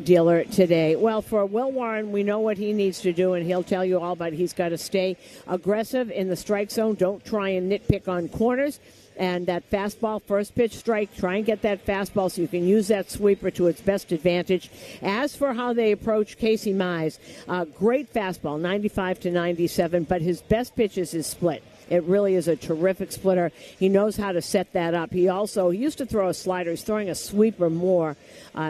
dealer today. Well, for Will Warren, we know what he needs to do, and he'll tell you all about it. He's got to stay aggressive in the strike zone. Don't try and nitpick on corners. And that fastball, first pitch strike, try and get that fastball so you can use that sweeper to its best advantage. As for how they approach Casey Mize, great fastball, 95 to 97, but his best pitch is his split. It really is a terrific splitter. He knows how to set that up. He used to throw a slider. He's throwing a sweeper more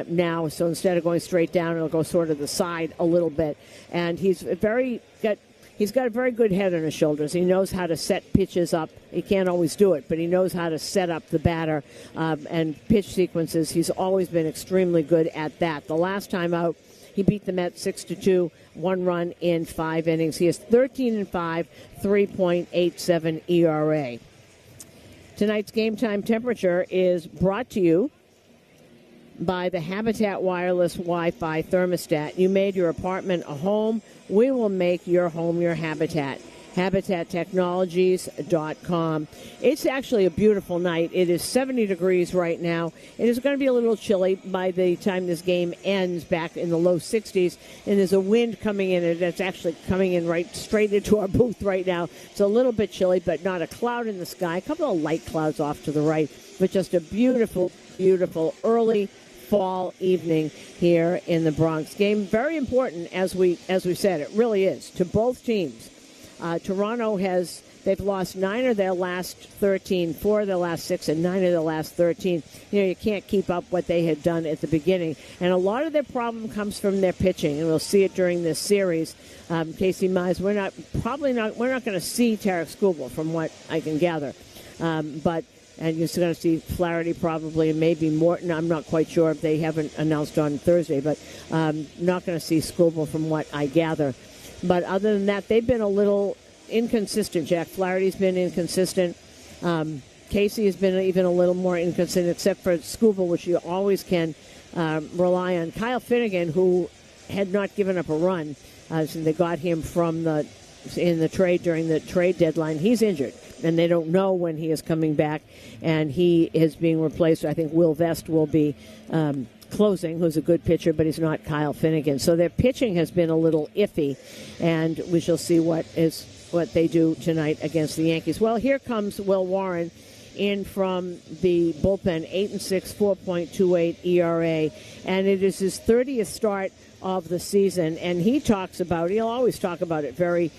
now, so instead of going straight down, it'll go sort of the side a little bit. And he's got a very good head on his shoulders. He knows how to set pitches up. He can't always do it, but he knows how to set up the batter and pitch sequences. He's always been extremely good at that. The last time out, he beat the Mets 6-2, 1 run in 5 innings. He is 13-5, 3.87 ERA. Tonight's game time temperature is brought to you by the Habitat Wireless Wi-Fi thermostat. You made your apartment a home. We will make your home your habitat. HabitatTechnologies.com. It's actually a beautiful night. It is 70 degrees right now. It is going to be a little chilly by the time this game ends, back in the low 60s. And there's a wind coming in, and it's actually coming in right straight into our booth right now. It's a little bit chilly, but not a cloud in the sky. A couple of light clouds off to the right, but just a beautiful, beautiful early fall evening here in the Bronx. Game very important, as we said. It really is, to both teams. Toronto they've lost 9 of their last 13, 4 of their last 6, and 9 of their last 13. You can't keep up what they had done at the beginning. And a lot of their problem comes from their pitching, and we'll see it during this series. Casey Mize, we're not going to see Tarek Skubal, from what I can gather. And you're still going to see Flaherty probably, and maybe Morton. I'm not quite sure if they haven't announced on Thursday, but not going to see Skubal from what I gather. But other than that, they've been a little inconsistent. Jack Flaherty's been inconsistent. Casey has been even a little more inconsistent, except for Skubal, which you always can rely on. Kyle Finnegan, who had not given up a run since they got him in the trade during the trade deadline, he's injured, and they don't know when he is coming back, and he is being replaced. I think Will Vest will be closing, who's a good pitcher, but he's not Kyle Finnegan. So their pitching has been a little iffy, and we shall see what they do tonight against the Yankees. Well, here comes Will Warren in from the bullpen, 8-6, 4.28 ERA, and it is his 30th start of the season, and he'll always talk about it very.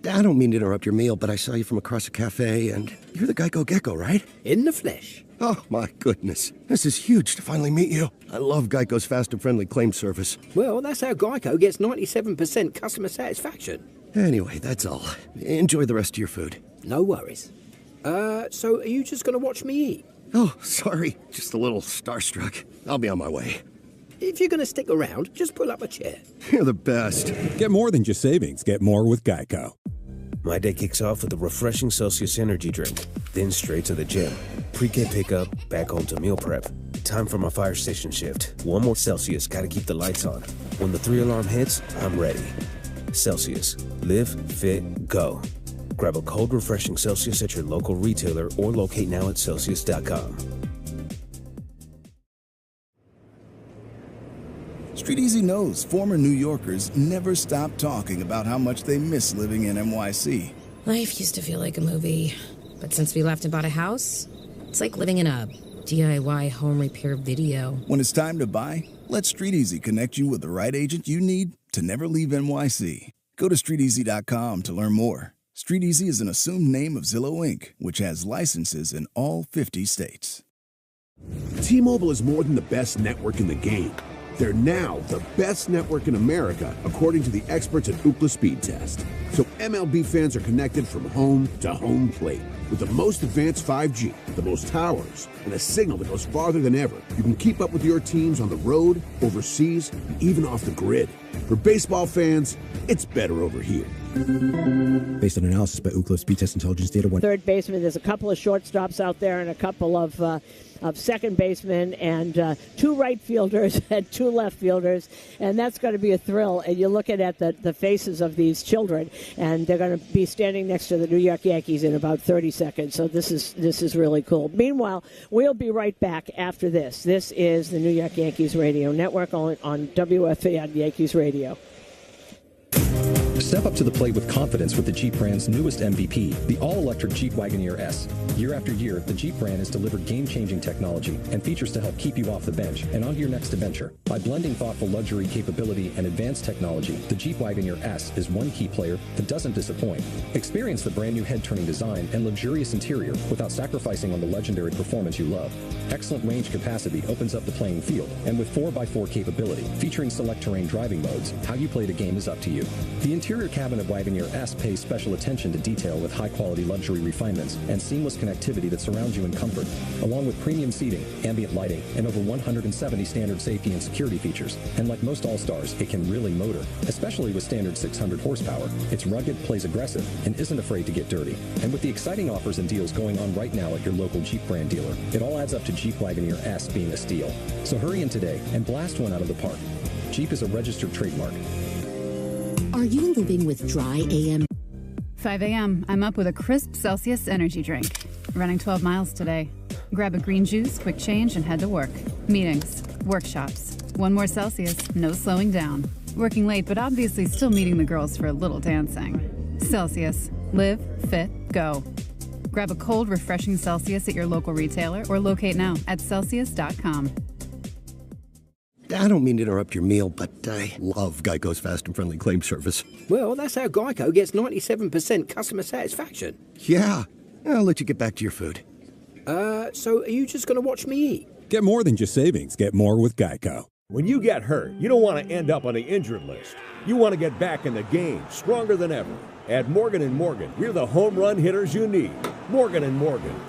I don't mean to interrupt your meal, but I saw you from across a cafe, and you're the Geico Gecko, right? In the flesh. Oh, my goodness. This is huge to finally meet you. I love Geico's fast and friendly claim service. Well, that's how Geico gets 97% customer satisfaction. Anyway, that's all. Enjoy the rest of your food. No worries. So are you just going to watch me eat? Oh, sorry. Just a little starstruck. I'll be on my way. If you're going to stick around, just pull up a chair. You're the best. Get more than just savings. Get more with Geico. My day kicks off with a refreshing Celsius energy drink, then straight to the gym. Pre-K pickup, back home to meal prep. Time for my fire station shift. One more Celsius, gotta keep the lights on. When the 3-alarm hits, I'm ready. Celsius. Live, fit, go. Grab a cold, refreshing Celsius at your local retailer or locate now at Celsius.com. Street Easy knows former New Yorkers never stop talking about how much they miss living in NYC. Life used to feel like a movie, but since we left and bought a house, it's like living in a DIY home repair video. When it's time to buy, let Street Easy connect you with the right agent you need to never leave NYC. Go to StreetEasy.com to learn more. Street Easy is an assumed name of Zillow Inc., which has licenses in all 50 states. T-Mobile is more than the best network in the game. They're now the best network in America, according to the experts at Ookla Speed Test. So MLB fans are connected from home to home plate. With the most advanced 5G, the most towers, and a signal that goes farther than ever, you can keep up with your teams on the road, overseas, and even off the grid. For baseball fans, it's better over here. Based on analysis by Ookla Speed Test Intelligence Data. Third baseman, there's a couple of shortstops out there and a couple of second basemen and two right fielders and two left fielders, and that's going to be a thrill. And you're looking at the faces of these children, and they're going to be standing next to the New York Yankees in about 30 seconds. So this is really cool. Meanwhile, we'll be right back after this. This is the New York Yankees Radio Network on WFAN Yankees Radio. Step up to the plate with confidence with the Jeep brand's newest MVP, the all-electric Jeep Wagoneer S. Year after year, the Jeep brand has delivered game-changing technology and features to help keep you off the bench and onto your next adventure. By blending thoughtful luxury capability and advanced technology, the Jeep Wagoneer S is one key player that doesn't disappoint. Experience the brand-new head-turning design and luxurious interior without sacrificing on the legendary performance you love. Excellent range capacity opens up the playing field, and with 4x4 capability, featuring select terrain driving modes, how you play the game is up to you. The interior cabin of Wagoneer S pays special attention to detail with high-quality luxury refinements and seamless connectivity that surrounds you in comfort, along with premium seating, ambient lighting, and over 170 standard safety and security features. And like most All-Stars, it can really motor, especially with standard 600 horsepower. It's rugged, plays aggressive, and isn't afraid to get dirty. And with the exciting offers and deals going on right now at your local Jeep brand dealer, it all adds up to Jeep Wagoneer S being a steal. So hurry in today and blast one out of the park. Jeep is a registered trademark. Are you living with dry AM? 5 a.m. I'm up with a crisp Celsius energy drink. Running 12 miles today. Grab a green juice, quick change, and head to work. Meetings, workshops. One more Celsius, no slowing down. Working late, but obviously still meeting the girls for a little dancing. Celsius. Live, fit, go. Grab a cold, refreshing Celsius at your local retailer or locate now at Celsius.com. I don't mean to interrupt your meal, but I love Geico's fast and friendly claim service. Well, that's how Geico gets 97% customer satisfaction. Yeah. I'll let you get back to your food. So are you just going to watch me eat? Get more than just savings. Get more with Geico. When you get hurt, you don't want to end up on the injured list. You want to get back in the game, stronger than ever. At Morgan & Morgan, we're the home run hitters you need. Morgan & Morgan.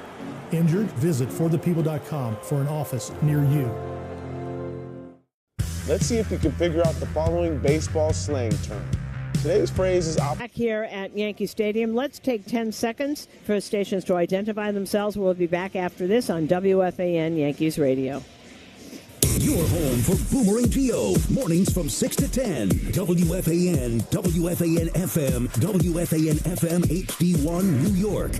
Injured? Visit forthepeople.com for an office near you. Let's see if you can figure out the following baseball slang term. Today's phrase is back here at Yankee Stadium. Let's take 10 seconds for stations to identify themselves. We'll be back after this on WFAN Yankees Radio. Your home for Boomerang Geo. Mornings from 6 to 10. WFAN, WFAN FM, WFAN FM HD1 New York.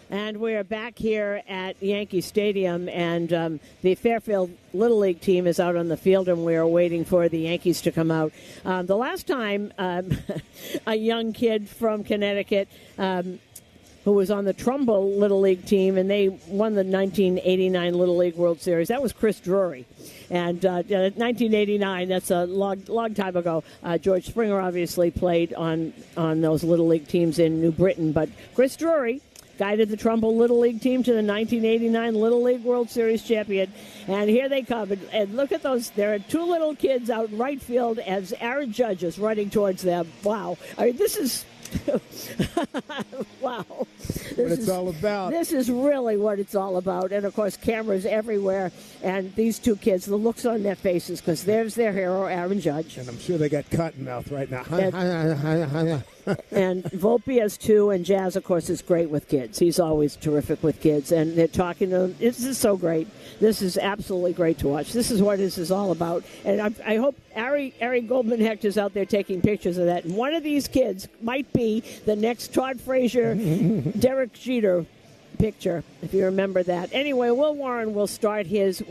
And we're back here at Yankee Stadium, and the Fairfield Little League team is out on the field, and we're waiting for the Yankees to come out. The last time a young kid from Connecticut who was on the Trumbull Little League team, and they won the 1989 Little League World Series, that was Chris Drury. And 1989, that's a long time ago. George Springer obviously played on those Little League teams in New Britain, but Chris Drury guided the Trumbull Little League team to the 1989 Little League World Series champion. And here they come. And look at those. There are two little kids out in right field as Aaron Judge is running towards them. Wow. I mean, this is... wow. What it's all about. This is really what it's all about. And, of course, cameras everywhere. And these two kids, the looks on their faces, because there's their hero, Aaron Judge. And I'm sure they got cotton mouth right now. And Volpe has two, and Jazz, of course, is great with kids. He's always terrific with kids. And they're talking to them. This is so great. This is absolutely great to watch. This is what this is all about. And I hope Ari Goldman Hecht is out there taking pictures of that. And one of these kids might be the next Todd Frazier, Derek Jeter picture, if you remember that. Anyway, Will Warren will start his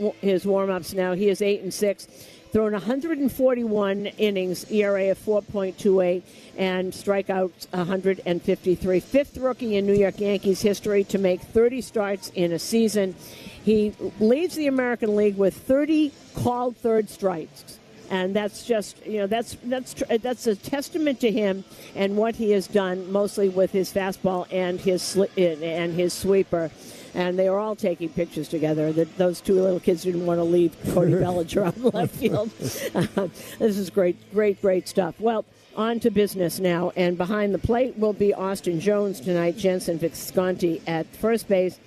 warm-ups now. He is 8-6, thrown 141 innings, ERA of 4.28, and strikeouts 153. Fifth rookie in New York Yankees history to make 30 starts in a season. He leads the American League with 30 called third strikes. And that's just, that's a testament to him and what he has done, mostly with his fastball and his sweeper. And they are all taking pictures together. Those two little kids didn't want to leave Cody Bellinger on left field. This is great stuff. Well, on to business now. And behind the plate will be Austin Jones tonight, Jensen Visconti at first base,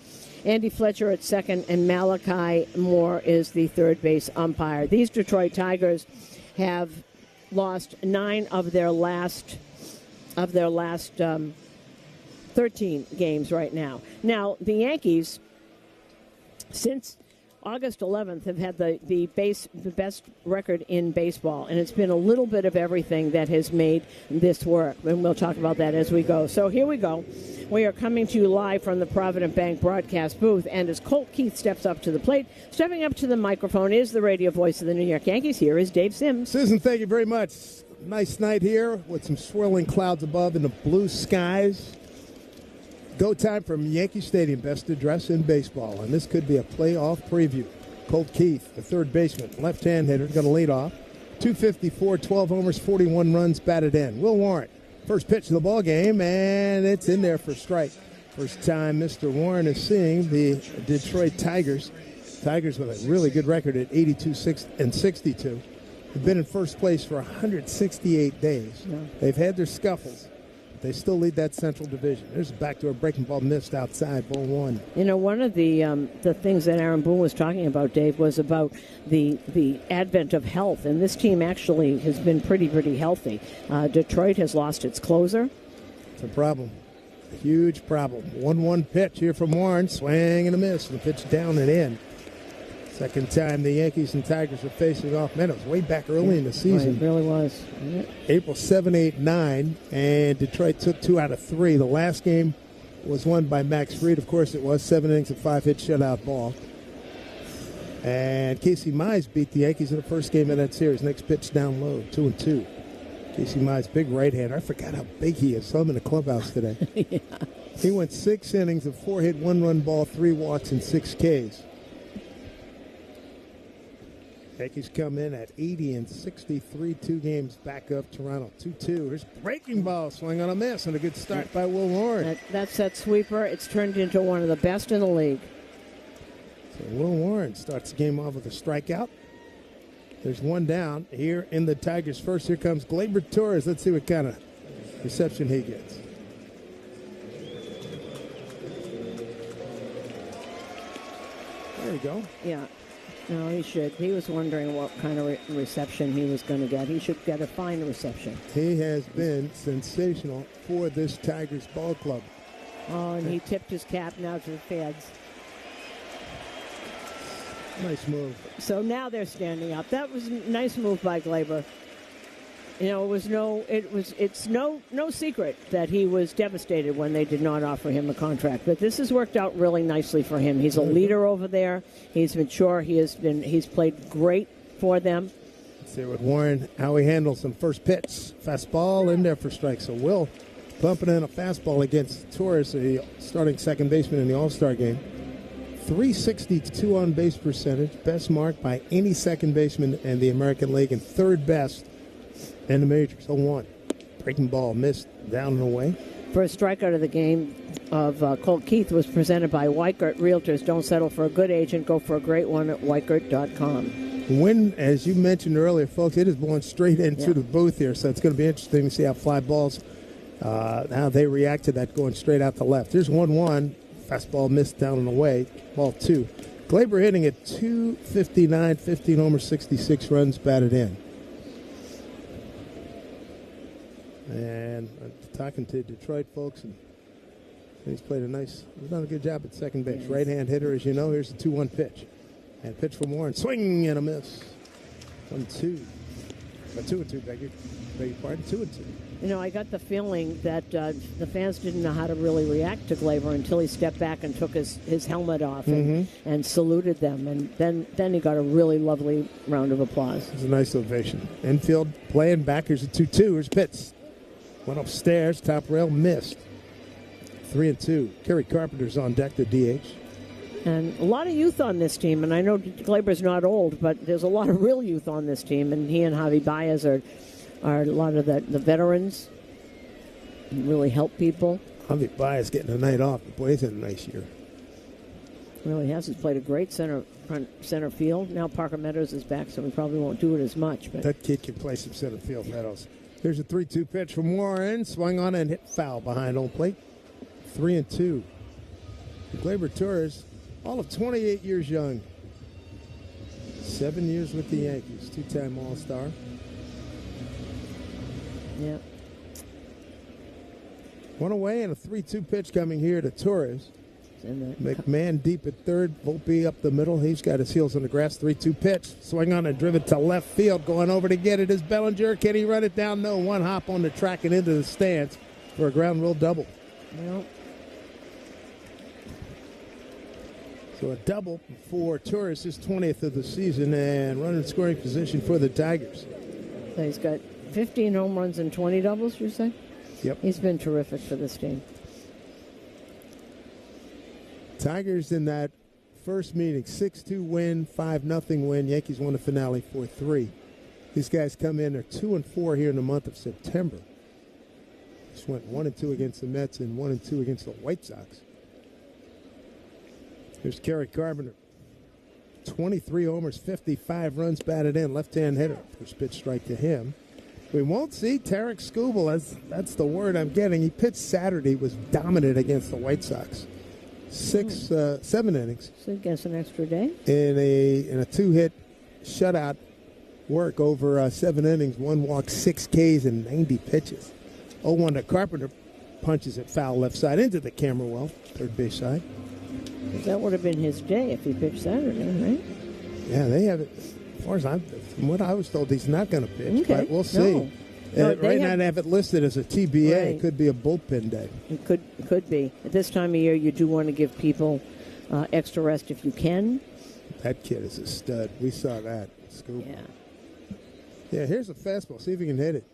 Andy Fletcher at second, and Malachi Moore is the third base umpire. These Detroit Tigers have lost 9 of their last of their last 13 games right now. Now, the Yankees, since August 11th, have had the best record in baseball, and it's been a little bit of everything that has made this work, and we'll talk about that as we go. So here we go. We are coming to you live from the Provident Bank broadcast booth, and as Colt Keith steps up to the plate, stepping up to the microphone is the radio voice of the New York Yankees. Here is Dave Sims. Susan, thank you very much. Nice night here with some swirling clouds above and the blue skies. Go time from Yankee Stadium, best address in baseball, and this could be a playoff preview. Colt Keith, the third baseman, left-hand hitter, going to lead off. 254, 12 homers, 41 runs batted in. Will Warren, first pitch of the ball game, and it's in there for strike. First time Mr. Warren is seeing the Detroit Tigers. Tigers with a really good record at 82-62. They've been in first place for 168 days. Yeah. They've had their scuffles. They still lead that Central Division. There's a backdoor breaking ball missed outside, ball one. You know, one of the things that Aaron Boone was talking about, Dave, was about the advent of health, and this team actually has been pretty healthy. Detroit has lost its closer. It's a problem, a huge problem. 1-1 pitch here from Warren, swing and a miss, and the pitch down and in. Second time the Yankees and Tigers are facing off. Man, it was way back early in the season. Right, it really was. April 7, 8, 9, and Detroit took 2 out of 3. The last game was won by Max Fried. Of course it was. 7 innings and 5-hit shutout ball. And Casey Mize beat the Yankees in the first game of that series. Next pitch down low, 2-2. Casey Mize, big right-hander. I forgot how big he is. Saw him in the clubhouse today. Yeah. He went 6 innings of 4-hit, 1-run ball, 3 walks, and 6 Ks. Yankees come in at 80-63, 2 games back up Toronto 2-2. There's breaking ball, swing on a miss, and a good start by Will Warren. That's that sweeper. It's turned into one of the best in the league. So Will Warren starts the game off with a strikeout. There's one down here in the Tigers' first. Here comes Gleyber Torres. Let's see what kind of reception he gets. There we go. Yeah. No, he should. He was wondering what kind of reception he was going to get. He should get a fine reception. He has been sensational for this Tigers ball club. Oh, and he tipped his cap now to the fans. Nice move. So now they're standing up. That was a nice move by Gleyber. You know, it's no secret that he was devastated when they did not offer him a contract. But this has worked out really nicely for him. He's a leader over there. He's mature. He's played great for them. Let's see what Warren, how he handles some first pitch. Fastball in there for strike. So Will pumping in a fastball against Torres, the starting second baseman in the All-Star game. 362 on base percentage, best mark by any second baseman in the American League, and third best in the majors. 0-1. Breaking ball missed down and away. First strikeout of the game of Colt Keith was presented by Weichert Realtors. Don't settle for a good agent. Go for a great one at Weichert.com. When, as you mentioned earlier, folks, it is blowing straight into the booth here, so it's going to be interesting to see how fly balls, how they react to that going straight out the left. There's 1-1. Fastball missed down and away. Ball 2. Gleyber hitting at 259, 15 homers, 66 runs batted in. And I'm talking to Detroit folks, and he's done a good job at second base. Yes. Right-hand hitter, as you know. Here's the 2-1 pitch. And pitch from Warren. Swing and a miss. 1-2. 2-2, beg your pardon. 2-2. You know, I got the feeling that the fans didn't know how to really react to Gleyber until he stepped back and took his helmet off and saluted them. And then he got a really lovely round of applause. It was a nice ovation. Infield playing back. Here's a 2-2. Here's pitch. Went upstairs, top rail, missed. 3-2. Kerry Carpenter's on deck, the DH. And a lot of youth on this team, and I know Gleyber's not old, but there's a lot of real youth on this team, and he and Javi Baez are a lot of the veterans. Really help people. Javi Baez getting a night off. Boy, he's had a nice year. Really has. He's played a great center field. Now Parker Meadows is back, so we probably won't do it as much. But that kid can play some center field, Meadows. Here's a 3-2 pitch from Warren. Swung on and hit foul behind home plate. 3-2. Gleyber Torres, all of 28 years young. 7 years with the Yankees. 2-time All-Star. Yeah. One away and a 3-2 pitch coming here to Torres. McMahon deep at third. Volpe up the middle. He's got his heels on the grass. 3-2 pitch. Swing on and driven to left field. Going over to get it is Bellinger. Can he run it down? No. One hop on the track and into the stands for a ground rule double. Well. So a double for Torres, his 20th of the season, and running scoring position for the Tigers. So he's got 15 home runs and 20 doubles, you say? Yep. He's been terrific for this team. Tigers in that first meeting, 6-2 win, 5-0 win. Yankees won the finale 4-3. These guys come in, they're 2-4 here in the month of September. Just went 1-2 against the Mets and 1-2 against the White Sox. Here's Kerry Carpenter. 23 homers, 55 runs batted in, left-hand hitter. First pitch strike to him. We won't see Tarek Skubal. That's the word I'm getting. He pitched Saturday, was dominant against the White Sox. 7 innings. So he gets an extra day. In a 2-hit shutout work over 7 innings, 1 walk, 6 Ks, and 90 pitches. 0-1 to Carpenter, punches it foul left side into the camera well, third base side. That would have been his day if he pitched Saturday, right? Yeah, they have it. As far as from what I was told, he's not going to pitch, okay. but we'll see. No, right now, they have it listed as a TBA. Right. It could be a bullpen day. It could be. At this time of year, you do want to give people extra rest if you can. That kid is a stud. We saw that. Scoop. Yeah. Yeah, here's a fastball. See if he can hit it.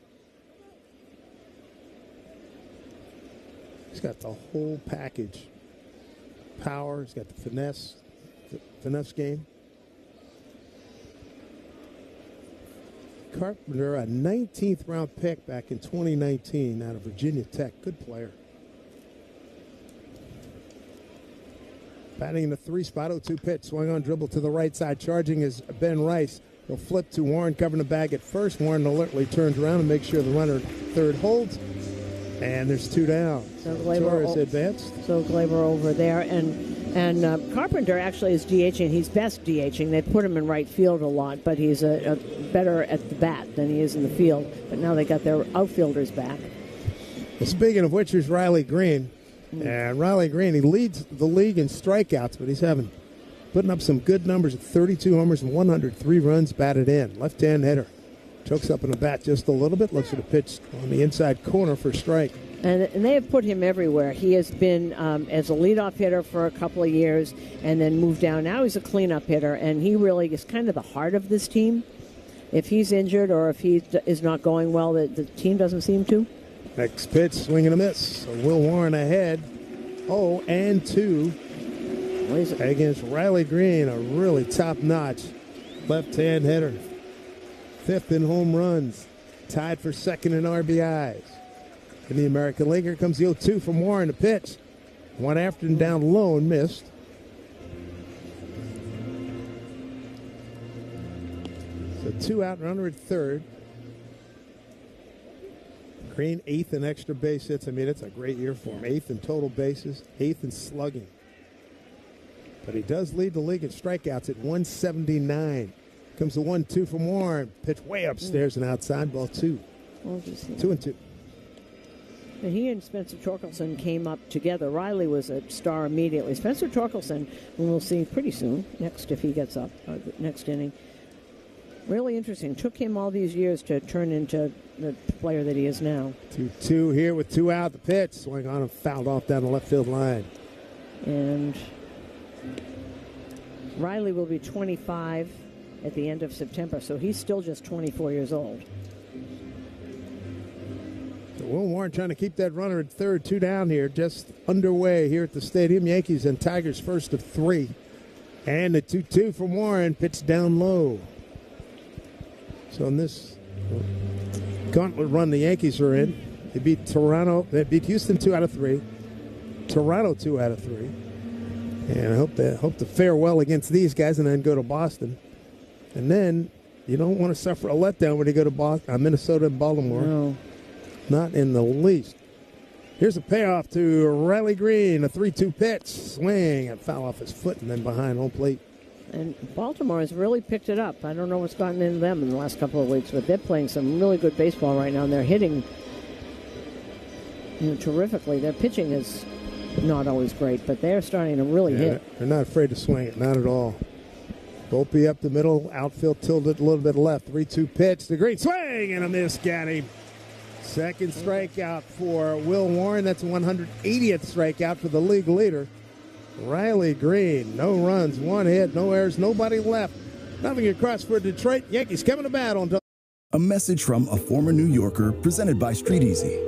He's got the whole package. Power. He's got the finesse game. Carpenter, a 19th round pick back in 2019 out of Virginia Tech. Good player. Batting in the 3 spot, 0-2 pitch. Swung on, dribble to the right side. Charging is Ben Rice. He'll flip to Warren, covering the bag at first. Warren alertly turns around and makes sure the runner third holds. And there's 2 down. So Torres advanced. So Glaber over there. And Carpenter actually is DHing. He's best DHing. They put him in right field a lot, but he's a better at the bat than he is in the field. But now they got their outfielders back. Well, speaking of which, here's Riley Green. And Riley Green, he leads the league in strikeouts, but he's putting up some good numbers at 32 homers and 103 runs batted in. Left-hand hitter. Chokes up in the bat just a little bit. Looks at a pitch on the inside corner for strike. And they have put him everywhere. He has been as a leadoff hitter for a couple of years and then moved down. Now he's a cleanup hitter, and he really is kind of the heart of this team. If he's injured or if he is not going well, the team doesn't seem to. Next pitch, swing and a miss. So Will Warren ahead. 0-2 against Riley Green, a really top-notch left-hand hitter. 5th in home runs, tied for 2nd in RBIs. In the American League, here comes the 0-2 from Warren. The pitch. One after and down low and missed. So 2 out, runner at third. Green 8th in extra base hits. I mean, it's a great year for him. 8th in total bases, 8th in slugging. But he does lead the league in strikeouts at 179. Comes the 1-2 from Warren. Pitch way upstairs and outside. Ball 2. 2-2. And he and Spencer Torkelson came up together. Riley was a star immediately. Spencer Torkelson, who we'll see pretty soon, next if he gets up, next inning. Really interesting. Took him all these years to turn into the player that he is now. 2-2 here with 2 out. The pitch. Swing on and fouled off down the left field line. And Riley will be 25 at the end of September, so he's still just 24 years old. So Will Warren trying to keep that runner at third. 2 down here, just underway here at the stadium. Yankees and Tigers first of 3. And the 2-2 from Warren, pitched down low. So in this gauntlet run the Yankees are in, they beat Houston 2 out of 3, Toronto 2 out of 3. And I hope to fare well against these guys and then go to Boston. And then you don't want to suffer a letdown when you go to Minnesota and Baltimore. No. Not in the least. Here's a payoff to Riley Green, a 3-2 pitch. Swing and foul off his foot and then behind home plate. And Baltimore has really picked it up. I don't know what's gotten into them in the last couple of weeks, but they're playing some really good baseball right now, and they're hitting terrifically. Their pitching is not always great, but they're starting to really hit. They're not afraid to swing it, not at all. Volpe up the middle, outfield tilted a little bit left. 3-2 pitch, the great swing and a miss, got him. Second strikeout for Will Warren. That's a 180th strikeout for the league leader, Riley Green. No runs, one hit, no errors, nobody left. Nothing across for Detroit. Yankees coming to bat on. A message from a former New Yorker presented by Street Easy.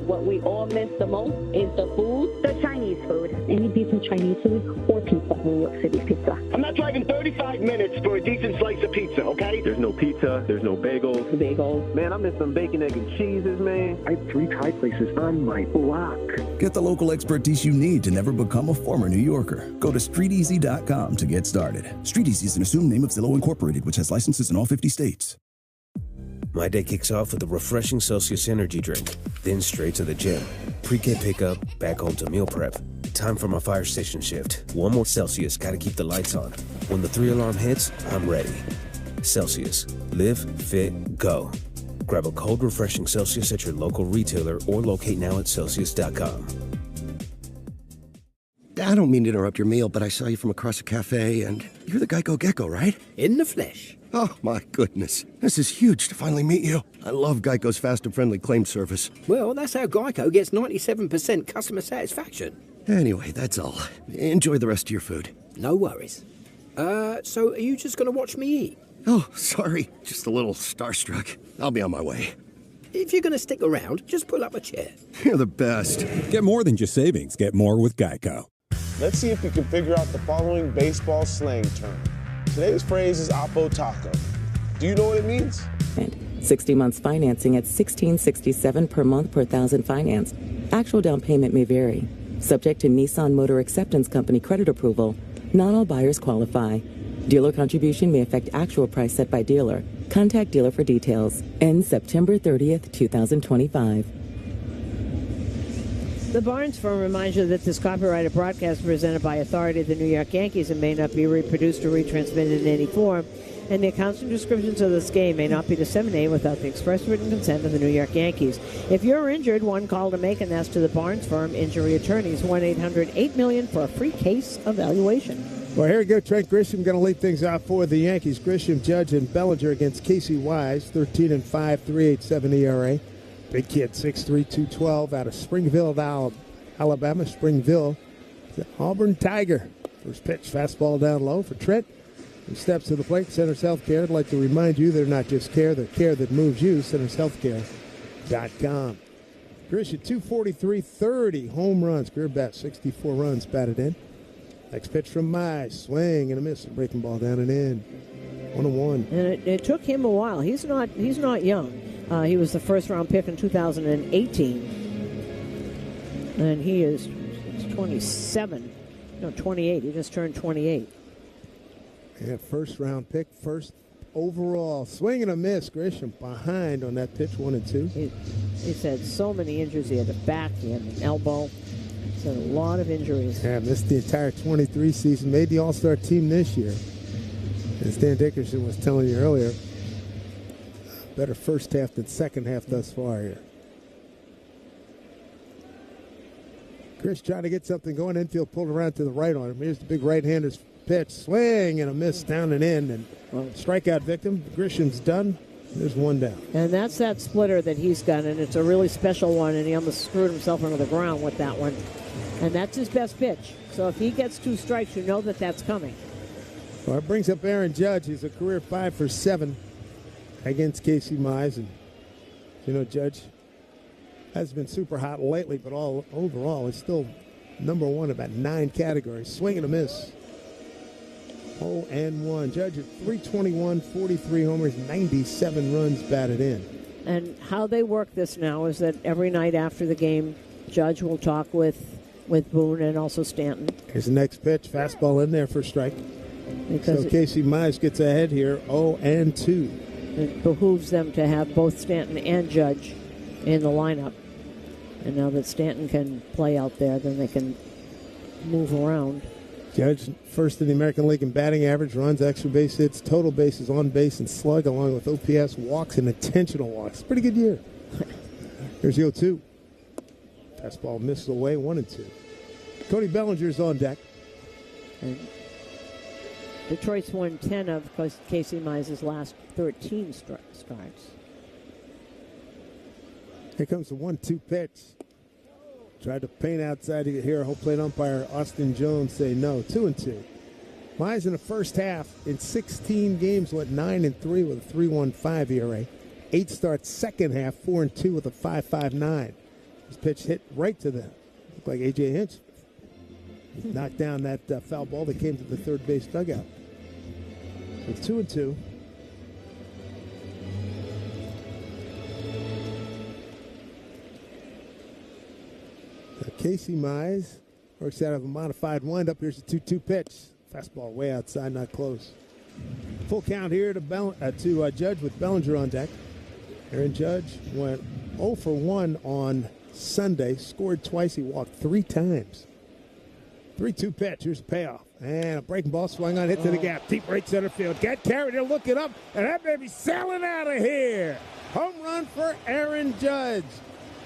What we all miss the most is the food, the Chinese food. Any decent Chinese food or pizza, New York City pizza. I'm not driving 35 minutes for a decent slice of pizza, okay? There's no pizza, there's no bagels. Bagels. Man, I miss some bacon, egg, and cheeses, man. I have 3 Thai places on my block. Get the local expertise you need to never become a former New Yorker. Go to StreetEasy.com to get started. Street Easy is an assumed name of Zillow Incorporated, which has licenses in all 50 states. My day kicks off with a refreshing Celsius energy drink, then straight to the gym. Pre-K pickup, back home to meal prep. Time for my fire station shift. One more Celsius, gotta keep the lights on. When the 3-alarm hits, I'm ready. Celsius. Live, fit, go. Grab a cold, refreshing Celsius at your local retailer or locate now at Celsius.com. I don't mean to interrupt your meal, but I saw you from across the cafe, and you're the Geico Gecko, right? In the flesh. Oh, my goodness. This is huge to finally meet you. I love Geico's fast and friendly claim service. Well, that's how Geico gets 97% customer satisfaction. Anyway, that's all. Enjoy the rest of your food. No worries. So are you just going to watch me eat? Oh, sorry. Just a little starstruck. I'll be on my way. If you're going to stick around, just pull up a chair. You're the best. Get more than just savings. Get more with Geico. Let's see if you can figure out the following baseball slang term. Today's phrase is Apo Taco. Do you know what it means? 60 months financing at $1,667 per month per thousand financed. Actual down payment may vary. Subject to Nissan Motor Acceptance Company credit approval. Not all buyers qualify. Dealer contribution may affect actual price set by dealer. Contact dealer for details. Ends September 30th, 2025. The Barnes firm reminds you that this copyrighted broadcast is presented by authority of the New York Yankees and may not be reproduced or retransmitted in any form, and the accounts and descriptions of this game may not be disseminated without the express written consent of the New York Yankees. If you're injured, one call to make, and that's to the Barnes firm injury attorneys, 1-800-8-million for a free case evaluation. Well, here we go. Trent Grisham going to lead things off for the Yankees. Grisham, Judge, and Bellinger against Casey Wise, 13-5, 3.87 ERA. Big kid, 6'3", 212, out of Springville, Alabama. Springville, the Auburn Tiger. First pitch, fastball down low for Trent. He steps to the plate. Centers Healthcare. I'd like to remind you they're not just care, they're care that moves you. CentersHealthcare.com. Grisham, 243, 30 home runs. Career best, 64 runs batted in. Next pitch from Mize. Swing and a miss. Breaking ball down and in. 1-1. And it took him a while. He's not young. He was the first-round pick in 2018. And he is 27. No, 28. He just turned 28. Yeah, first-round pick, first overall. Swing and a miss. Grisham behind on that pitch, 1-2. He's had so many injuries. He had a back. He had an elbow. He's had a lot of injuries. Yeah, missed the entire 23 season. Made the All-Star team this year. As Dan Dickerson was telling you earlier, better first half than second half thus far here. Chris trying to get something going. Infield pulled around to the right on him. Here's the big right-hander's pitch. Swing and a miss down and in. And strikeout victim. Grisham's done. There's one down. And that's that splitter that he's got, and it's a really special one, and he almost screwed himself into the ground with that one. And that's his best pitch. So if he gets 2 strikes, you know that that's coming. Well, it brings up Aaron Judge. He's a career 5 for 7 against Casey Mize. And, Judge hasn't been super hot lately, but overall, it's still number 1 about 9 categories. Swing and a miss. 0-1. Judge at 321, 43 homers, 97 runs batted in. And how they work this now is that every night after the game, Judge will talk with Boone and also Stanton. Here's the next pitch. Fastball in there for a strike. Because so Casey Mize gets ahead here, 0-2. It behooves them to have both Stanton and Judge in the lineup. And now that Stanton can play out there, then they can move around. Judge first in the American League in batting average, runs, extra base hits, total bases on base, and slug, along with OPS, walks, and intentional walks. Pretty good year. Here's the 0-2. Fastball missed away, 1-2. Cody Bellinger's on deck. And Detroit's won 10 of Casey Mize's last 13 starts. Here comes the 1-2 pitch. Tried to paint outside to get here. Home plate umpire Austin Jones say no. 2-2. Mize in the first half in 16 games went 9-3 with a 3.15 ERA. 8 starts second half, 4-2 with a 5.59. This pitch hit right to them. Looked like A.J. Hinch knocked down that foul ball that came to the third base dugout. So 2-2. Casey Mize works out of a modified windup. Here's a 2-2 pitch. Fastball way outside, not close. Full count here to Judge with Bellinger on deck. Aaron Judge went 0 for 1 on Sunday. Scored twice. He walked 3 times. 3-2 pitch. Here's the payoff. And a breaking ball swung on, hit to the gap. Deep right center field. Got carried. They're looking up. And that baby's sailing out of here. Home run for Aaron Judge.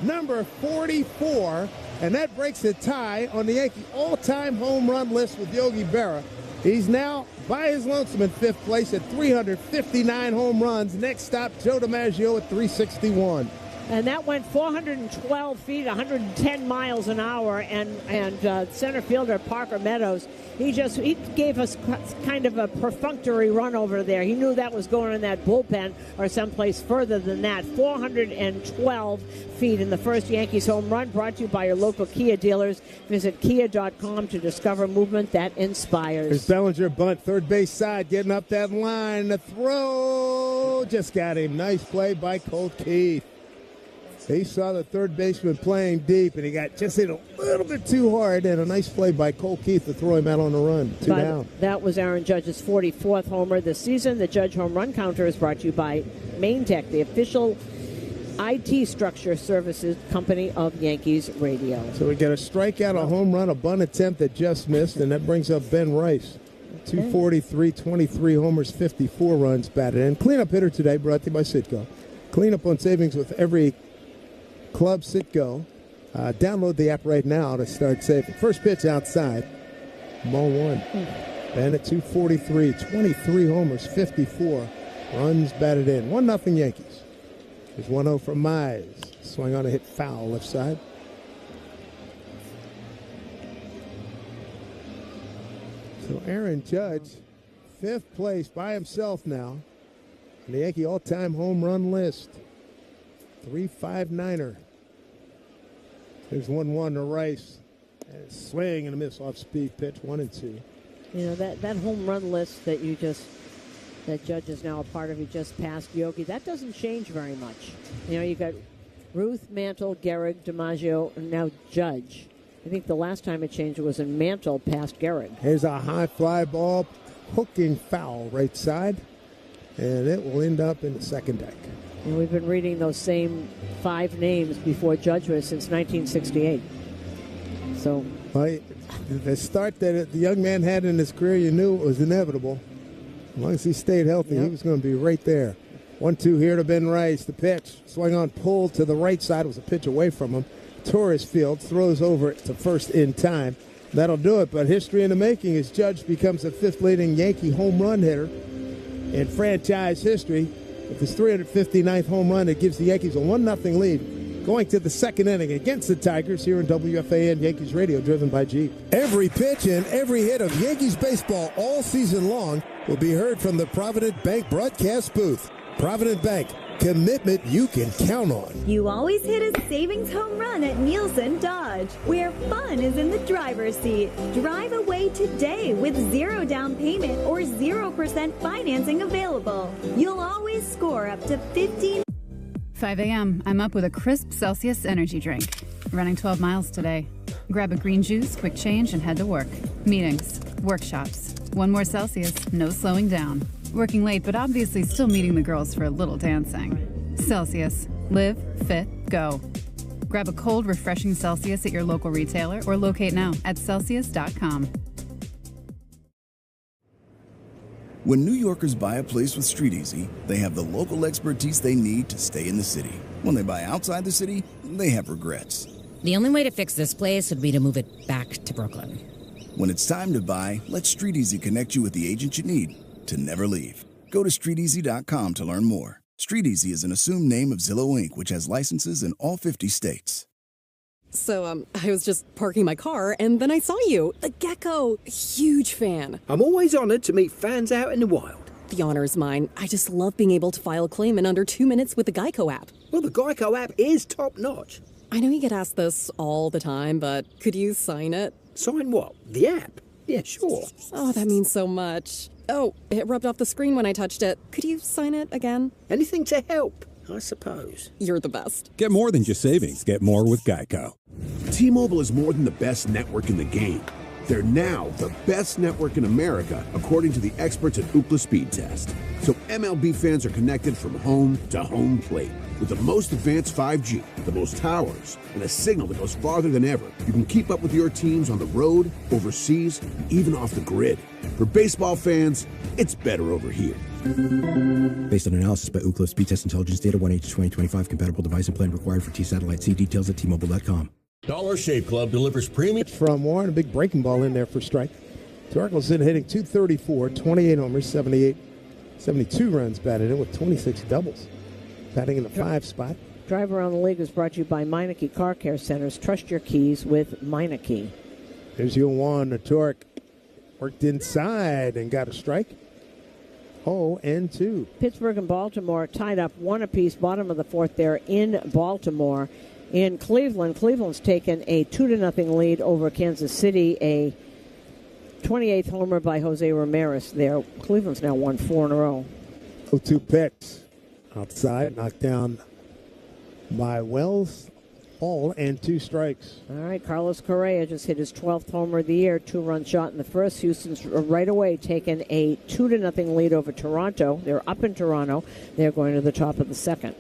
Number 44. And that breaks a tie on the Yankee all-time home run list with Yogi Berra. He's now by his lonesome in 5th place at 359 home runs. Next stop, Joe DiMaggio at 361. And that went 412 feet, 110 miles an hour. And center fielder Parker Meadows, he gave us kind of a perfunctory run over there. He knew that was going in that bullpen or someplace further than that. 412 feet in the first Yankees home run, brought to you by your local Kia dealers. Visit kia.com to discover movement that inspires. There's Bellinger bunt, third base side, getting up that line. The throw just got him. Nice play by Colt Keith. He saw the third baseman playing deep, and he got just hit a little bit too hard, and a nice play by Cole Keith to throw him out on the run. 2 down. That was Aaron Judge's 44th homer this season. The Judge home run counter is brought to you by Main Tech, the official IT structure services company of Yankees Radio. So we got a strikeout, a home run, a bunt attempt that just missed, and that brings up Ben Rice. 243, 23 homers, 54 runs batted in. Cleanup hitter today brought to you by Citgo. Clean up on savings with every Club Citgo. Download the app right now to start saving. First pitch outside. Ball 1. And at 243, 23 homers, 54 runs batted in. 1-0 Yankees. There's 1-0 from Mize. Swing on a hit foul left side. So Aaron Judge, 5th place by himself now on the Yankee all-time home run list. 3.59er. There's 1-1 to Rice. And a swing and a miss off speed pitch, 1-2. You know, that home run list that Judge is now a part of, he just passed Yogi, that doesn't change very much. You know, you got Ruth, Mantle, Gehrig, DiMaggio, and now Judge. I think the last time it changed was in Mantle past Gehrig. Here's a high fly ball, hooking foul right side, and it will end up in the second deck. And we've been reading those same 5 names before Judge was since 1968. So, well, the start that the young man had in his career, you knew it was inevitable. As long as he stayed healthy, He was going to be right there. 1-2 here to Ben Rice. The pitch, swung on, pulled to the right side. It was a pitch away from him. Torres field, throws over it to first in time. That'll do it, but history in the making as Judge becomes the 5th leading Yankee home run hitter in franchise history. With his 359th home run, it gives the Yankees a 1-0 lead going to the second inning against the Tigers here in WFAN Yankees Radio, driven by Jeep. Every pitch and every hit of Yankees baseball all season long will be heard from the Provident Bank broadcast booth. Provident Bank, commitment you can count on. You always hit a savings home run at Nielsen Dodge, where fun is in the driver's seat. Drive away today with 0 down payment or 0% financing available. You'll always score up to 15. 5 a.m. I'm up with a crisp Celsius energy drink. Running 12 miles today. Grab a green juice, quick change, and head to work. Meetings, workshops. 1 more Celsius, no slowing down. Working late, but obviously still meeting the girls for a little dancing. Celsius. Live, fit, go. Grab a cold, refreshing Celsius at your local retailer or locate now at Celsius.com. When New Yorkers buy a place with Street Easy, they have the local expertise they need to stay in the city. When they buy outside the city, they have regrets. The only way to fix this place would be to move it back to Brooklyn. When it's time to buy, let StreetEasy connect you with the agent you need to never leave. Go to StreetEasy.com to learn more. StreetEasy is an assumed name of Zillow Inc., which has licenses in all 50 states. So, I was just parking my car, and then I saw you. The gecko. Huge fan. I'm always honored to meet fans out in the wild. The honor is mine. I just love being able to file a claim in under 2 minutes with the Geico app. Well, the Geico app is top-notch. I know you get asked this all the time, but could you sign it? Sign what? The app? Yeah, sure. Oh, that means so much. Oh, it rubbed off the screen when I touched it. Could you sign it again? Anything to help, I suppose. You're the best. Get more than just savings. Get more with Geico. T-Mobile is more than the best network in the game. They're now the best network in America, according to the experts at Ookla Speed Test. So MLB fans are connected from home to home plate. With the most advanced 5G, the most towers, and a signal that goes farther than ever, you can keep up with your teams on the road, overseas, and even off the grid. For baseball fans, it's better over here. Based on analysis by Ookla Speed Test Intelligence Data 1H2025, compatible device and plan required for T-Satellite. See details at T-Mobile.com. Dollar Shave Club delivers premium. From Warren, a big breaking ball in there for strike. Torkelson hitting .234, 28 homers, 72 runs batted in with 26 doubles. Batting in the 5 spot. Drive Around the League is brought to you by Meineke Car Care Centers. Trust your keys with Meineke. There's Yoan. The torque worked inside and got a strike. 0-2. Pittsburgh and Baltimore tied up 1 apiece, bottom of the 4th there in Baltimore. In Cleveland, Cleveland's taken a 2-0 lead over Kansas City, a 28th homer by Jose Ramirez there. Cleveland's now won 4 in a row. 0-2 pitch. Outside, knocked down by Wells. Ball and 2 strikes. All right, Carlos Correa just hit his 12th homer of the year, 2-run shot in the first. Houston's right away taken a 2-0 lead over Toronto. They're up in Toronto. They're going to the top of the 2nd.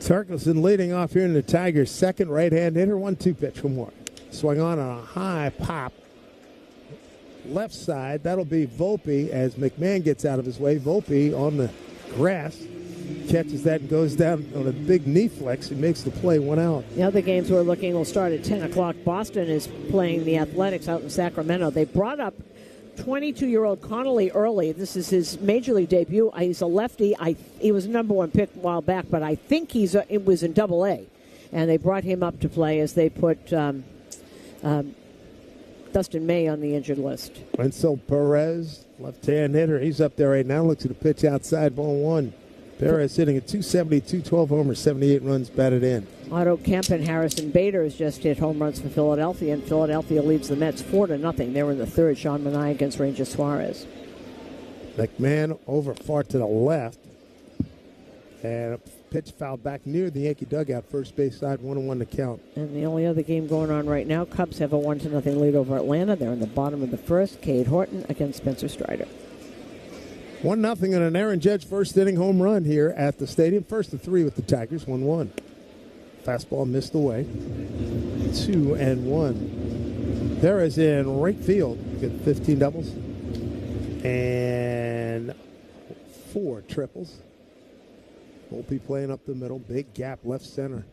Torkelson leading off here in the Tigers' second right-hand hitter. 1-2 pitch from Warren. Swung on a high pop. Left side, that'll be Volpe as McMahon gets out of his way. Volpe on the grass. Catches that and goes down on a big knee flex. He makes the play, 1 out. The other games we're looking will start at 10 o'clock. Boston is playing the Athletics out in Sacramento. They brought up 22-year-old Connolly early. This is his major league debut. He's a lefty. He was a number 1 pick a while back, but I think it was in Double-A. And they brought him up to play as they put Dustin May on the injured list. Wenzel Perez, left-hand hitter. He's up there right now. Looks at the pitch outside, ball 1. Perez hitting at .270, 12 homers, 78 runs batted in. Otto Kemp and Harrison Bader has just hit home runs for Philadelphia, and Philadelphia leads the Mets 4-0. They're in the 3rd. Sean Manaea against Ranger Suarez. McMahon over far to the left. And a pitch fouled back near the Yankee dugout, first base side, 1-1 to count. And the only other game going on right now, Cubs have a 1-0 lead over Atlanta. They're in the bottom of the 1st. Cade Horton against Spencer Strider. 1-0 and an Aaron Judge first inning home run here at the stadium. 1st of 3 with the Tigers, 1-1. Fastball missed away. 2-1. Perez in right field. Got 15 doubles and 4 triples. Volpe playing up the middle. Big gap left center.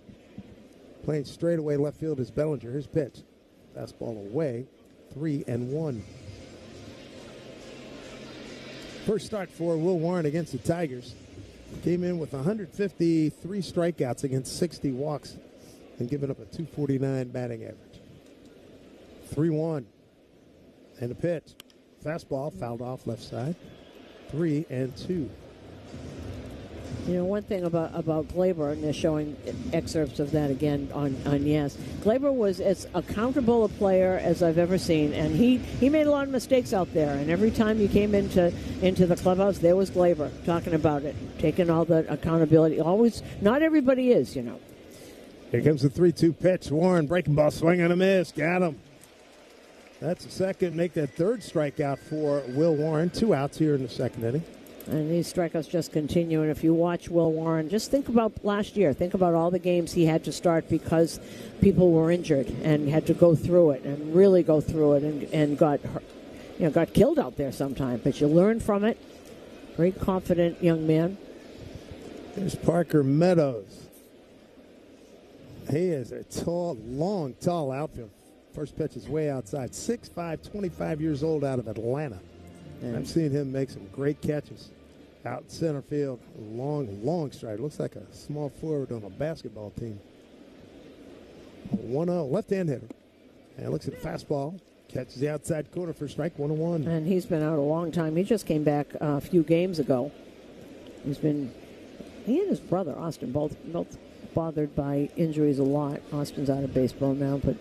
Playing straight away left field is Bellinger. His pitch. Fastball away. 3-1. First start for Will Warren against the Tigers. Came in with 153 strikeouts against 60 walks and giving up a .249 batting average. 3-1. And a pitch. Fastball fouled off left side. 3-2. You know, one thing about Glaber, and they're showing excerpts of that again on Yes. Glaber was as accountable a player as I've ever seen, and he made a lot of mistakes out there. And every time he came into the clubhouse, there was Glaber talking about it, taking all the accountability. Always, not everybody is, you know. Here comes the 3-2 pitch. Warren breaking ball, swing and a miss, got him. That's the second, make that 3rd strikeout for Will Warren. 2 outs here in the 2nd inning. And these strikeouts just continue. And if you watch Will Warren, just think about last year. Think about all the games he had to start because people were injured and had to go through it and really go through it and got killed out there sometime. But you learn from it. Very confident young man. There's Parker Meadows. He is a tall outfield. First pitch is way outside. 6'5", 25 years old out of Atlanta. And I've seen him make some great catches out in center field. Long stride. Looks like a small forward on a basketball team. 1-0, left-hand hitter. And looks at the fastball. Catches the outside corner for strike, 1-1. And he's been out a long time. He just came back a few games ago. He and his brother, Austin, both bothered by injuries a lot. Austin's out of baseball now, but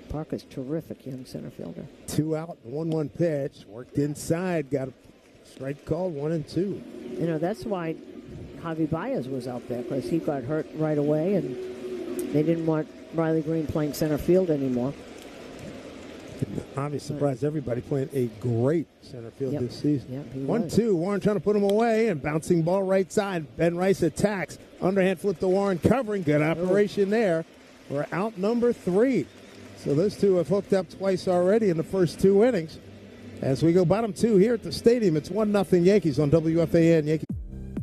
Parker's terrific young center fielder. 2 out, 1-1 pitch. Worked inside, got a strike called, 1-2. You know, that's why Javi Baez was out there, because he got hurt right away, and they didn't want Riley Green playing center field anymore. Obviously surprised everybody, playing a great center field this season. Yep, 1-2, Warren trying to put him away, and bouncing ball right side. Ben Rice attacks. Underhand flip to Warren, covering. Good operation there. We're out number 3. So those two have hooked up twice already in the first 2 innings. As we go bottom 2 here at the stadium, it's 1-0 Yankees on WFAN. Yankees.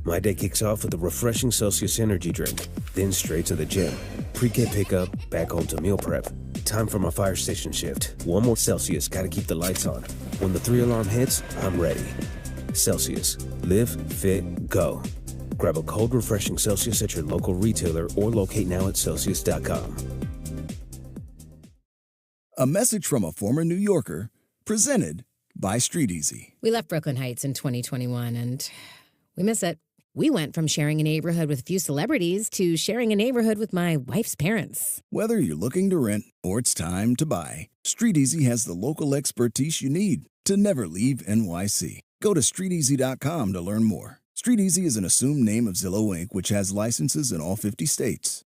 My day kicks off with a refreshing Celsius energy drink, then straight to the gym. Pre-K pickup, back home to meal prep. Time for my fire station shift. One more Celsius, gotta keep the lights on. When the 3-alarm hits, I'm ready. Celsius. Live, fit, go. Grab a cold, refreshing Celsius at your local retailer or locate now at Celsius.com. A message from a former New Yorker, presented by Street Easy. We left Brooklyn Heights in 2021, and we miss it. We went from sharing a neighborhood with a few celebrities to sharing a neighborhood with my wife's parents. Whether you're looking to rent or it's time to buy, Street Easy has the local expertise you need to never leave NYC. Go to StreetEasy.com to learn more. Street Easy is an assumed name of Zillow Inc., which has licenses in all 50 states.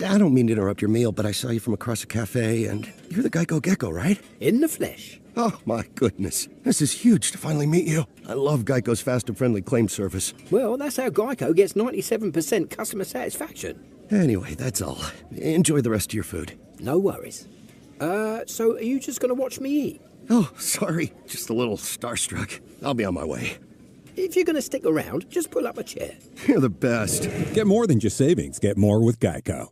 I don't mean to interrupt your meal, but I saw you from across a cafe, and you're the Geico Gecko, right? In the flesh. Oh, my goodness. This is huge to finally meet you. I love Geico's fast and friendly claim service. Well, that's how Geico gets 97% customer satisfaction. Anyway, that's all. Enjoy the rest of your food. No worries. So are you just going to watch me eat? Oh, sorry. Just a little starstruck. I'll be on my way. If you're going to stick around, just pull up a chair. You're the best. Get more than just savings. Get more with Geico.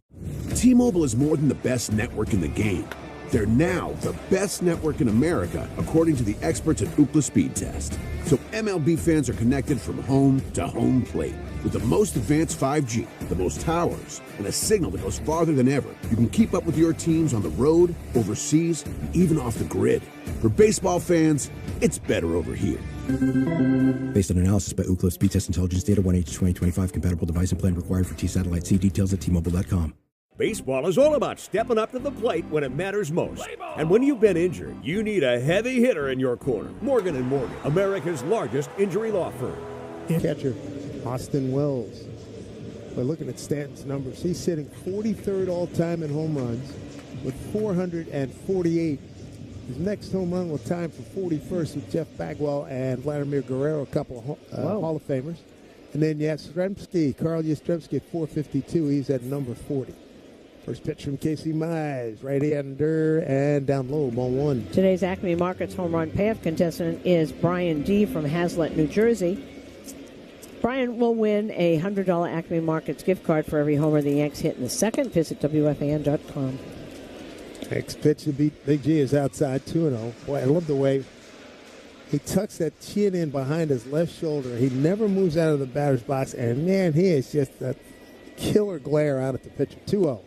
T-Mobile is more than the best network in the game. They're now the best network in America, according to the experts at Ookla Speed Test. So MLB fans are connected from home to home plate. With the most advanced 5G, the most towers, and a signal that goes farther than ever, you can keep up with your teams on the road, overseas, and even off the grid. For baseball fans, it's better over here. Based on analysis by Ookla Speed Test Intelligence Data 1H2025 compatible device and plan required for T-Satellite. See details at T-Mobile.com. Baseball is all about stepping up to the plate when it matters most. And when you've been injured, you need a heavy hitter in your corner. Morgan & Morgan, America's largest injury law firm. Catcher, Austin Wells. By looking at Stanton's numbers, he's sitting 43rd all-time in home runs with 448. His next home run will time for 41st with Jeff Bagwell and Vladimir Guerrero, a couple of Hall of Famers. And then Yastrzemski, Carl Yastrzemski at 452. He's at number 40. First pitch from Casey Mize, right-hander, and down low, ball 1. Today's Acme Markets home run payoff contestant is Brian D. from Hazlet, New Jersey. Brian will win a $100 Acme Markets gift card for every homer the Yanks hit in the second. Visit WFAN.com. Next pitch to beat Big G is outside, 2-0. Boy, I love the way he tucks that chin in behind his left shoulder. He never moves out of the batter's box, and, man, he is just a killer glare out at the pitcher. 2-0.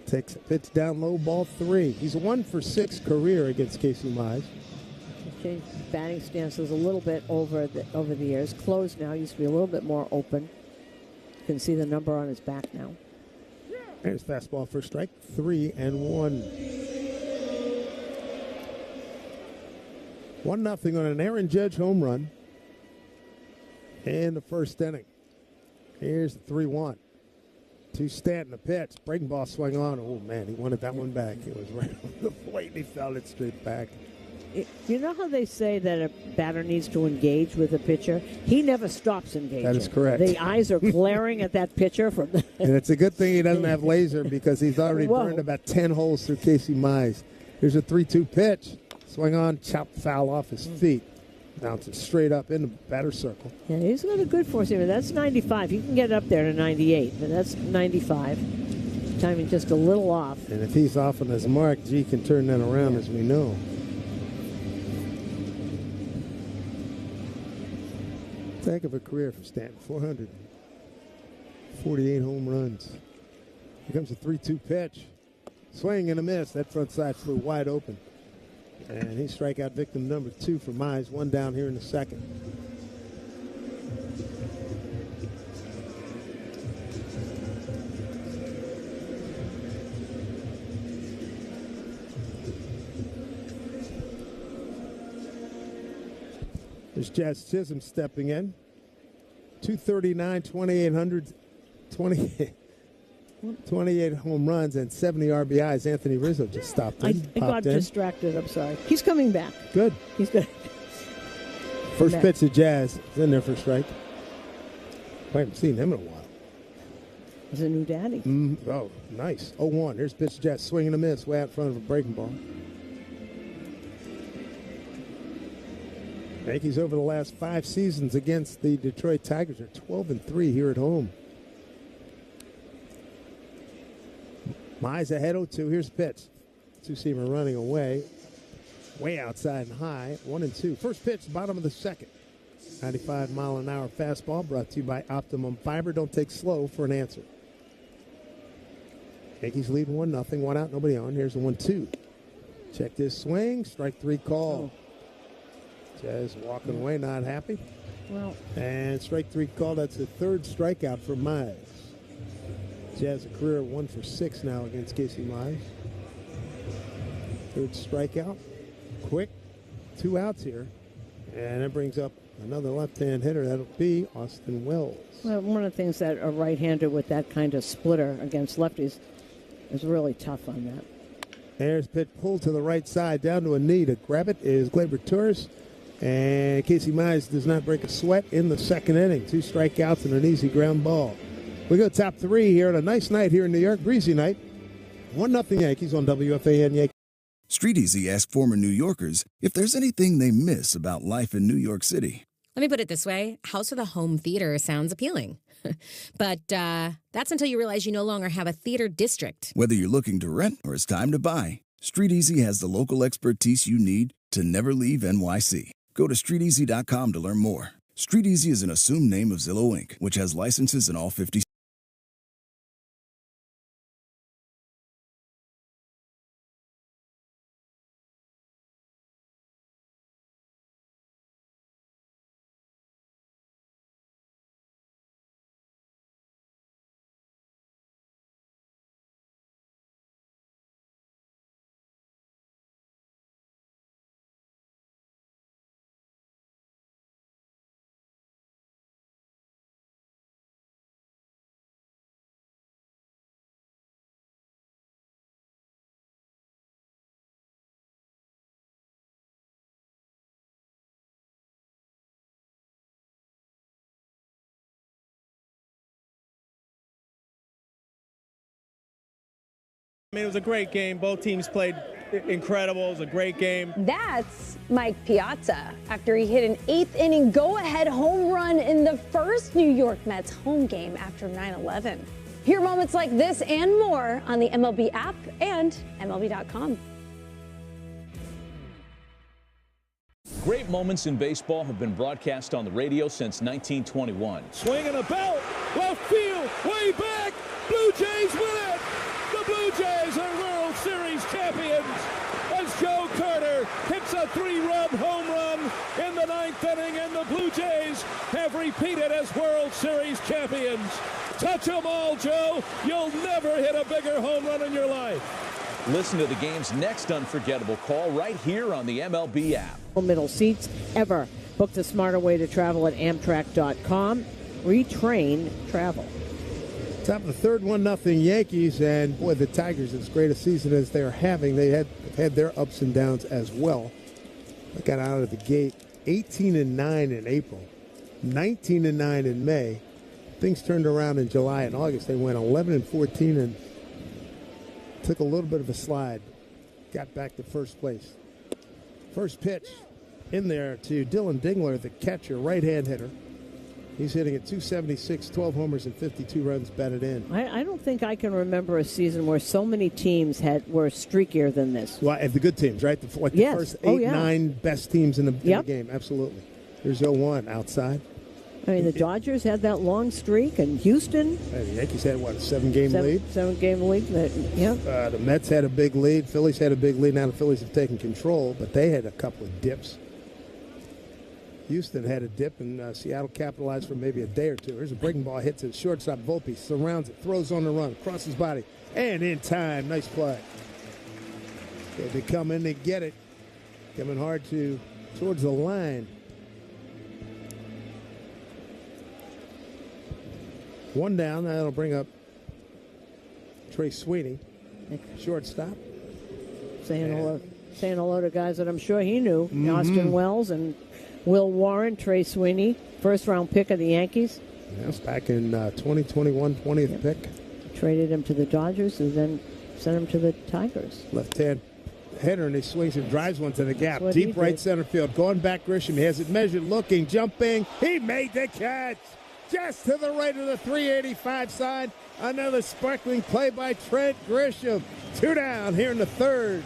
Takes a pitch down low, ball 3. He's 1 for 6 career against Casey Mize. Changed batting stances a little bit over the years. Closed now. Used to be a little bit more open. You can see the number on his back now. There's fastball for strike, 3-1. 1-0 on an Aaron Judge home run in the first inning. Here's the 3-1. To Stanton, the pitch. Breaking ball swung on. Oh, man, he wanted that one back. It was right on the plate, and he fouled it straight back. You know how they say that a batter needs to engage with a pitcher? He never stops engaging. That is correct. The eyes are glaring at that pitcher. And it's a good thing he doesn't have laser because he's already burned about 10 holes through Casey Mize. Here's a 3-2 pitch. Swing on, chopped foul off his feet. Bouncing straight up in the batter circle. Yeah, he's got a good four-seamer. That's 95. He can get up there to 98, but that's 95. Timing just a little off. And if he's off on his mark, G can turn that around, as we know. Heck of a career for Stanton. 448 home runs. Here comes a 3-2 pitch. Swing and a miss. That front side flew wide open. And he's strikeout victim number 2 for Mize. One down here in the second. There's Jazz Chisholm stepping in. 239, 28 home runs and 70 RBIs. Anthony Rizzo just stopped in. I got distracted. I'm sorry. He's coming back. Good. He's good. First pitch to Jazz. He's in there for a strike. I haven't seen him in a while. He's a new daddy. Oh, nice. 0-1. Here's pitch to Jazz. Swing and a miss way out front of a breaking ball. Yankees over the last 5 seasons against the Detroit Tigers are 12-3 here at home. Mize ahead 0-2. Here's the pitch. Two-seamer running away. Way outside and high. 1-2. First pitch, bottom of the second. 95-mile-an-hour fastball brought to you by Optimum Fiber. Don't take slow for an answer. Yankees lead 1-0. One out, nobody on. Here's the 1-2. Check this swing. Strike 3 call. Jazz walking away, not happy. Well. And strike 3 call. That's the third strikeout for Mize. Jazz a career 1 for 6 now against Casey Mize. Third strikeout. Quick. 2 outs here. And that brings up another left-hand hitter. That'll be Austin Wells. Well, one of the things that a right-hander with that kind of splitter against lefties is really tough on that. There's pitch pulled to the right side, down to a knee. To grab it is Gleyber Torres. And Casey Mize does not break a sweat in the second inning. 2 strikeouts and an easy ground ball. We go top 3 here on a nice night here in New York. Breezy night. 1-0 Yankees on WFAN Yankees. Street Easy asked former New Yorkers if there's anything they miss about life in New York City. Let me put it this way. House of the Home Theater sounds appealing. But that's until you realize you no longer have a theater district. Whether you're looking to rent or it's time to buy, Street Easy has the local expertise you need to never leave NYC. Go to StreetEasy.com to learn more. Street Easy is an assumed name of Zillow Inc., which has licenses in all 50 states. I mean, it was a great game. Both teams played incredible. It was a great game. That's Mike Piazza after he hit an 8th inning go-ahead home run in the first New York Mets home game after 9/11. Hear moments like this and more on the MLB app and MLB.com. Great moments in baseball have been broadcast on the radio since 1921. Swing and a belt, left field, way back, Blue Jays win it! The Blue Jays are World Series champions as Joe Carter hits a 3-run home run in the 9th inning, and the Blue Jays have repeated as World Series champions. Touch 'em all, Joe. You'll never hit a bigger home run in your life. Listen to the game's next unforgettable call right here on the MLB app. Middle seats ever. Book the smarter way to travel at Amtrak.com. Retrain travel. Top of the third, 1-0 Yankees, and boy, the Tigers, as great a season as they're having, they had their ups and downs as well. They got out of the gate 18-9 in April, 19-9 in May. Things turned around in July and August. They went 11-14 and took a little bit of a slide. Got back to first place. First pitch in there to Dylan Dingler, the catcher, right-hand hitter. He's hitting at 276, 12 homers, and 52 runs batted in. I don't think I can remember a season where so many teams were streakier than this. Well, and the good teams, right? The first 9 best teams in the game. Absolutely. Here's 0-1 outside. I mean, the Dodgers had that long streak, and Houston. The Yankees had, what, a 7-game lead? 7-game lead, yeah. The Mets had a big lead. Phillies had a big lead. Now the Phillies have taken control, but they had a couple of dips. Houston had a dip, and Seattle capitalized for maybe a day or two. Here's a breaking ball, hits it. Shortstop Volpe surrounds it, throws on the run, crosses his body, and in time. Nice play. They come in, they get it. Coming hard towards the line. One down. That'll bring up Trey Sweeney, shortstop. Saying hello to guys that I'm sure he knew. Austin Wells and Will Warren, Trey Sweeney, first-round pick of the Yankees. Yes, back in 2021, 20th pick. Traded him to the Dodgers and then sent him to the Tigers. Left-hand header, and he swings and drives one to the gap. Deep right center field. Going back, Grisham. He has it measured, looking, jumping. He made the catch. Just to the right of the 385 side. Another sparkling play by Trent Grisham. 2 down here in the third.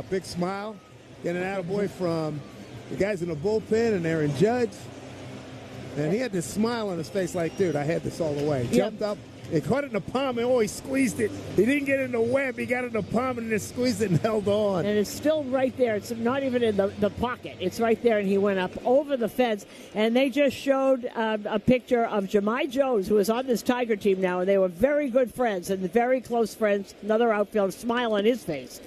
Big smile. Getting an attaboy from the guys in the bullpen and Aaron Judge. And he had this smile on his face like, dude, I had this all the way. Jumped up. He caught it in the palm and he squeezed it. He didn't get it in the web. He got it in the palm and just squeezed it and held on. And it's still right there. It's not even in the pocket. It's right there, and he went up over the fence. And they just showed a picture of Jemai Jones, who is on this Tiger team now, and they were very good friends and very close friends. Another outfield smile on his face.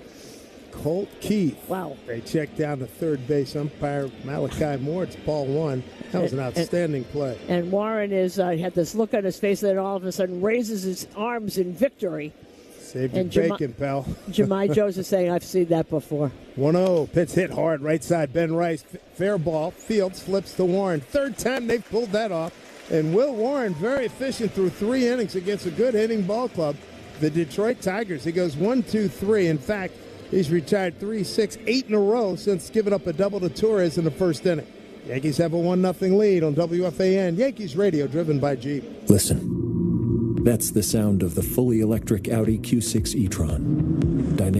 Colt Keith. Wow. They checked down the third base umpire, Malachi Moore. It's ball 1. That was an outstanding play. And Warren had this look on his face that all of a sudden raises his arms in victory. Saved your bacon, pal. Jemai Jones is saying, I've seen that before. 1-0. Pitch hit hard. Right side, Ben Rice. Fair ball. Fields flips to Warren. Third time they've pulled that off. And Will Warren, very efficient through 3 innings against a good hitting ball club, the Detroit Tigers. He goes 1-2-3. In fact, he's retired 3, 6, 8 in a row since giving up a double to Torres in the first inning. Yankees have a 1-0 lead on WFAN. Yankees radio, driven by Jeep. Listen, that's the sound of the fully electric Audi Q6 e-tron.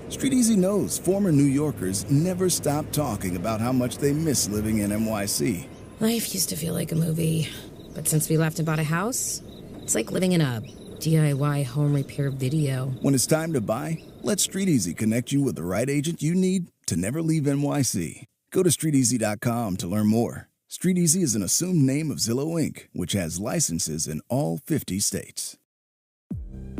Street Easy knows former New Yorkers never stop talking about how much they miss living in NYC. Life used to feel like a movie, but since we left and bought a house, it's like living in a DIY home repair video. When it's time to buy, let Street Easy connect you with the right agent you need to never leave NYC. Go to StreetEasy.com to learn more. Street Easy is an assumed name of Zillow Inc., which has licenses in all 50 states.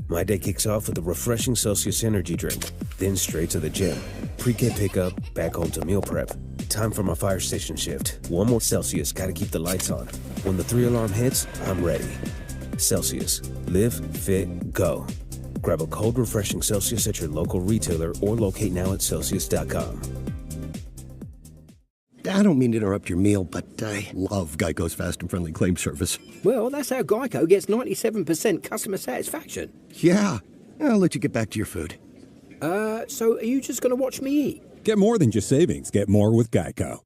My day kicks off with a refreshing Celsius energy drink, then straight to the gym. Pre-K pickup, back home to meal prep. Time for my fire station shift. One more Celsius, gotta keep the lights on. When the 3-alarm hits, I'm ready. Celsius. Live, fit, go. Grab a cold, refreshing Celsius at your local retailer or locate now at Celsius.com. I don't mean to interrupt your meal, but I love Geico's fast and friendly claim service. Well, that's how Geico gets 97% customer satisfaction. Yeah. I'll let you get back to your food. So are you just going to watch me eat? Get more than just savings. Get more with Geico.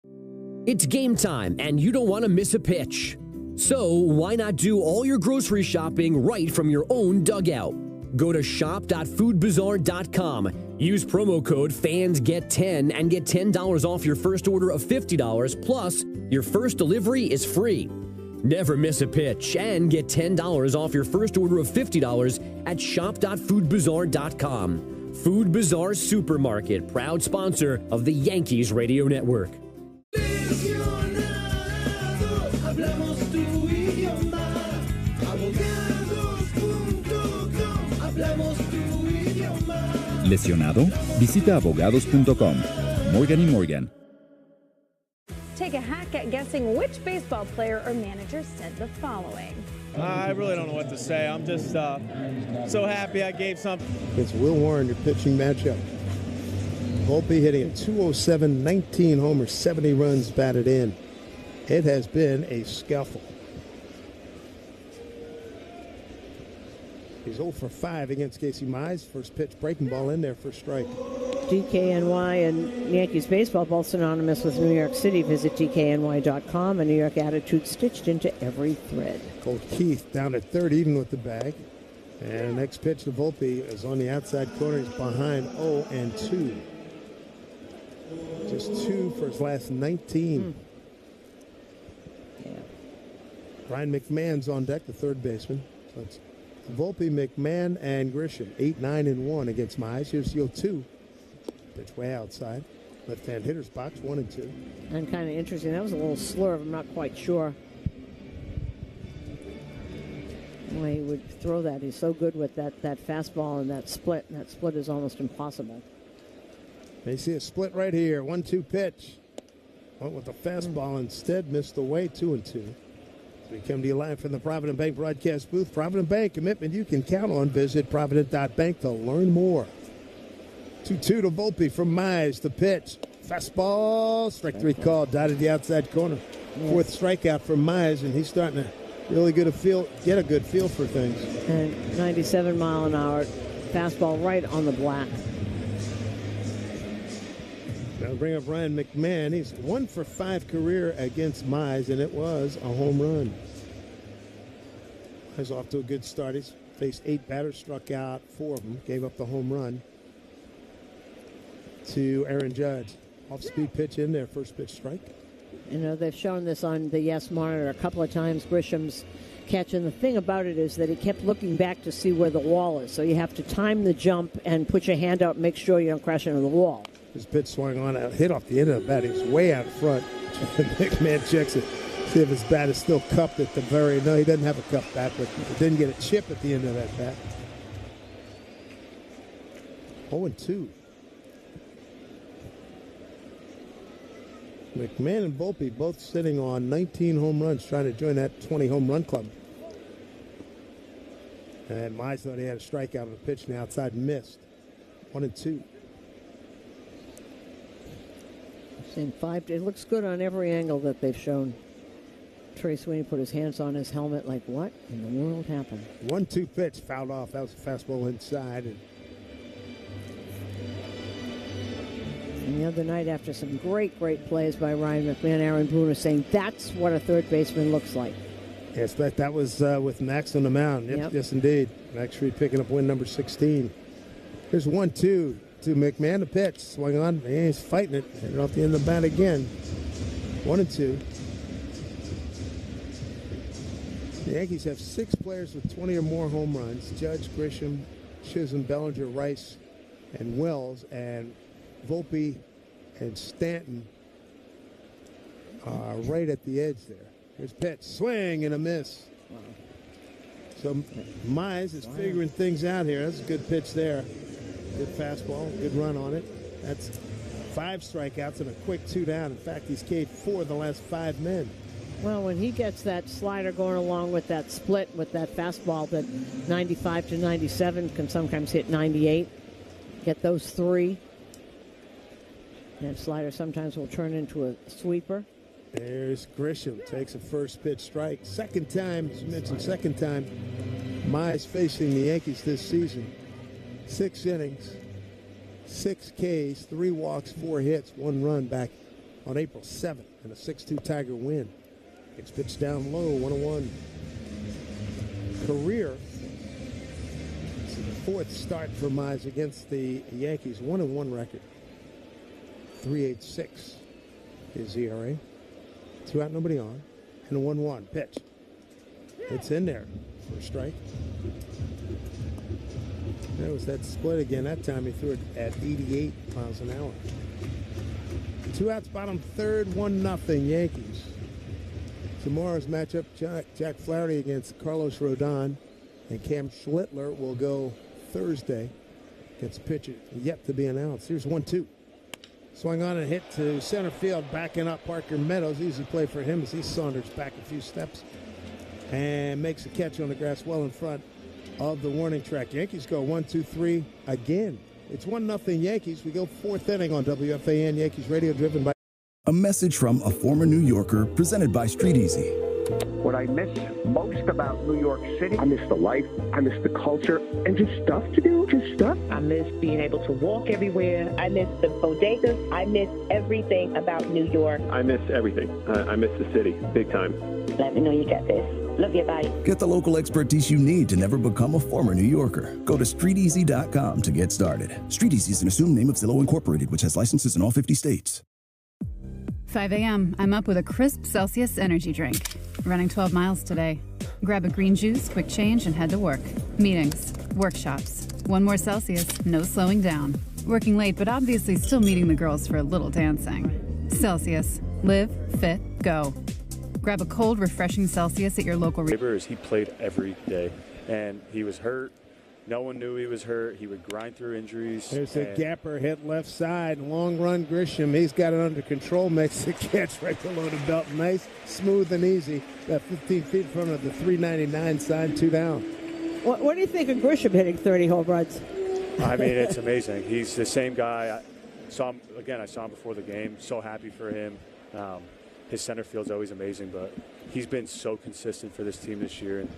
It's game time, and you don't want to miss a pitch. So why not do all your grocery shopping right from your own dugout? Go to shop.foodbazaar.com. Use promo code FANSGET10 and get $10 off your first order of $50, plus your first delivery is free. Never miss a pitch and get $10 off your first order of $50 at shop.foodbazaar.com. Food Bazaar Supermarket, proud sponsor of the Yankees Radio Network. ¿Lesionado? Visita abogados.com. Morgan & Morgan. Take a hack at guessing which baseball player or manager said the following. I really don't know what to say. I'm just so happy I gave something. It's Will Warren, your pitching matchup. Volpe hitting at 207, 19 homers, 70 runs batted in. It has been a scuffle. He's 0 for 5 against Casey Mize. First pitch, breaking ball in there for strike. DKNY and Yankees baseball, both synonymous with New York City. Visit DKNY.com. A New York attitude stitched into every thread. Colt Keith down at third, even with the bag. And next pitch to Volpe is on the outside corner. He's behind 0-2. Just 2 for his last 19. Yeah. Ryan McMahon's on deck, the third baseman. So it's Volpe, McMahon, and Grisham. 8-9-1 against Mize. Here's the 0-2. Pitch way outside. Left-hand hitter's box, 1-2. And kind of interesting. That was a little slurve. I'm not quite sure why he would throw that. He's so good with that fastball and that split. And that split is almost impossible. They see a split right here. 1-2 pitch. Went with the fastball instead. Missed away. 2-2. So we come to you live from the Provident Bank broadcast booth. Provident Bank, commitment you can count on. Visit Provident.bank to learn more. 2-2 to Volpe from Mize. The pitch. Fastball. Strike 3 call. Dotted the outside corner. Yes. Fourth strikeout from Mize, and he's starting to really get a good feel for things. And 97 mile an hour fastball right on the black. Now bring up Ryan McMahon. He's 1 for 5 career against Mize, and it was a home run. He's off to a good start. He's faced 8 batters, struck out 4 of them, gave up the home run to Aaron Judge. Off-speed pitch in there, first pitch strike. You know, they've shown this on the Yes Monitor a couple of times, Grisham's catch. And the thing about it is that he kept looking back to see where the wall is. So you have to time the jump and put your hand out and make sure you don't crash into the wall. His pitch swung on out, hit off the end of the bat. He's way out front. McMahon checks it. See if his bat is still cupped at the very... No, he doesn't have a cupped bat, but he didn't get a chip at the end of that bat. 0-2. McMahon and Volpe both sitting on 19 home runs, trying to join that 20 home run club. And Mize thought he had a strikeout on the pitch and the outside missed. 1-2. In 5, it looks good on every angle that they've shown. Trey Sweeney put his hands on his helmet like, what in the world happened? 1-2 pitch, fouled off. That was a fastball inside. And the other night, after some great plays by Ryan McMahon, Aaron Boone was saying that's what a third baseman looks like. Yes, that was with Max on the mound. Yep. Yes, indeed. Max Reed picking up win number 16. Here's 1-2 to McMahon. The pitch. Swung on. He's fighting it. Hit it off the end of the bat again. 1-2. The Yankees have 6 players with 20 or more home runs. Judge, Grisham, Chisholm, Bellinger, Rice, and Wells. And Volpe and Stanton are right at the edge there. Here's pitch, swing and a miss. Wow. So Mize is figuring things out here. That's a good pitch there. Good fastball, good run on it. That's 5 strikeouts and a quick 2 down. In fact, he's K'd 4 of the last 5 men. Well, when he gets that slider going along with that split, with that fastball that 95 to 97 can sometimes hit 98, get those 3. That slider sometimes will turn into a sweeper. There's Grisham, takes a first pitch strike. Second time, as you mentioned, second time Mize facing the Yankees this season. 6 innings, 6 Ks, 3 walks, 4 hits, 1 run back on April 7th in a 6-2 Tiger win. It's pitched down low, 1-1. Career, it's the 4th start for Mize against the Yankees. 1-1 record. 3.86 is ERA. 2 out, nobody on. And a 1-1 pitch. It's in there for a strike. There was that split again. That time he threw it at 88 miles an hour. 2 outs, bottom third, 1-0 Yankees. Tomorrow's matchup, Jack Flaherty against Carlos Rodon. And Cam Schlittler will go Thursday against a pitcher yet to be announced. Here's 1-2. Swung on and hit to center field, backing up Parker Meadows. Easy play for him as he saunters back a few steps and makes a catch on the grass well in front of the warning track. Yankees go 1-2-3 again. It's 1-0 Yankees. We go 4th inning on WFAN Yankees Radio, driven by... A message from a former New Yorker presented by Street Easy. What I miss most about New York City, I miss the life, I miss the culture, and just stuff to do, just stuff. I miss being able to walk everywhere. I miss the bodegas. I miss everything about New York. I miss everything. I miss the city, big time. Let me know you got this. Love you, bye. Get the local expertise you need to never become a former New Yorker. Go to StreetEasy.com to get started. StreetEasy is an assumed name of Zillow Incorporated, which has licenses in all 50 states. 5 a.m., I'm up with a crisp Celsius energy drink. Running 12 miles today. Grab a green juice, quick change, and head to work. Meetings, workshops. One more Celsius, no slowing down. Working late, but obviously still meeting the girls for a little dancing. Celsius. Live, fit, go. Grab a cold, refreshing Celsius at your local He played every day, and he was hurt. No one knew he was hurt. He would grind through injuries. There's a gapper hit left side. Long run Grisham. He's got it under control. Makes the catch right below the belt. Nice, smooth, and easy. About 15 feet in front of the 399 sign, 2 down. What do you think of Grisham hitting 30 home runs? I mean, it's amazing. He's the same guy. I saw him before the game. So happy for him. His center field's always amazing, but he's been so consistent for this team this year. And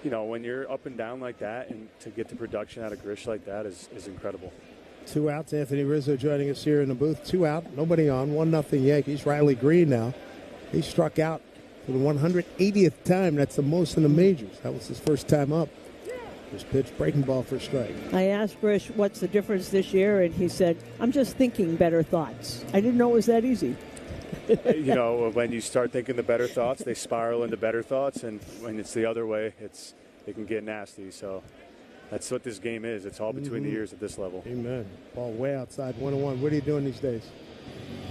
you know, when you're up and down like that, and to get the production out of Grish like that is incredible. 2 outs. Anthony Rizzo joining us here in the booth. 2 out. Nobody on. 1-0 Yankees. Riley Green now. He struck out for the 180th time. That's the most in the majors. That was his first time up. This pitch, breaking ball for a strike. I asked Grish, what's the difference this year? And he said, I'm just thinking better thoughts. I didn't know it was that easy. You know, when you start thinking the better thoughts, they spiral into better thoughts, and when it's the other way, it can get nasty. So that's what this game is. It's all between the ears at this level. Amen. Ball way outside, 1-1. What are you doing these days?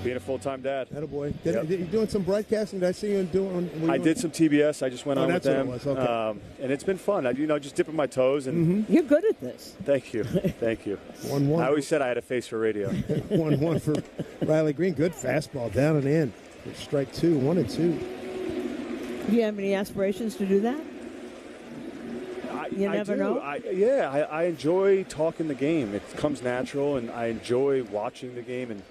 Being a full-time dad. Attaboy. Yep. You doing some broadcasting? Did I see you doing? I did some TBS. I just went on with them. What it was. Okay. And it's been fun. Just dipping my toes. And You're good at this. Thank you. Thank you. 1-1. I always said I had a face for radio. 1-1 for Riley Green. Good fastball down and in. For strike 2, 1-2. Do you have any aspirations to do that? You never know. I enjoy talking the game. It comes natural, and I enjoy watching the game. And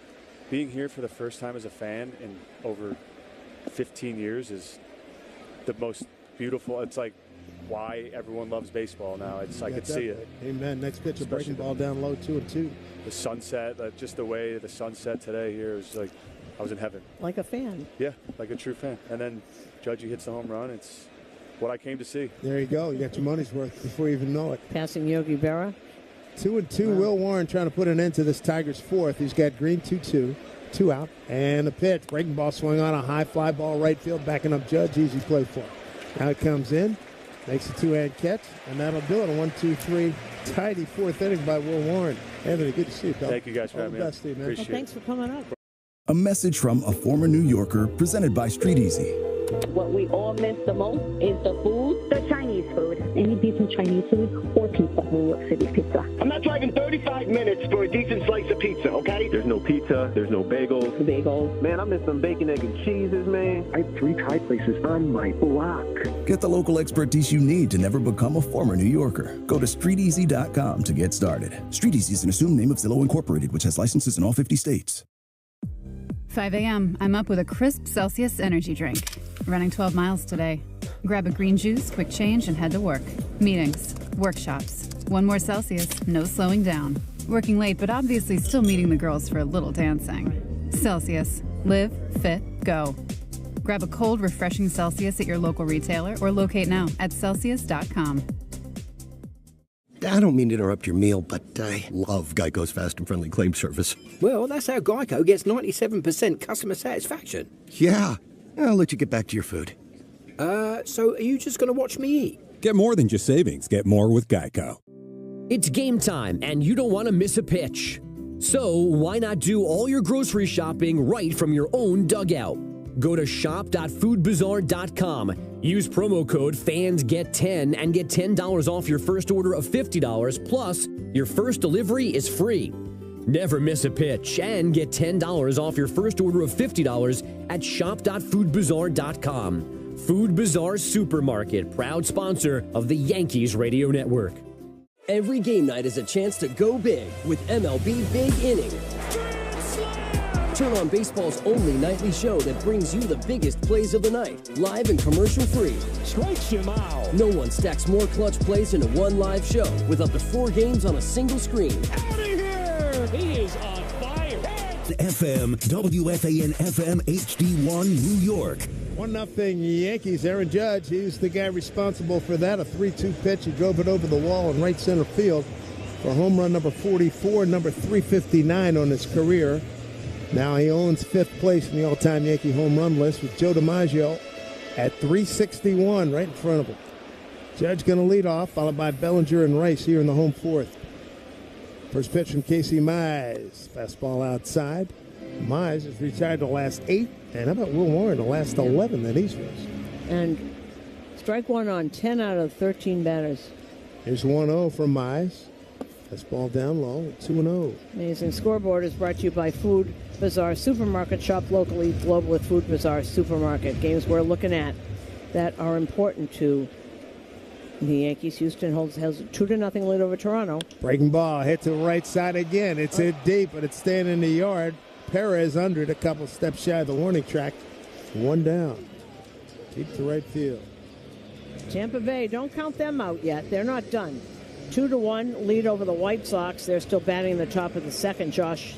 being here for the first time as a fan in over 15 years is the most beautiful. It's like why everyone loves baseball now. I could see it. Amen. Next pitch, a breaking ball down low, 2-2. The sunset, just the way the sunset today here was like I was in heaven. Like a fan. Yeah, like a true fan. And then Judgy hits the home run. It's what I came to see. There you go. You got your money's worth before you even know it. Passing Yogi Berra. 2-2. Wow. Will Warren trying to put an end to this Tigers' fourth. He's got Green 2-2. 2 out. And the pitch. Breaking ball swung on a high fly ball right field. Backing up Judge. Easy play for him. Now it comes in. Makes a 2-hand catch. And that'll do it. A 1-2-3 tidy 4th inning by Will Warren. Anthony, good to see you, pal. Thank you guys for having me. All the best, Steve, man. Appreciate Thanks for coming up. A message from a former New Yorker presented by Street Easy. What we all miss the most is the food. The Chinese food. Any decent Chinese food or pizza. New York City pizza. I'm not driving 35 minutes for a decent slice of pizza, okay? There's no pizza. There's no bagels. Bagels. Man, I miss some bacon, egg, and cheeses, man. I have 3 Thai places on my block. Get the local expertise you need to never become a former New Yorker. Go to StreetEasy.com to get started. Street Easy is an assumed name of Zillow Incorporated, which has licenses in all 50 states. 5 a.m., I'm up with a crisp Celsius energy drink. Running 12 miles today. Grab a green juice, quick change, and head to work. Meetings, workshops. One more Celsius, no slowing down. Working late, but obviously still meeting the girls for a little dancing. Celsius. Live, fit, go. Grab a cold, refreshing Celsius at your local retailer or locate now at Celsius.com. I don't mean to interrupt your meal, but I love Geico's fast and friendly claim service. Well, that's how Geico gets 97% customer satisfaction. Yeah. I'll let you get back to your food. So are you just going to watch me eat? Get more than just savings. Get more with Geico. It's game time, and you don't want to miss a pitch. So why not do all your grocery shopping right from your own dugout? Go to shop.foodbazaar.com. Use promo code FANSGET10 and get $10 off your first order of $50, plus your first delivery is free. Never miss a pitch and get $10 off your first order of $50 at shop.foodbazaar.com. Food Bazaar Supermarket, proud sponsor of the Yankees Radio Network. Every game night is a chance to go big with MLB Big Inning. Turn on baseball's only nightly show that brings you the biggest plays of the night, live and commercial-free. Strikes him out. No one stacks more clutch plays into one live show with up to 4 games on a single screen. Out of here! He is on fire. FM, WFAN FM HD1 New York. 1-0 Yankees. Aaron Judge, he's the guy responsible for that. A 3-2 pitch. He drove it over the wall in right center field for home run number 44, number 359 on his career. Now he owns 5th place in the all-time Yankee home run list with Joe DiMaggio at 361 right in front of him. Judge going to lead off, followed by Bellinger and Rice here in the home 4th. First pitch from Casey Mize. Fastball outside. Mize has retired the last 8. And how about Will Warren, the last 11 that he's faced? And strike one on 10 out of 13 batters. Here's 1-0 from Mize. Fastball down low, 2-0. Amazing. Scoreboard is brought to you by Food Bazaar Supermarket. Shop locally, global with Food Bazaar Supermarket. Games we're looking at that are important to the Yankees. Houston has a 2-0 lead over Toronto. Breaking ball, hit to the right side again. It's hit deep, but it's staying in the yard. Perez under it, a couple steps shy of the warning track. 1 down. Deep to right field. Tampa Bay, don't count them out yet. They're not done. 2-1 lead over the White Sox. They're still batting in the top of the second. Josh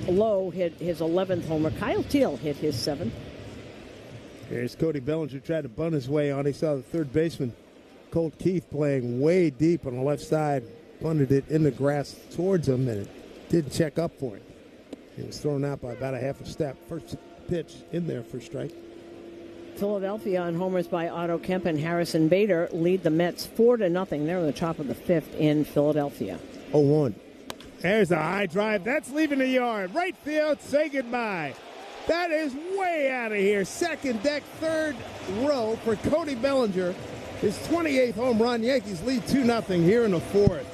Lowe hit his 11th homer. Kyle Teal hit his 7th. Here's Cody Bellinger tried to bunt his way on. He saw the third baseman, Colt Keith, playing way deep on the left side. Bunted it in the grass towards him, and it didn't check up for him. He was thrown out by about a half a step. First pitch in there for strike. Philadelphia on homers by Otto Kemp and Harrison Bader lead the Mets 4-0. They're in the top of the 5th in Philadelphia. 0-1. There's a high drive. That's leaving the yard. Right field, say goodbye. That is way out of here. Second deck, third row for Cody Bellinger. His 28th home run. Yankees lead 2-0 here in the 4th.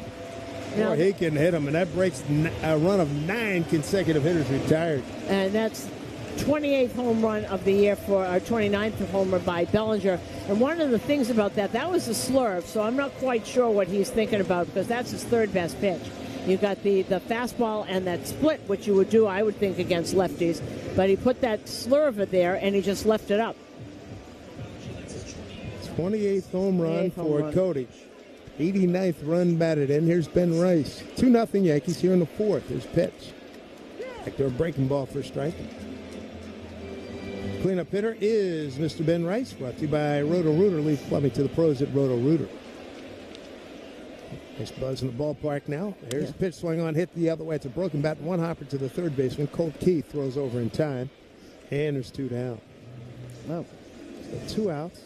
Boy, he can hit him, and that breaks a run of 9 consecutive hitters retired. And that's 28th home run of the year for our 29th homer by Bellinger. And one of the things about that was a slurve, so I'm not quite sure what he's thinking about because that's his third best pitch. You've got the fastball and that split, which you would do, I would think, against lefties. But he put that slurve there, and he just left it up. 28th home run for Cody. 89th run batted in. Here's Ben Rice. 2-0 Yankees here in the 4th. Here's pitch. Back to a breaking ball for a strike. Cleanup hitter is Mr. Ben Rice, brought to you by Roto-Rooter. Leave plumbing to the pros at Roto-Rooter. Nice buzz in the ballpark now. Here's a pitch swung on, hit the other way. It's a broken bat, 1 hopper to the third baseman. Colt Keith throws over in time. And there's 2 down. Oh. So 2 outs.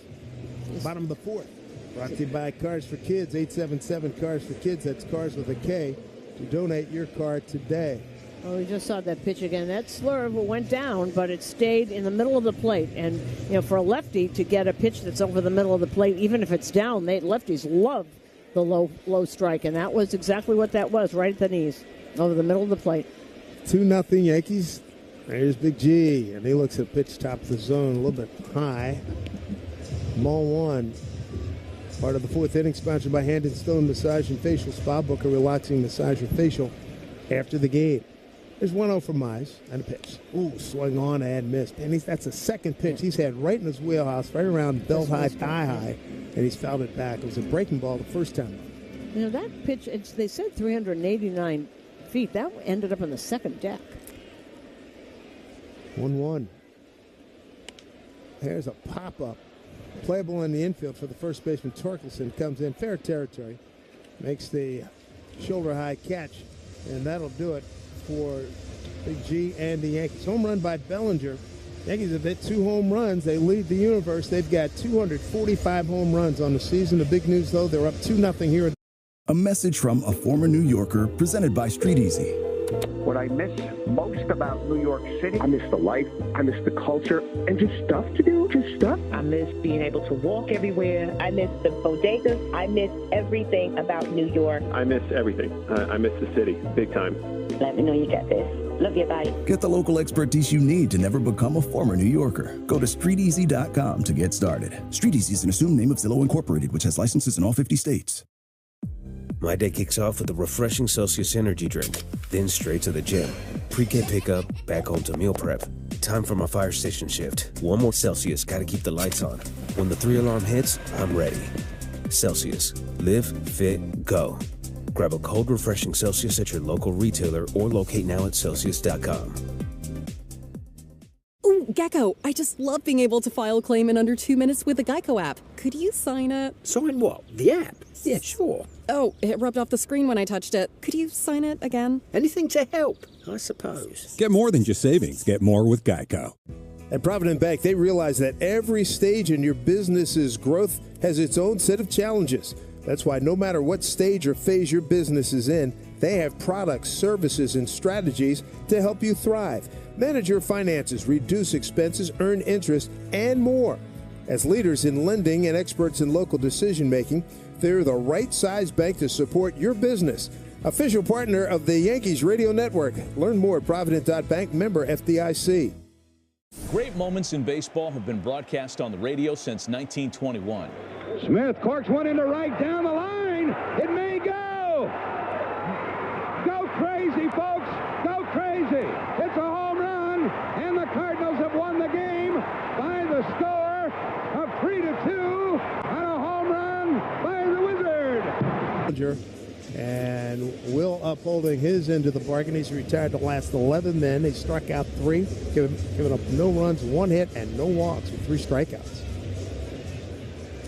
Bottom of the 4th. Brought to you by Cars for Kids, 877 Cars for Kids. That's Cars with a K. To donate your car today. Oh, we just saw that pitch again. That slurve went down, but it stayed in the middle of the plate. And, for a lefty to get a pitch that's over the middle of the plate, even if it's down, lefties love the low strike. And that was exactly what that was, right at the knees, over the middle of the plate. 2-0 Yankees. There's Big G, and he looks at pitch top of the zone, a little bit high. Ball 1. Part of the 4th inning, sponsored by Hand & Stone Massage and Facial Spa. Book a relaxing massage or facial after the game. There's 1-0 from Mize and a pitch. Ooh, swung on and missed. And that's the second pitch he's had right in his wheelhouse, right around belt high, thigh high, and he's fouled it back. It was a breaking ball the first time. That pitch, they said 389 feet. That ended up on the second deck. 1-1. There's a pop-up. Playable in the infield for the first baseman. Torkelson comes in fair territory, makes the shoulder-high catch, and that'll do it for Big G and the Yankees. Home run by Bellinger. Yankees have hit 2 home runs. They lead the universe. They've got 245 home runs on the season. The big news, though, they're up 2-0 here. A message from a former New Yorker presented by Street Easy. What I miss most about New York City, I miss the life, I miss the culture, and just stuff to do, just stuff. I miss being able to walk everywhere. I miss the bodegas. I miss everything about New York. I miss everything. I miss the city, big time. Let me know you got this. Love your body. Get the local expertise you need to never become a former New Yorker. Go to StreetEasy.com to get started. Street Easy is an assumed name of Zillow Incorporated, which has licenses in all 50 states. My day kicks off with a refreshing Celsius energy drink, then straight to the gym. Pre-K pickup, back home to meal prep. Time for my fire station shift. One more Celsius, gotta keep the lights on. When the 3-alarm hits, I'm ready. Celsius. Live, fit, go. Grab a cold, refreshing Celsius at your local retailer or locate now at Celsius.com. Ooh, Gecko, I just love being able to file a claim in under 2 minutes with the Geico app. Could you sign it? Sign what? The app? Yeah, sure. Oh, it rubbed off the screen when I touched it. Could you sign it again? Anything to help, I suppose. Get more than just savings. Get more with Geico. At Provident Bank, they realize that every stage in your business's growth has its own set of challenges. That's why no matter what stage or phase your business is in, they have products, services, and strategies to help you thrive. Manage your finances, reduce expenses, earn interest, and more. As leaders in lending and experts in local decision-making, they're the right size bank to support your business. Official partner of the Yankees Radio Network. Learn more at Provident.bank, member FDIC. Great moments in baseball have been broadcast on the radio since 1921. Smith corks one into right down the line. It may go. Go crazy, folks. Go crazy. It's a home run, and the Cardinals have won the game by the score of 3-2 on a home run by the Wizard. And Will upholding his end of the bargain. He's retired the last 11 men. He struck out 3, giving up no runs, 1 hit, and no walks with 3 strikeouts.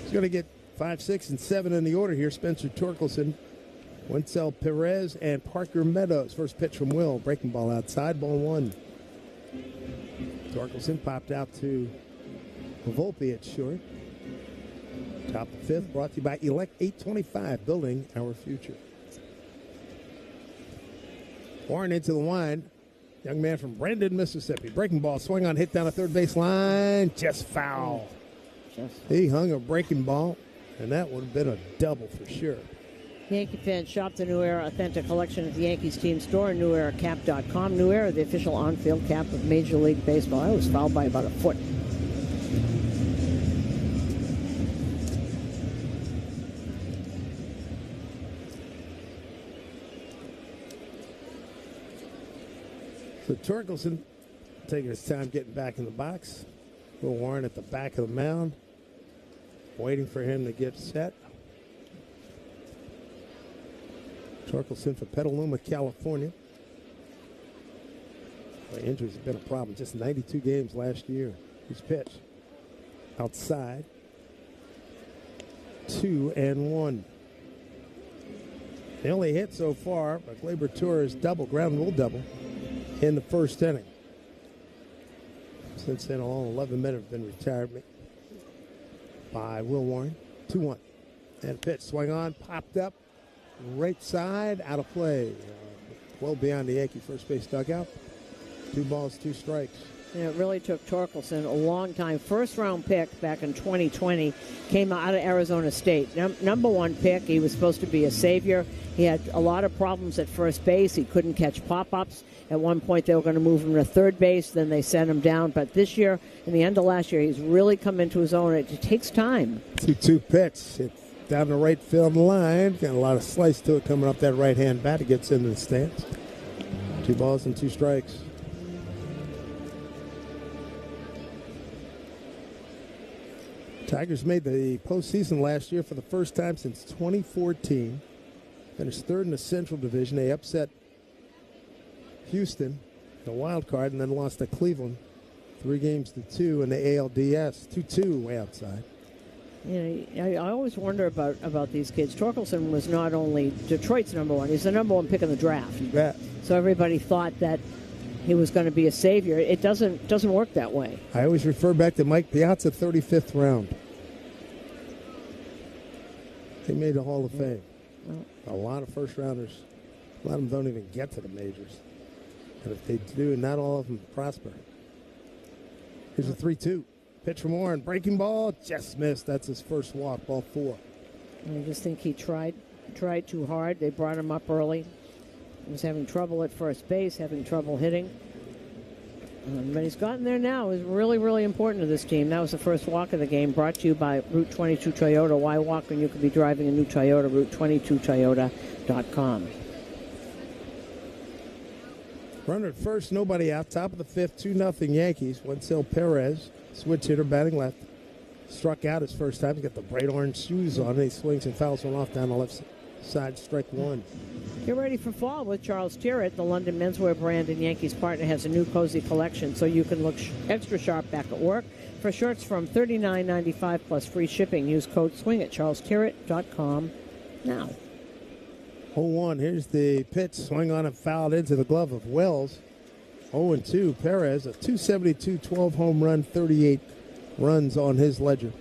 He's going to get 5, 6, and 7 in the order here. Spencer Torkelson, Wenzel Perez, and Parker Meadows. First pitch from Will. Breaking ball outside, ball 1. Torkelson popped out to Volpe at short. Top of the 5th, brought to you by Elect 825, building our future. Warren into the wind. Young man from Brandon, Mississippi. Breaking ball, swing on, hit down the third base line. Just foul. He hung a breaking ball, and that would have been a double for sure. Yankee fans, shop the New Era Authentic Collection at the Yankees team store and NewEraCap.com. New Era, the official on-field cap of Major League Baseball. I was fouled by about a foot. So Torkelson taking his time getting back in the box. Will Warren at the back of the mound, waiting for him to get set. Torkelson from Petaluma, California. The injuries have been a problem. Just 92 games last year. His pitch outside. 2-1. The only hit so far, but Gleyber Torres ground rule double in the first inning. Since then, all 11 men have been retired by Will Warren. 2-1. And pitch, swung on, popped up, right side, out of play. Well beyond the Yankee first base dugout. 2 balls, 2 strikes. Yeah, it really took Torkelson a long time. First-round pick back in 2020, came out of Arizona State. Number 1 pick. He was supposed to be a savior. He had a lot of problems at first base. He couldn't catch pop-ups. At one point, they were going to move him to third base. Then they sent him down. But this year, in the end of last year, he's really come into his own. It takes time. 2-2 pitch. It's down the right field line. Got a lot of slice to it coming up that right-hand bat. It gets into the stands. 2 balls and 2 strikes. Tigers made the postseason last year for the first time since 2014. Finished 3rd in the Central Division. They upset Houston, the wild card, and then lost to Cleveland 3-2 in the ALDS. 2-2 way outside. You know, I always wonder about these kids. Torkelson was not only Detroit's number 1, he's the number 1 pick in the draft. You bet. So everybody thought that he was going to be a savior. It doesn't work that way. I always refer back to Mike Piazza, 35th round. He made the Hall of Fame. A lot of first-rounders, a lot of them don't even get to the majors. And if they do, not all of them prosper. Here's a 3-2. Pitch from Warren. Breaking ball. Just missed. That's his first walk. Ball 4. I just think he tried too hard. They brought him up early. He was having trouble at first base, having trouble hitting. But he's gotten there now. Is really, really important to this team. That was the first walk of the game, brought to you by Route 22 Toyota. Why walk when you could be driving a new Toyota? Route22Toyota.com. Runner at first, nobody out. Top of the fifth, 2-0 Yankees. Wencel Perez, switch hitter, batting left. Struck out his first time. He's got the bright orange shoes on. He swings and fouls one off down the left side, strike one. Get ready for fall with Charles Tirrett. The London menswear brand and Yankees partner has a new cozy collection, so you can look extra sharp back at work. For shirts from $39.95 plus free shipping, use code SWING at charlestirrett.com now. 0-1. Here's the pitch. Swung on and fouled into the glove of Wells. 0-2. Perez, a 272, 12 home run, 38 runs on his ledger.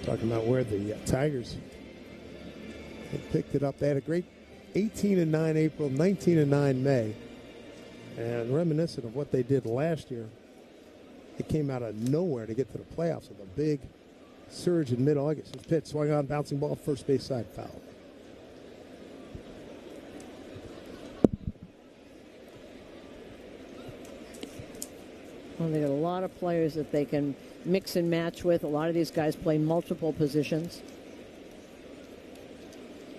Talking about where the Tigers had picked it up. They had a great 18-9 April, 19-9 May. And reminiscent of what they did last year, it came out of nowhere to get to the playoffs with a big surge in mid-August. His pitch swung on, bouncing ball, first base side foul. Well, they got a lot of players that they can mix and match with. A lot of these guys play multiple positions.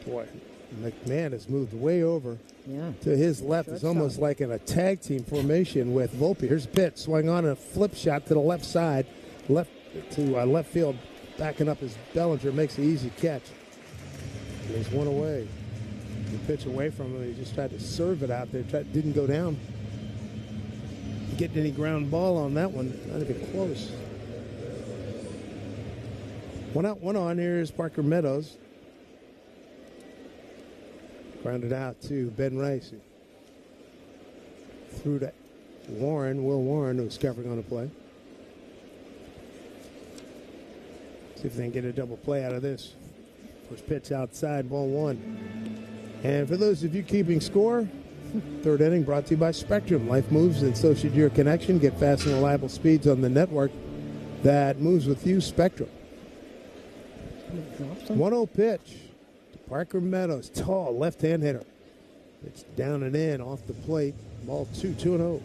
Boy, McMahon has moved way over to his left. It's Shortstop. almost like in a tag team formation with Volpe. Here's a pitch, swung on a flip shot to the left side, left field, backing up his Bellinger, makes the easy catch. And he's one away. The pitch away from him, he just tried to serve it out there, didn't go down. Getting any ground ball on that one, not even close. One out, one on. Here's Parker Meadows. Grounded out to Ben Rice. Through to Will Warren, who's covering on the play. See if they can get a double play out of this. First pitch outside, ball one. And for those of you keeping score, third inning brought to you by Spectrum. Life moves and so should your connection. Get fast and reliable speeds on the network that moves with you, Spectrum. 1-0 pitch to Parker Meadows. Tall left-hand hitter. It's down and in off the plate. Ball 2-0.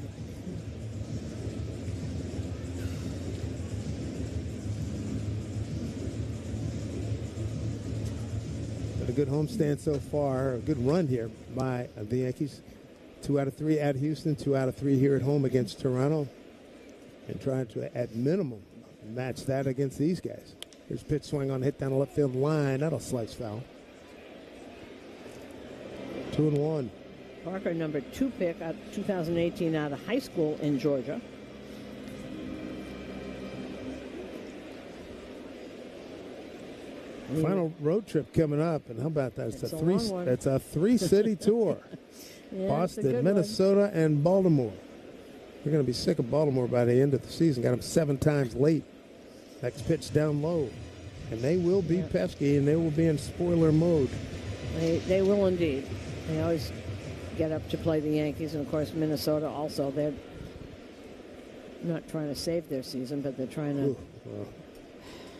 A good homestand so far. A good run here by the Yankees. 2 out of 3 at Houston, 2 out of 3 here at home against Toronto. And trying to, at minimum, match that against these guys. Here's a pitch swing on, hit down the left field line. That'll slice foul. 2-1. Parker, number 2 pick, 2018 out of high school in Georgia. Final road trip coming up, and how about that? It's a long one. It's a 3-city tour. Yeah, Boston, Minnesota, and Baltimore. We're going to be sick of Baltimore by the end of the season. Got them 7 times late. Next pitch down low. And they will be pesky, and they will be in spoiler mode. They will indeed. They always get up to play the Yankees, and of course Minnesota also. They're not trying to save their season, but they're trying to.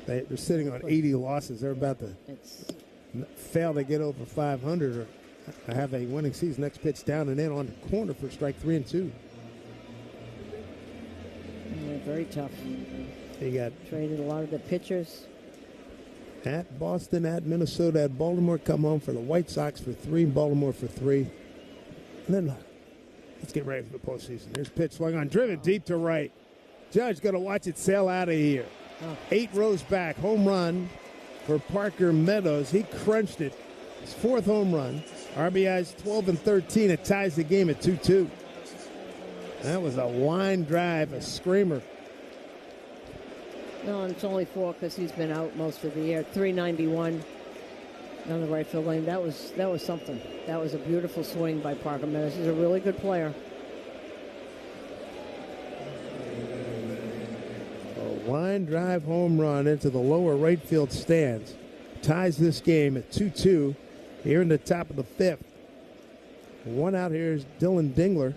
They're sitting on 80 losses. They're about to fail to get over 500 or have a winning season. Next pitch down and in on the corner for strike 3 and 2. They're very tough. They got traded a lot of the pitchers. At Boston, at Minnesota, at Baltimore, come home for the White Sox for 3, Baltimore for 3. And then let's get ready for the postseason. Here's pitch swung on, driven deep to right. Judge going to watch it sail out of here. 8 rows back, home run for Parker Meadows. He crunched it. His 4th home run. RBIs 12 and 13. It ties the game at 2-2. That was a line drive, a screamer. No, and it's only 4 because he's been out most of the year. 391 on the right field lane. That was something. That was a beautiful swing by Parker Meadows. He's a really good player. A line drive home run into the lower right field stands. Ties this game at 2-2 here in the top of the 5th. 1 out here is Dylan Dingler,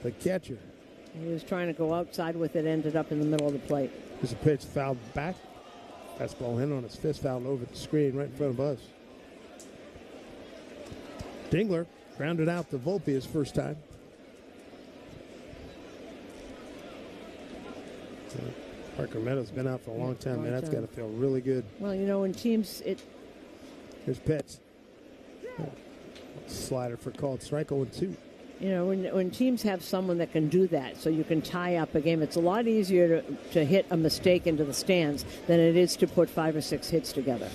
the catcher. He was trying to go outside with it, ended up in the middle of the plate. There's a pitch fouled back. Fastball in on his fist, fouled over the screen right in front of us. Dingler grounded out to Volpe his first time. Parker Meadows been out for a long time, man. That's got to feel really good. Well, in teams, Here's pitch. Slider for called strike 0-2. When teams have someone that can do that, so you can tie up a game, it's a lot easier to hit a mistake into the stands than it is to put 5 or 6 hits together.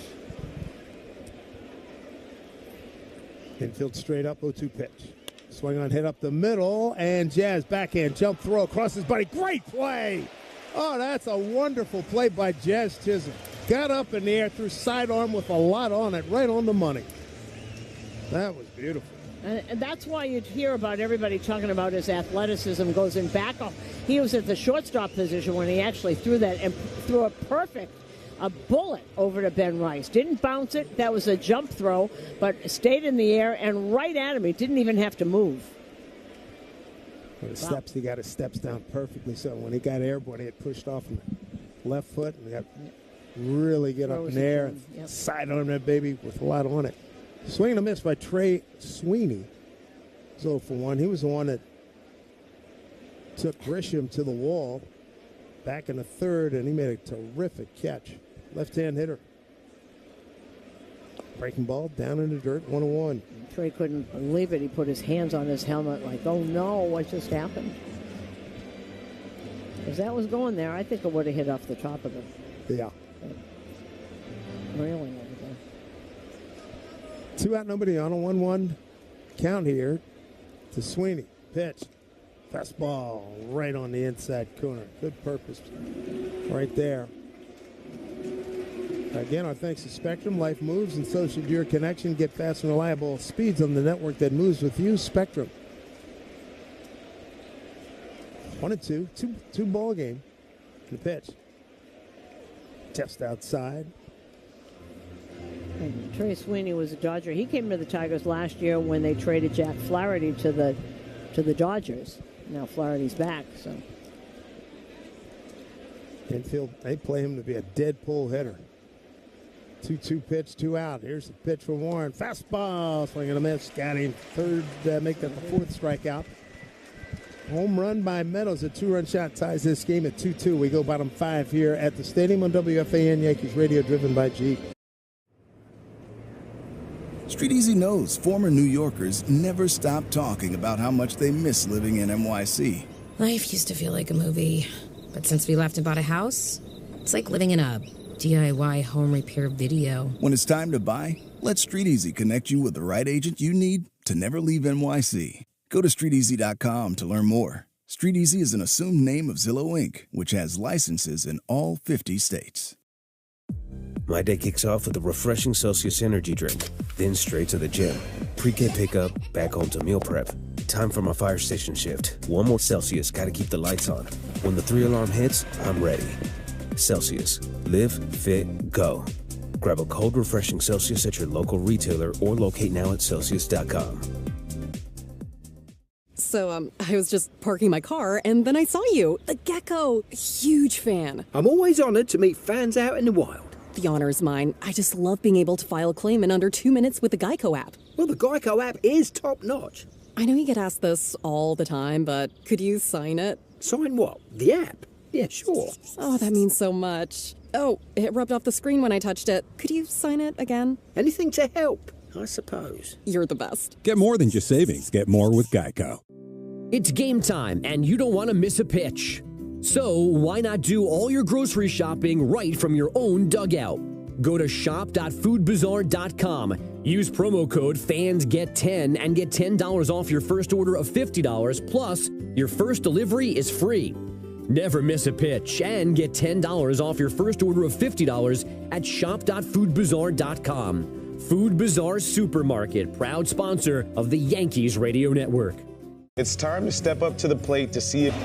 Infield straight up, 0-2 pitch. Swing on, hit up the middle, and Jazz backhand jump throw across his body. Great play! Oh, that's a wonderful play by Jazz Chisholm. Got up in the air, threw sidearm with a lot on it, right on the money. That was beautiful. And that's why you'd hear about everybody talking about his athleticism goes in back. He was at the shortstop position when he actually threw that and threw a bullet over to Ben Rice. Didn't bounce it. That was a jump throw, but stayed in the air and right at him. He didn't even have to move. Steps, he got his steps down perfectly. So when he got airborne, he had pushed off on the left foot and got really get up in the air and sidearm that baby with a lot on it. Swing and a miss by Trey Sweeney. 0 for 1. He was the one that took Grisham to the wall back in the third, and he made a terrific catch. Left-hand hitter. Breaking ball down in the dirt, 1-1. Trey couldn't believe it. He put his hands on his helmet like, oh no, what just happened? If that was going there, I think it would have hit off the top of the railing over there. 2 out, nobody on, a 1-1 count here to Sweeney. Pitch. Fastball right on the inside corner. Good purpose right there. Again, our thanks to Spectrum. Life moves, and so should your connection. Get fast and reliable speeds on the network that moves with you. Spectrum. 1-2. Two ball game. The pitch. Just outside. And Trey Sweeney was a Dodger. He came to the Tigers last year when they traded Jack Flaherty to the Dodgers. Now Flaherty's back, so. Infield, they play him to be a dead pull hitter. 2-2 pitch, 2 out. Here's the pitch for Warren. Fastball, swing and a miss. Got him third, make that the 4th strikeout. Home run by Meadows. A 2-run shot ties this game at 2-2. We go bottom 5 here at the stadium on WFAN Yankees Radio, driven by Jeep. Street Easy knows former New Yorkers never stop talking about how much they miss living in NYC. Life used to feel like a movie, but since we left and bought a house, it's like living in a DIY home repair video. When it's time to buy, let Street Easy connect you with the right agent you need to never leave NYC. Go to StreetEasy.com to learn more. Street Easy is an assumed name of Zillow Inc., which has licenses in all 50 states. My day kicks off with a refreshing Celsius energy drink, then straight to the gym. Pre-K pickup, back home to meal prep. Time for my fire station shift. One more Celsius, gotta keep the lights on. When the 3-alarm hits, I'm ready. Celsius. Live, fit, go. Grab a cold, refreshing Celsius at your local retailer or locate now at Celsius.com. So, I was just parking my car, and then I saw you. The Gecko. Huge fan. I'm always honored to meet fans out in the wild. The honor is mine. I just love being able to file a claim in under 2 minutes with the Geico app. Well, the Geico app is top-notch. I know you get asked this all the time, but could you sign it? Sign what? The app? Yeah, sure. Oh, that means so much. Oh, it rubbed off the screen when I touched it. Could you sign it again? Anything to help, I suppose. You're the best. Get more than just savings. Get more with Geico. It's game time, and you don't want to miss a pitch. So why not do all your grocery shopping right from your own dugout? Go to shop.foodbazaar.com. Use promo code FANSGET10 and get $10 off your first order of $50, plus your first delivery is free. Never miss a pitch and get $10 off your first order of $50 at shop.foodbazaar.com. Food Bazaar Supermarket, proud sponsor of the Yankees Radio Network. It's time to step up to the plate to see it.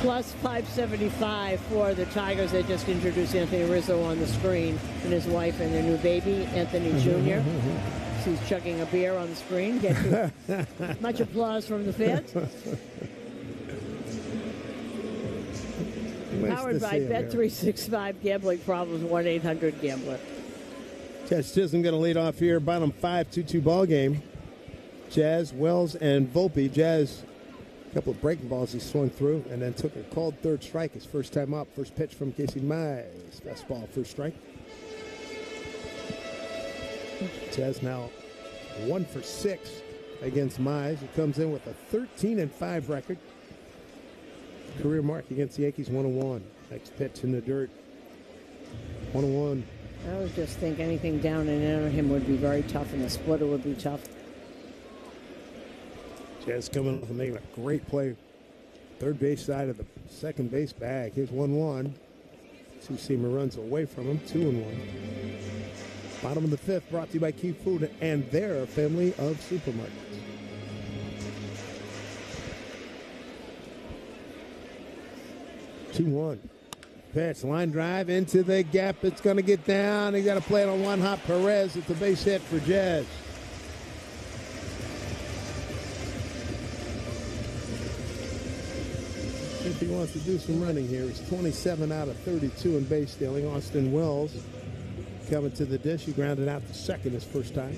Plus 575 for the Tigers. They just introduced Anthony Rizzo on the screen and his wife and their new baby, Anthony Jr. He's chugging a beer on the screen. Much applause from the fans. Powered by Bet365 Gambling Problems, 1-800-GAMBLER. Jazz Chisholm going to lead off here. Bottom 5, 2-2 ball game. Jazz, Wells, and Volpe. Jazz A couple of breaking balls he swung through and then took a called third strike his first time up. First pitch from Casey Mize. Fastball, first strike. Jazz now 1 for 6 against Mize. He comes in with a 13-5 record. Career mark against the Yankees, 1-1. Next pitch in the dirt, 1-1. I would just think anything down and in on him would be very tough, and the splitter would be tough. Jazz coming up and making a great play. Third base side of the second base bag. Here's 1-1. Two-seamer runs away from him, 2-1. Bottom of the fifth, brought to you by Key Food and their family of supermarkets. Two-one. Pitch, line drive into the gap. It's going to get down. He got to play it on one hop. Perez. It's a base hit for Jazz. If he wants to do some running here, he's 27 out of 32 in base stealing. Austin Wells coming to the dish. He grounded out to second his first time.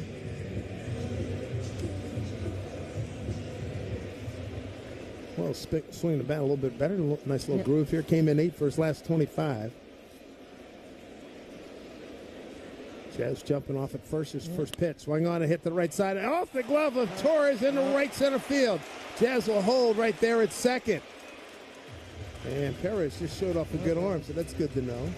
Well, swinging the bat a little bit better. Nice little groove here. Came in 8 for his last 25. Jazz jumping off at first. His first pitch. Swing on and hit the right side. Off the glove of Torres into right center field. Jazz will hold right there at second. And Perez just showed off a good arm, so that's good to know.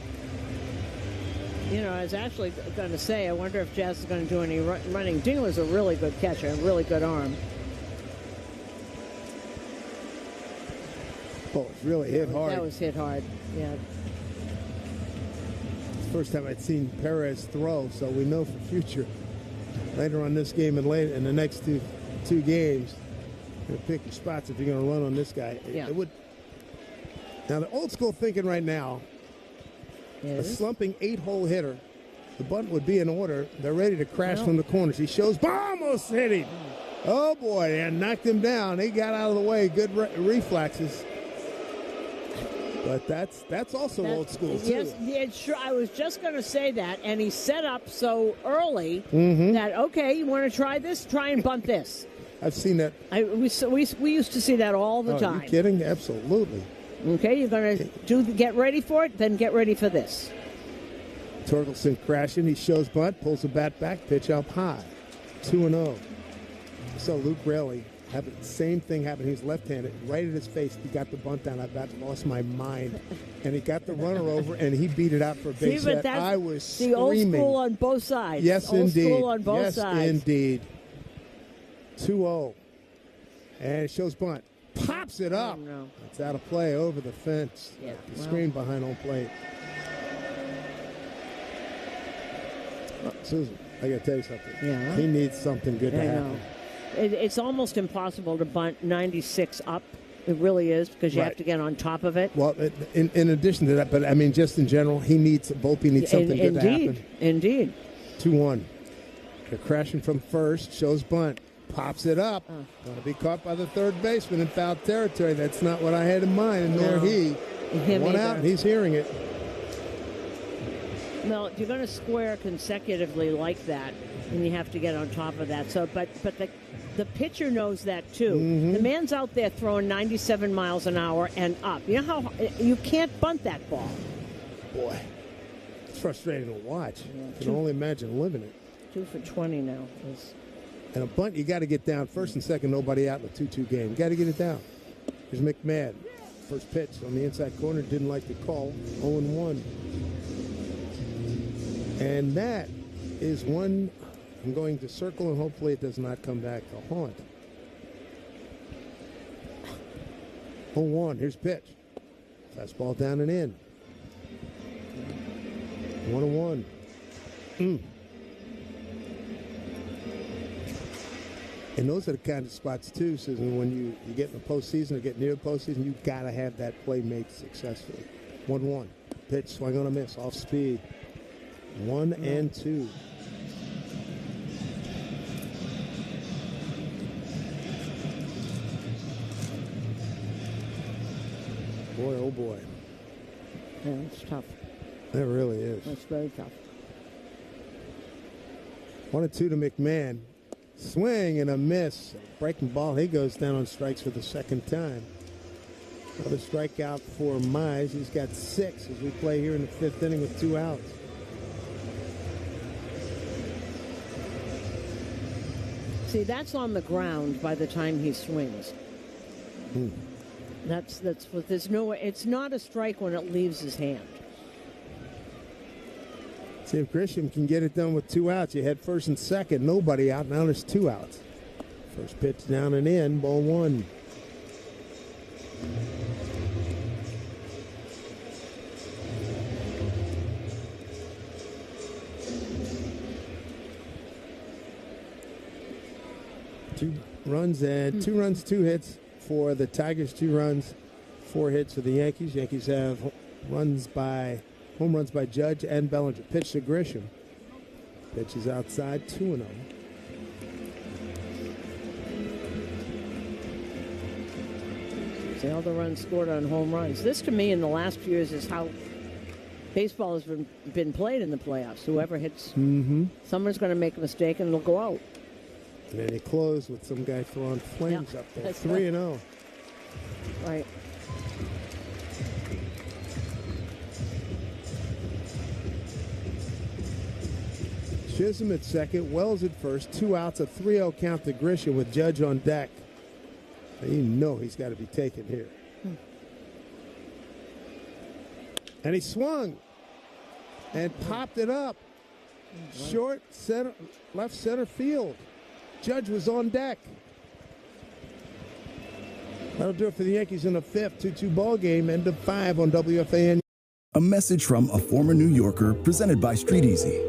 You know, I was actually going to say, I wonder if Jazz is going to do any running. Dingler's a really good catcher, a really good arm. Oh, it's really hit hard. That was hit hard, yeah. It's the first time I'd seen Perez throw, so we know for future. Later on this game and later in the next two games, you're going to pick your spots if you're going to run on this guy. Yeah. It would. Now, the old school thinking right now, a slumping 8-hole hitter, the bunt would be in order. They're ready to crash from the corners. He shows, almost hit him. Oh, boy, and knocked him down. He got out of the way. Good reflexes. But that's also old school, too. Yes, sure. I was just going to say that. And he set up so early that, okay, you want to try this? Try and bunt this. I've seen that. We used to see that all the time. Are you kidding? Absolutely. Okay, you're going to get ready for it, then get ready for this. Torkelson crashing. He shows bunt, pulls the bat back, pitch up high. 2-0. So Luke Raley had the same thing happen. He's left-handed, right at his face. He got the bunt down. I about lost my mind. And he got the runner over, and he beat it out for a base hit. I was screaming. The old school on both sides. Yes, old indeed. School on both sides. Yes, indeed. 2-0. And it shows bunt. Pops it up. No. It's out of play over the fence. Yeah, the screen behind home plate. Susan, I got to tell you something. Yeah. He needs something good to happen. It's almost impossible to bunt 96 up. It really is, because you have to get on top of it. Well, in addition to that, but I mean, just in general, Volpe needs something good to happen. Indeed. 2-1. They're crashing from first. Shows bunt. Pops it up. Going to be caught by the third baseman in foul territory. That's not what I had in mind, nor he. One out, and he's hearing it. Well, if you're going to square consecutively like that, then you have to get on top of that. So, but the pitcher knows that too. The man's out there throwing 97 miles an hour and up. You know how you can't bunt that ball. Boy, it's frustrating to watch. You can only imagine living it. 2 for 20 now. And a bunt, you got to get down first and second, nobody out in a 2-2 game. You got to get it down. Here's McMahon. First pitch on the inside corner, didn't like the call. 0-1. And that is one I'm going to circle, and hopefully it does not come back to haunt. 0-1. Here's pitch. Fastball down and in. 1-1. And those are the kind of spots, too, Susan, when you get in the postseason or get near the postseason, you've got to have that play made successfully. 1-1. Pitch, swing on a miss, off speed. 1-2. Boy, oh boy. Yeah, it's tough. It really is. It's very tough. 1-2 to McMahon. Swing and a miss. Breaking ball. He goes down on strikes for the second time. Another strikeout for Mize. He's got 6 as we play here in the 5th inning with 2 outs. See, that's on the ground by the time he swings. That's what there's no. It's not a strike when it leaves his hand. See if Grisham can get it done with 2 outs. You had first and second, nobody out. Now there's 2 outs. First pitch down and in, ball 1. Two runs, 2 hits for the Tigers. 2 runs, 4 hits for the Yankees. Yankees have home runs by Judge and Bellinger. Pitch to Grisham. Pitch is outside, 2-0. See all the runs scored on home runs. This, to me, in the last few years, is how baseball has been played in the playoffs. Whoever hits, someone's going to make a mistake and it'll go out. And then he closed with some guy throwing flames up there. 3-0. Right. Chisholm at second, Wells at first. 2 outs, a 3-0 count to Grisham with Judge on deck. You know he's got to be taken here. And he swung and popped it up. Short center, left center field. Judge was on deck. That'll do it for the Yankees in the 5th. 2-2 ball game. End of 5 on WFAN. A message from a former New Yorker presented by Street Easy.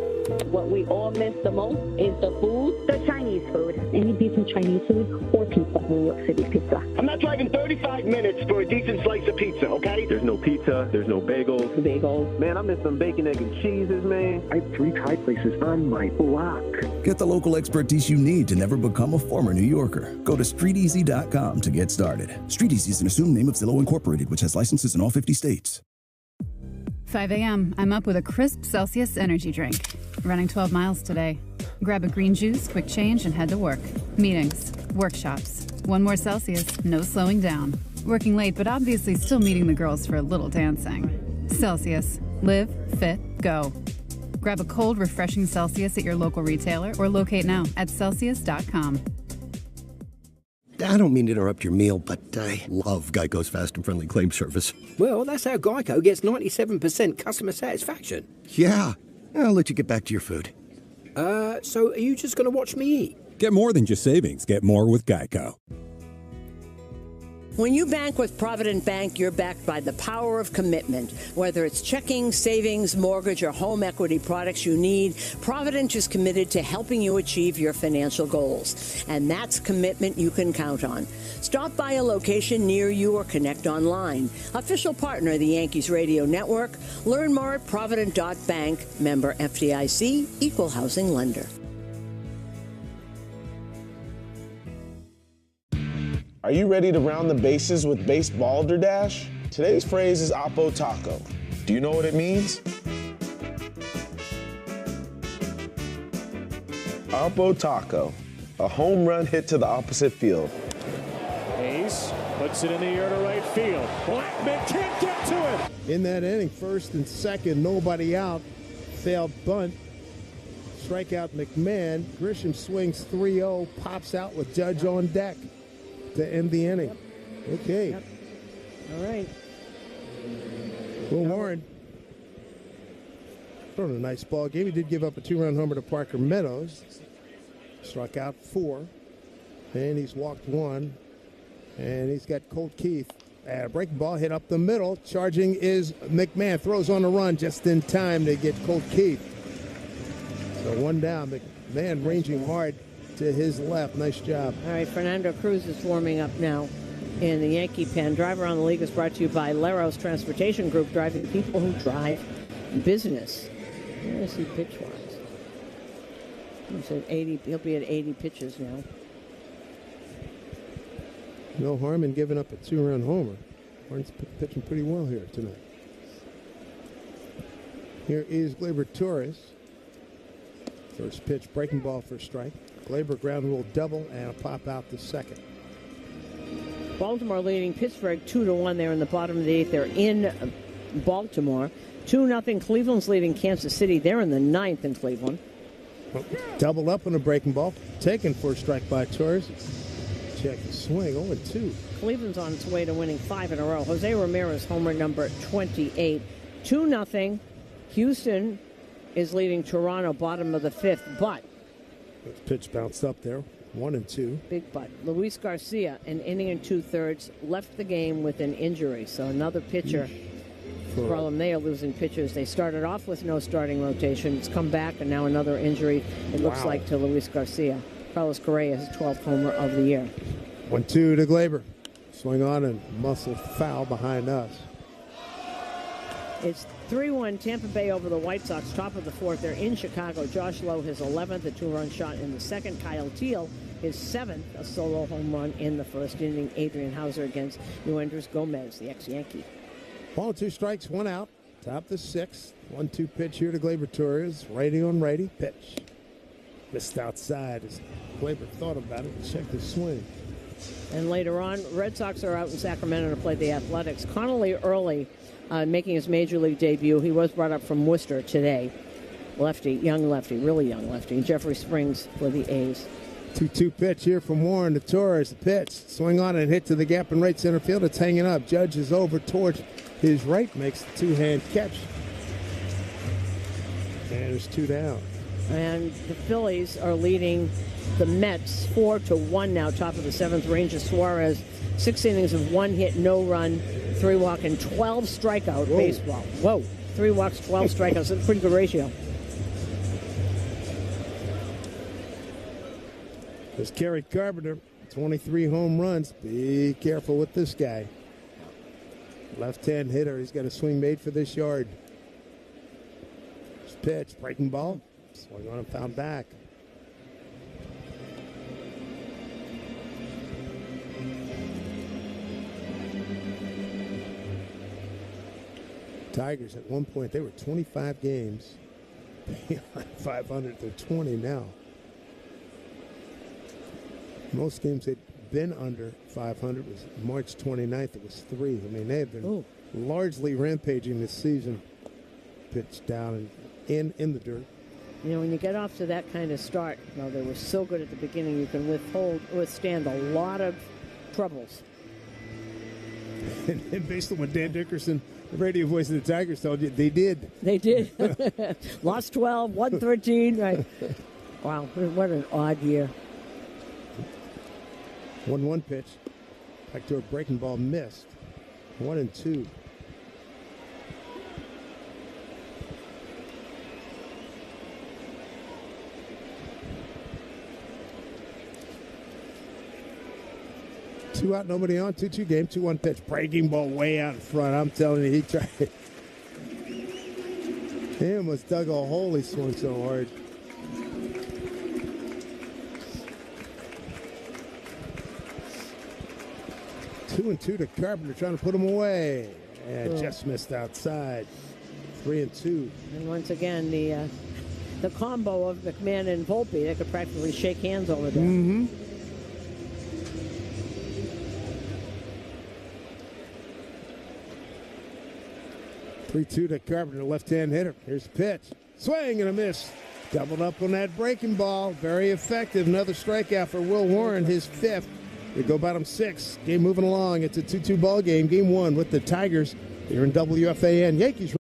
What we all miss the most is the food. The Chinese food. Any decent Chinese food or pizza. New York City pizza. I'm not driving 35 minutes for a decent slice of pizza, okay? There's no pizza. There's no bagels. Bagels. Man, I miss some bacon, egg, and cheeses, man. I have 3 Thai places on my block. Get the local expertise you need to never become a former New Yorker. Go to StreetEasy.com to get started. Street Easy is an assumed name of Zillow Incorporated, which has licenses in all 50 states. 5 a.m. I'm up with a crisp Celsius energy drink. Running 12 miles today. Grab a green juice, quick change, and head to work. Meetings, workshops. 1 more Celsius, no slowing down. Working late, but obviously still meeting the girls for a little dancing. Celsius. Live, fit, go. Grab a cold, refreshing Celsius at your local retailer or locate now at Celsius.com. I don't mean to interrupt your meal, but I love Geico's fast and friendly claim service. Well, that's how Geico gets 97% customer satisfaction. Yeah. I'll let you get back to your food. So are you just going to watch me eat? Get more than just savings. Get more with Geico. When you bank with Provident Bank, you're backed by the power of commitment. Whether it's checking, savings, mortgage, or home equity products you need, Provident is committed to helping you achieve your financial goals. And that's commitment you can count on. Stop by a location near you or connect online. Official partner of the Yankees Radio Network. Learn more at Provident.bank. Member FDIC, Equal Housing Lender. Are you ready to round the bases with Base Balderdash? Today's phrase is Oppo Taco. Do you know what it means? Oppo Taco, a home run hit to the opposite field. Hayes puts it in the air to right field. Blackman can't get to it. In that inning, first and second, nobody out. Failed bunt. Strikeout McMahon. Grisham swings 3-0, pops out with Judge on deck to end the inning. Yep. Okay. Yep. All right. Will Warren throwing a nice ball game. He did give up a 2-run homer to Parker Meadows. Struck out 4. And he's walked 1. And he's got Colt Keith. A breaking ball hit up the middle. Charging is McMahon. Throws on the run just in time to get Colt Keith. So 1 down. McMahon ranging hard to his left. Nice job. All right, Fernando Cruz is warming up now in the Yankee pen. Drive Around the League is brought to you by Leros Transportation Group, driving people who drive business. Where is he pitch-wise? He said 80. He'll be at 80 pitches now. No Harmon giving up a 2-run homer. Harmon's pitching pretty well here tonight. Here is Gleyber Torres. First pitch, breaking ball for strike. Glaber ground rule double and a pop out the second. Baltimore leading Pittsburgh 2-1 there in the bottom of the 8th. They're in Baltimore. 2-0. Cleveland's leading Kansas City. They're in the 9th in Cleveland. Doubled up on a breaking ball. Taken for a strike by Torres. Check the swing. 0-2. Cleveland's on its way to winning 5 in a row. Jose Ramirez, homer number 28. 2-0. Houston is leading Toronto, bottom of the 5th, but the pitch bounced up there. 1-2. Big but. Luis Garcia, an inning and 2/3, left the game with an injury. So another pitcher. Problem, they are losing pitchers. They started off with no starting rotation. It's come back, and now another injury, it looks like, to Luis Garcia. Carlos Correa, his 12th homer of the year. 1-2 to Glaber. Swing on and muscle foul behind us. It's 3-1 Tampa Bay over the White Sox, top of the 4th. They're in Chicago. Josh Lowe, his 11th, a 2-run shot in the 2nd. Kyle Teal, his 7th, a solo home run in the 1st inning. Adrian Hauser against Luenders Gomez, the ex-Yankee. Ball 2 strikes, 1 out. Top of the 6th. 1-2 pitch here to Glaber Torres. Righty on righty. Pitch. Missed outside as Glaber thought about it and checked his swing. And later on, Red Sox are out in Sacramento to play the Athletics. Connolly Early making his major league debut. He was brought up from Worcester today. Lefty, young lefty, really young lefty. Jeffrey Springs for the A's. 2-2 pitch here from Warren to Torres. The pitch. Swing on and hit to the gap in right center field. It's hanging up. Judge is over towards his right. Makes the two-hand catch. And there's 2 down. And the Phillies are leading the Mets 4-1 now, top of the 7th. Ranger Suarez, 6 innings of 1 hit, no run, 3 walk, and 12 strikeout baseball. Whoa, 3 walks, 12 strikeouts. That's a pretty good ratio. There's Kerry Carpenter, 23 home runs. Be careful with this guy. Left-hand hitter. He's got a swing made for this yard. Pitch, breaking ball. Swing on and found back. Tigers at one point, they were 25 games. 500, they're 20 now. Most games they'd been under 500 was March 29th. It was 3. I mean, they have been largely rampaging this season. Pitch down and in the dirt. You know, when you get off to that kind of start, well, they were so good at the beginning, you can withstand a lot of troubles. And based on what Dan Dickerson, the radio voice of the Tigers, told you, they did. They did. Lost 12, won 13. Right. Wow, what an odd year. 1-1 pitch. Back to a breaking ball, missed. 1-2. Two out, nobody on. 2-2 game. 2-1 pitch. Breaking ball way out in front. I'm telling you, he tried. He almost dug a hole. He swung so hard. Two and 2 to Carpenter, trying to put him away. And just missed outside. 3-2. And once again, the combo of McMahon and Volpe, they could practically shake hands over there. Mm-hmm. 3-2 to Carpenter, left-hand hitter. Here's the pitch. Swing and a miss. Doubled up on that breaking ball. Very effective. Another strikeout for Will Warren, his 5th. We go bottom 6. Game moving along. It's a 2-2 ball game. Game 1 with the Tigers here in WFAN. Yankees.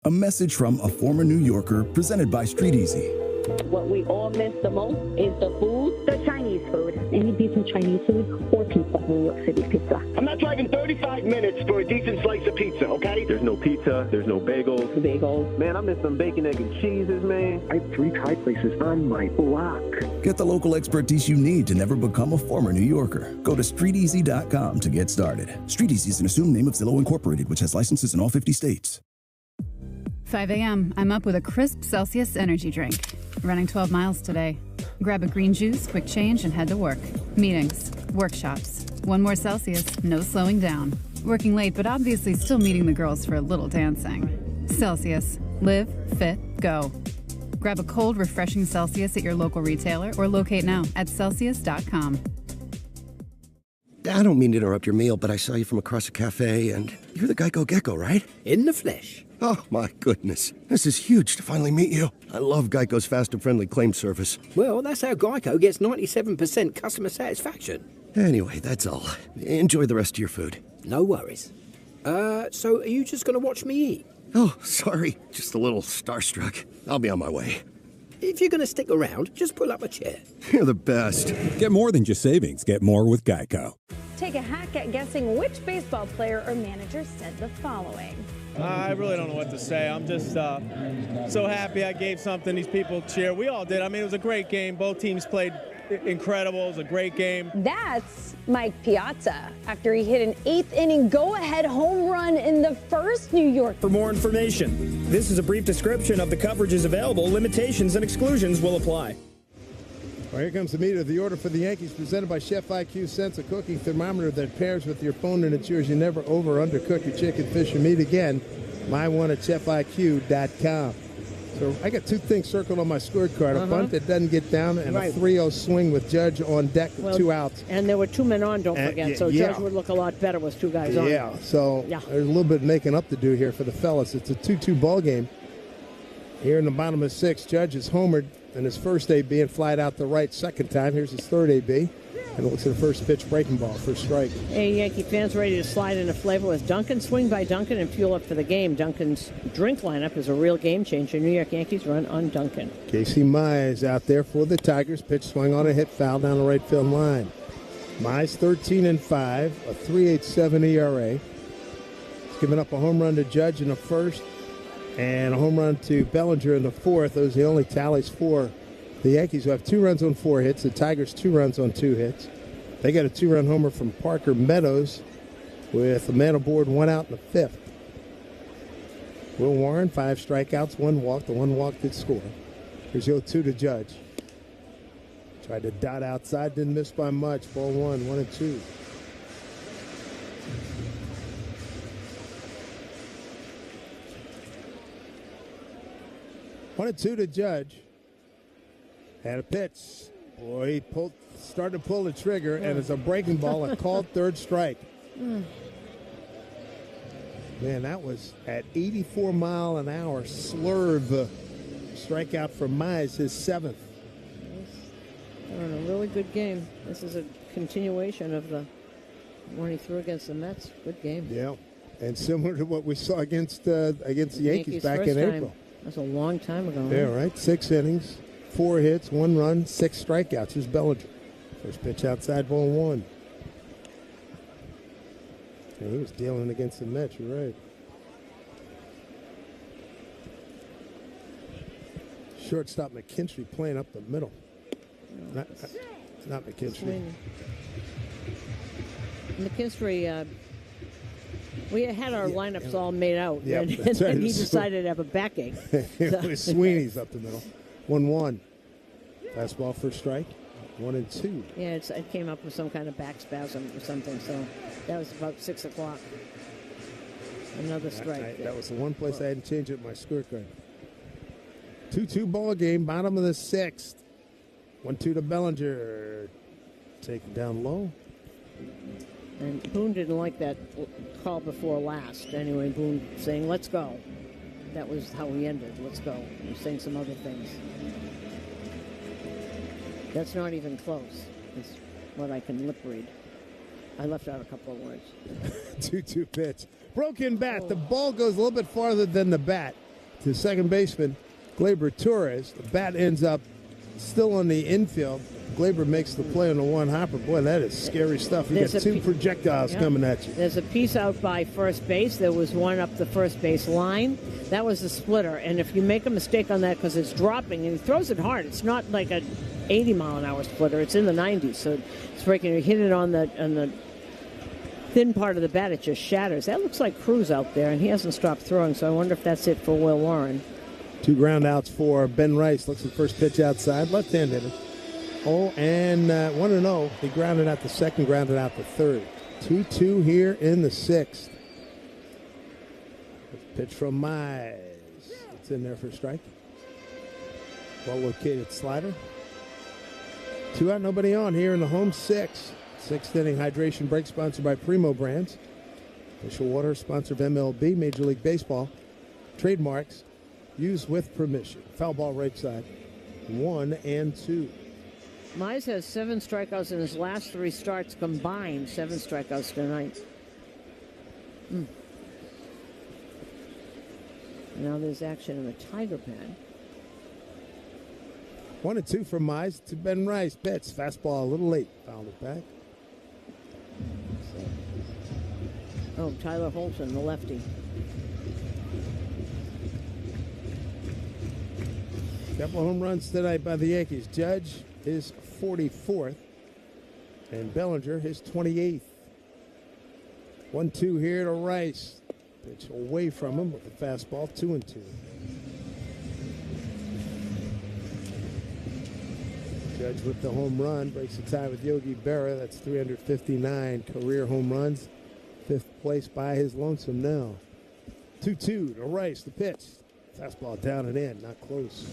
A message from a former New Yorker presented by Street Easy. What we all miss the most is the food, the Chinese food. Any decent Chinese food or pizza, New York City pizza. I'm not driving 35 minutes for a decent slice of pizza, okay? There's no pizza. There's no bagels. Bagels. Man, I miss some bacon, egg, and cheeses, man. I have 3 Thai places on my block. Get the local expertise you need to never become a former New Yorker. Go to StreetEasy.com to get started. Street Easy is an assumed name of Zillow Incorporated, which has licenses in all 50 states. 5 a.m. I'm up with a crisp Celsius energy drink. Running 12 miles today. Grab a green juice, quick change, and head to work. Meetings, workshops. 1 more Celsius, no slowing down. Working late, but obviously still meeting the girls for a little dancing. Celsius. Live, fit, go. Grab a cold, refreshing Celsius at your local retailer or locate now at Celsius.com. I don't mean to interrupt your meal, but I saw you from across a cafe, and you're the Geico Gecko, right? In the flesh. Oh, my goodness. This is huge to finally meet you. I love Geico's fast and friendly claim service. Well, that's how Geico gets 97% customer satisfaction. Anyway, that's all. Enjoy the rest of your food. No worries. So are you just going to watch me eat? Oh, sorry. Just a little starstruck. I'll be on my way. If you're going to stick around, just pull up a chair. You're the best. Get more than just savings. Get more with Geico. Take a hack at guessing which baseball player or manager said the following. I really don't know what to say. I'm just so happy I gave something these people cheer. We all did. I mean, it was a great game. Both teams played incredible. It was a great game. That's Mike Piazza after he hit an eighth-inning go-ahead home run in the first New York. For more information, this is a brief description of the coverages available. Limitations and exclusions will apply. Well, here comes the meat of the order for the Yankees, presented by Chef IQ Sense, a cooking thermometer that pairs with your phone and ensures you never over or undercook your chicken, fish, or meat. Again, my one at chefiq.com. So I got two things circled on my scorecard, a bunt that doesn't get down and a 3-0 swing with Judge on deck with 2 outs. And there were 2 men on, don't forget, so Judge would look a lot better with 2 guys on. Yeah, so there's a little bit making up to do here for the fellas. It's a 2-2 ball game. Here in the bottom of 6, Judge is homered, and his first AB and flied out the right second time. Here's his third AB. And it looks at the first pitch breaking ball, first strike. Hey, Yankee fans ready to slide into flavor with Dunkin'. Swing by Dunkin' and fuel up for the game. Dunkin's drink lineup is a real game changer. New York Yankees run on Dunkin'. Casey Mize out there for the Tigers. Pitch swung on a hit, foul down the right field line. Mize 13-5, a 3.87 ERA. He's given up a home run to Judge in the first and a home run to Bellinger in the fourth. Those are the only tallies for the Yankees, who have 2 runs on 4 hits. The Tigers 2 runs on 2 hits. They got a 2-run homer from Parker Meadows with a man aboard, 1 out in the 5th. Will Warren, 5 strikeouts, 1 walk. The 1 walk did score. Here's 0-2 to Judge. Tried to dot outside, didn't miss by much. Ball 1, 1-2. One and two to Judge. Had a pitch. Boy, he started to pull the trigger, and it's a breaking ball, a called third strike. Man, that was at 84 mile an hour. Slurve strikeout for Mize, his 7th. A really good game. This is a continuation of the one he threw against the Mets. Good game. Yeah, and similar to what we saw against the Yankees back in April. That's a long time ago. Yeah, right. 6 innings, 4 hits, 1 run, 6 strikeouts. Here's Bellinger. First pitch outside, ball 1. Yeah, he was dealing against the Mets. You're right. Shortstop McKinstry playing up the middle. Not McKinstry. McKinstry, we had our lineups all made out, Yep, and right. then he decided to have a backache. It was Sweeney's up the middle. 1-1. Fastball for strike. 1-2. Yeah, it came up with some kind of back spasm or something, so that was about 6 o'clock. Another strike. That was the one place I hadn't changed it in my scorecard. 2-2 ball game, bottom of the 6th. 1-2 to Bellinger. Taken down low. And Boone didn't like that call before last. Anyway, Boone saying, let's go. That was how he ended. Let's go. He was saying some other things. That's not even close. It's what I can lip read. I left out a couple of words. 2-2 pitch. Broken bat. The ball goes a little bit farther than the bat to second baseman Gleyber Torres. The bat ends up still on the infield. Gleyber makes the play on the one hopper. Boy, that is scary stuff. You got 2 projectiles coming at you. There's a piece out by first base. There was one up the first base line. That was the splitter. And if you make a mistake on that because it's dropping, and he throws it hard, it's not like a 80-mile-an-hour splitter. It's in the 90s, so it's breaking. You hit it on the thin part of the bat, it just shatters. That looks like Cruz out there, and he hasn't stopped throwing, so I wonder if that's it for Will Warren. 2 ground outs for Ben Rice. Looks at first pitch outside. Left-hand hitter. 1-0. He grounded out the second, grounded out the third. 2-2 here in the 6th. Pitch from Mize. It's in there for a strike. Well-located slider. 2 out, nobody on here in the home 6. 6th inning hydration break sponsored by Primo Brands. Official water sponsor of MLB, Major League Baseball. Trademarks used with permission. Foul ball right side. 1-2. Mize has 7 strikeouts in his last 3 starts combined. 7 strikeouts tonight. Now there's action in the Tiger pen. 1-2 from Mize to Ben Rice. Pitch. Fastball a little late. Fouled it back. Oh, Tyler Holton, the lefty. Couple of home runs tonight by the Yankees. Judge, his 44th. And Bellinger, his 28th. 1-2 here to Rice. Pitch away from him with the fastball. 2-2. Judge with the home run. Breaks the tie with Yogi Berra. That's 359 career home runs. 5th place by his lonesome now. 2-2 to Rice. The pitch. Fastball down and in. Not close.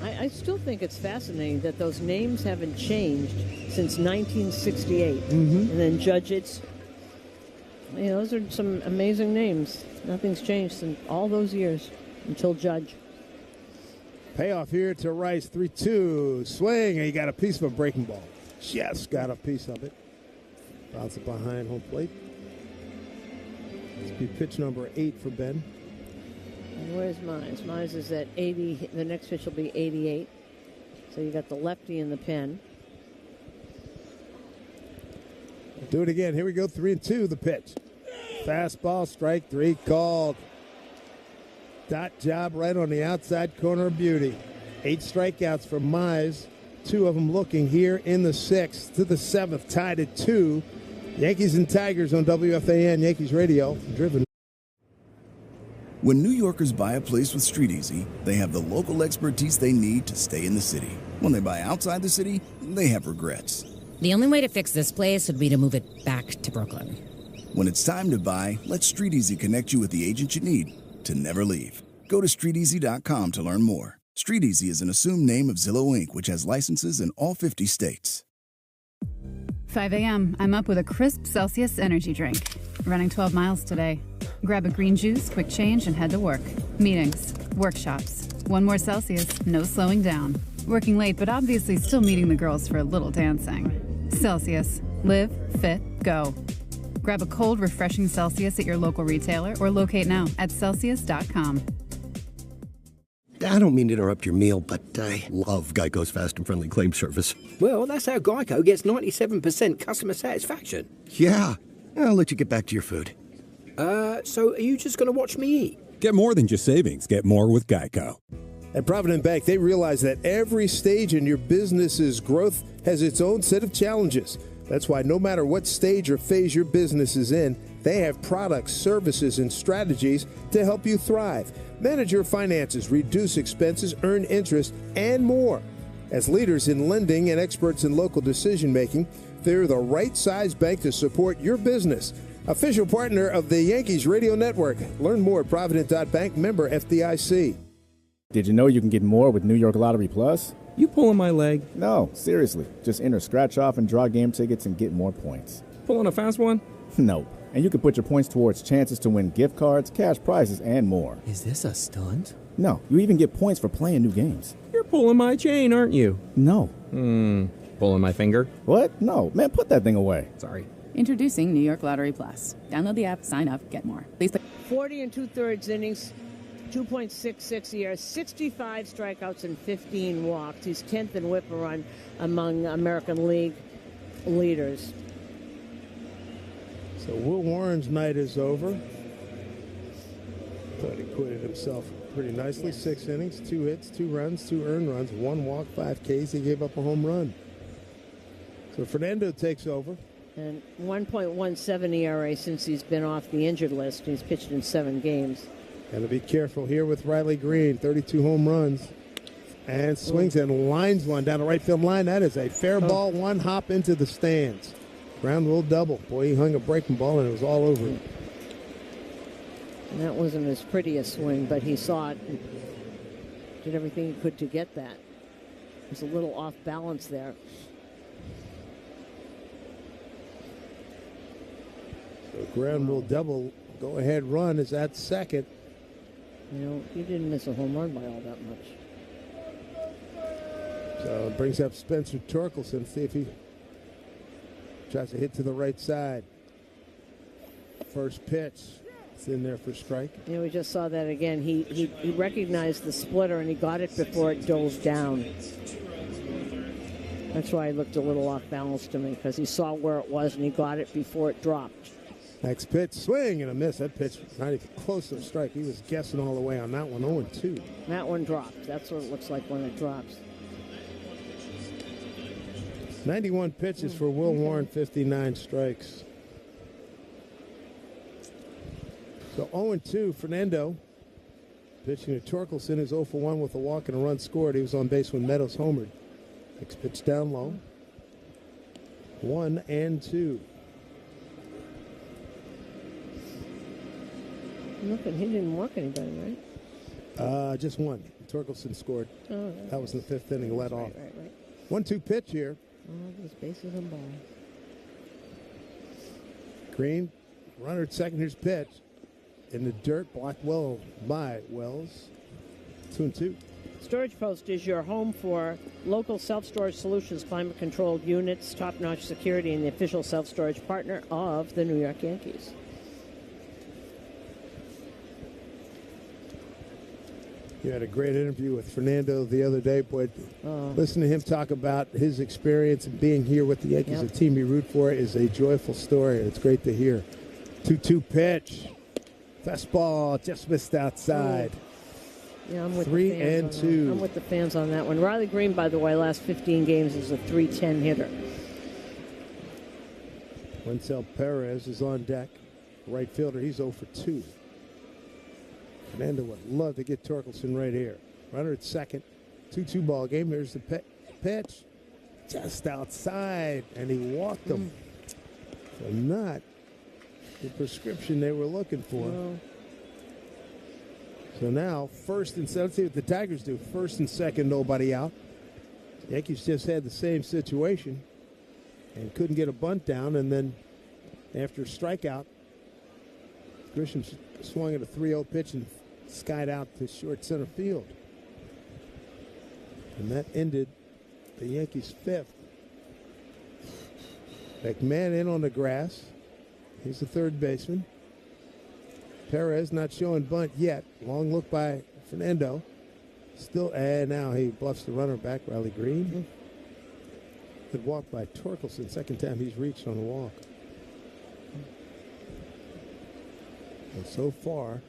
I still think it's fascinating that those names haven't changed since 1968. And then Judge, those are some amazing names. Nothing's changed in all those years until Judge. Payoff here to Rice. 3-2. Swing. And he got a piece of a breaking ball. Just got a piece of it. Bounce it behind home plate. This will be pitch number 8 for Ben. And where's Mize? Mize is at 80. The next pitch will be 88. So you got the lefty in the pen. Do it again. Here we go. 3-2. The pitch. Fastball. Strike 3 called. Dot job right on the outside corner of Beauty. 8 strikeouts for Mize. 2 of them looking here in the 6th to the 7th. Tied at 2. Yankees and Tigers on WFAN Yankees Radio. Driven. When New Yorkers buy a place with Street Easy, they have the local expertise they need to stay in the city. When they buy outside the city, they have regrets. The only way to fix this place would be to move it back to Brooklyn. When it's time to buy, let Street Easy connect you with the agent you need to never leave. Go to StreetEasy.com to learn more. Street Easy is an assumed name of Zillow Inc., which has licenses in all 50 states. 5 a.m. I'm up with a crisp Celsius energy drink. Running 12 miles today. Grab a green juice, quick change, and head to work. Meetings, workshops. 1 more Celsius, no slowing down. Working late, but obviously still meeting the girls for a little dancing. Celsius. Live, fit, go. Grab a cold, refreshing Celsius at your local retailer or locate now at Celsius.com. I don't mean to interrupt your meal, but I love Geico's fast and friendly claim service. Well, that's how Geico gets 97% customer satisfaction. Yeah. I'll let you get back to your food. So are you just going to watch me eat? Get more than just savings. Get more with Geico. At Provident Bank, they realize that every stage in your business's growth has its own set of challenges. That's why no matter what stage or phase your business is in, they have products, services, and strategies to help you thrive. Manage your finances, reduce expenses, earn interest, and more. As leaders in lending and experts in local decision-making, they're the right size bank to support your business. Official partner of the Yankees Radio Network. Learn more at Provident.bank, member FDIC. Did you know you can get more with New York Lottery Plus? You pulling my leg? No, seriously. Just enter scratch off and draw game tickets and get more points. Pulling a fast one? No. And you can put your points towards chances to win gift cards, cash prizes, and more. Is this a stunt? No, you even get points for playing new games. You're pulling my chain, aren't you? No. Pulling my finger? What? No. Man, put that thing away. Sorry. Introducing New York Lottery Plus. Download the app, sign up, get more. Please play. 40 2/3 innings, 2.66 ERA, 65 strikeouts and 15 walks. He's 10th in whip run among American League leaders. So Will Warren's night is over. Thought he acquitted himself pretty nicely. 6 innings, 2 hits, 2 runs, 2 earned runs, 1 walk, 5 Ks. He gave up a home run. So Fernando takes over. And 1.17 ERA since he's been off the injured list. He's pitched in 7 games. Got to be careful here with Riley Green. 32 home runs. And swings and lines one down the right field line. That is a fair ball, 1 hop into the stands. Ground rule double. Boy, he hung a breaking ball and it was all over him. And that wasn't as pretty a swing, but he saw it and did everything he could to get that. He's a little off balance there. So ground rule double. Go ahead run is at second. You know, he didn't miss a home run by all that much. So it brings up Spencer Torkelson. See if he tries to hit to the right side. First pitch. It's in there for strike. Yeah, we just saw that again. He recognized the splitter and he got it before it dove down. That's why he looked a little off balance to me, because he saw where it was and he got it before it dropped. Next pitch, swing and a miss. That pitch not even close to a strike. He was guessing all the way on that one. 0-2. That one dropped. That's what it looks like when it drops. 91 pitches for Will Warren, 59 strikes. So 0-2, Fernando. Pitching to Torkelson is 0 for 1 with a walk and a run scored. He was on base when Meadows homered. Next pitch down low. 1-2. Nothing. He didn't walk anybody, right? Just one. Torkelson scored. Oh, that was in the fifth inning, led off. Right. 1-2 pitch here. Oh, those bases and ball. Green, runner at second. Here's pitch. In the dirt, blocked well by Wells. 2-2. Storage Post is your home for local self-storage solutions, climate-controlled units, top-notch security, and the official self-storage partner of the New York Yankees. You had a great interview with Fernando the other day, boy. Listen to him talk about his experience and being here with the Yankees, a team you root for, is a joyful story. It's great to hear. 2-2 pitch. Fastball just missed outside. Yeah, I'm with 3-2. I'm with the fans on that one. Riley Green, by the way, last 15 games is a .310 hitter. Wencel Perez is on deck. Right fielder, he's 0 for 2. Fernando would love to get Torkelson right here. Runner at second. 2-2 ball game. Here's the pitch. Just outside. And he walked him. So not the prescription they were looking for. No. So now, first and second. Let's see what the Tigers do. First and second, nobody out. Yankees just had the same situation and couldn't get a bunt down. And then after a strikeout, Grisham swung at a 3-0 pitch and skied out to short center field. And that ended the Yankees' fifth. McMahon in on the grass. He's the third baseman. Perez not showing bunt yet. Long look by Fernando. Still, and now he bluffs the runner back, Riley Green. Good walk by Torkelson. Second time he's reached on a walk. And so far,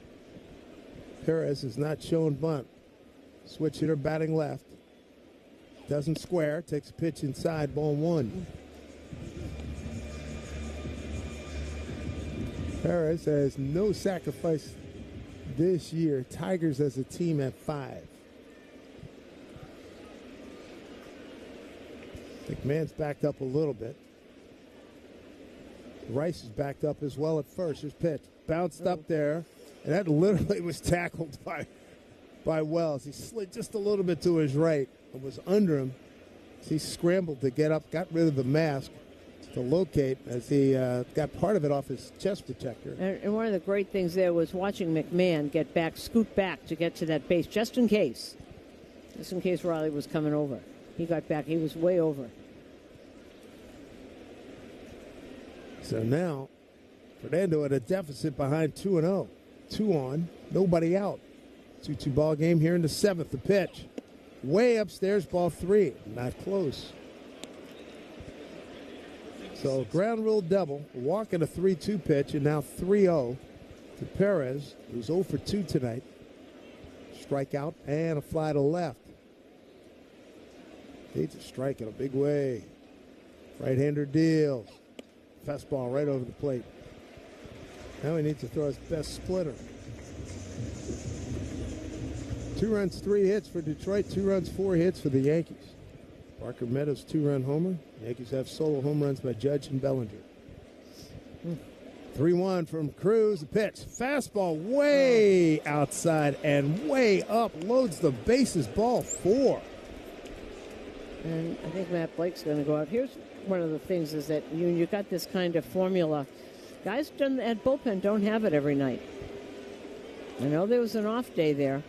Perez has not shown bunt. Switch hitter batting left. Doesn't square. Takes a pitch inside. Ball 1. Perez has no sacrifice this year. Tigers as a team at 5. McMahon's backed up a little bit. Rice is backed up as well at first. His pitch. Bounced up there. And that literally was tackled by Wells. He slid just a little bit to his right and was under him. He scrambled to get up, got rid of the mask to locate as he got part of it off his chest protector. And one of the great things there was watching McMahon get back, scoot back to get to that base, just in case Riley was coming over. He got back. He was way over. So now, Fernando at a deficit behind 2-0. 2 on, nobody out. 2-2 ball game here in the 7th. The pitch. Way upstairs, ball 3. Not close. So ground rule double, walk and a 3-2 pitch, and now 3-0 to Perez, who's 0 for 2 tonight. Strikeout and a fly to left. Needs a strike in a big way. Right-hander deals. Fastball right over the plate. Now he needs to throw his best splitter. 2 runs, 3 hits for Detroit. 2 runs, 4 hits for the Yankees. Parker Meadows 2-run homer. Yankees have solo home runs by Judge and Bellinger. 3-1 from Cruz. The pitch. Fastball way outside and way up. Loads the bases. Ball 4. And I think Matt Blake's going to go out. Here's one of the things is that you got this kind of formula. Guys at bullpen don't have it every night. I know there was an off day there.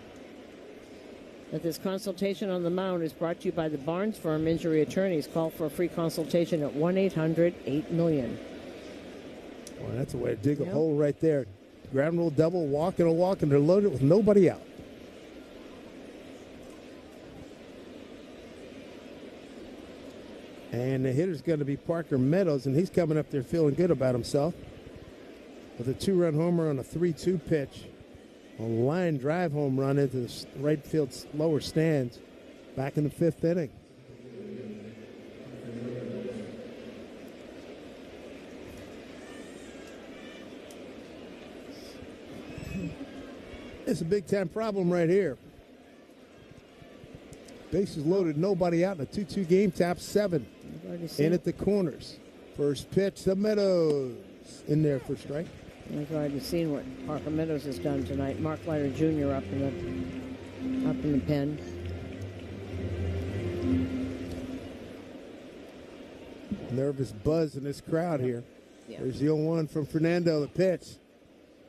But this consultation on the mound is brought to you by the Barnes Firm Injury Attorneys. Call for a free consultation at 1-800-8-MILLION. Well, that's a way to dig a hole right there. Ground rule double, walk, and they're loaded with nobody out. And the hitter's going to be Parker Meadows, and he's coming up there feeling good about himself with a 2-run homer on a 3-2 pitch. A line drive home run into the right field lower stands back in the 5th inning. It's a big-time problem right here. Bases loaded, nobody out in a 2-2 game, top 7. In at the corners. First pitch to Meadows. In there for strike. I've already seen what Parker Meadows has done tonight. Mark Leiter Jr. up in the pen. Nervous buzz in this crowd here. Yeah. There's the 0-1 from Fernando. The pitch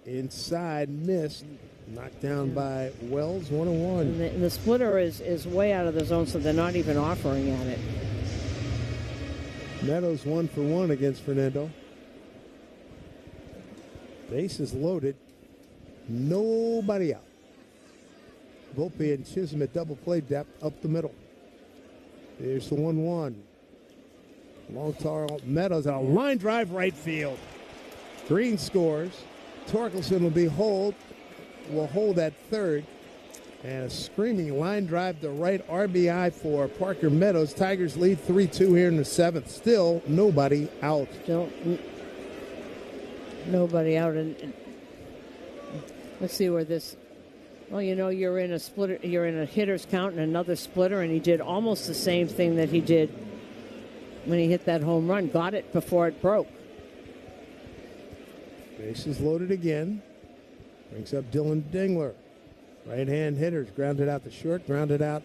inside, missed. Knocked down by Wells, 1-1. And the splitter is way out of the zone, so they're not even offering at it. Meadows 1 for 1 against Fernando. Bases loaded. Nobody out. Volpe and Chisholm at double play depth up the middle. Here's the 1-1. Long tall Meadows on a line drive right field. Green scores. Torkelson will hold at third. And a screaming line drive to right RBI for Parker Meadows. Tigers lead 3-2 here in the 7th. Still nobody out. Still nobody out. And let's see where this. Well, you're in a splitter. You're in a hitter's count and another splitter, and he did almost the same thing that he did when he hit that home run. Got it before it broke. Bases loaded again. Brings up Dylan Dingler. Right-hand hitters grounded out to short, grounded out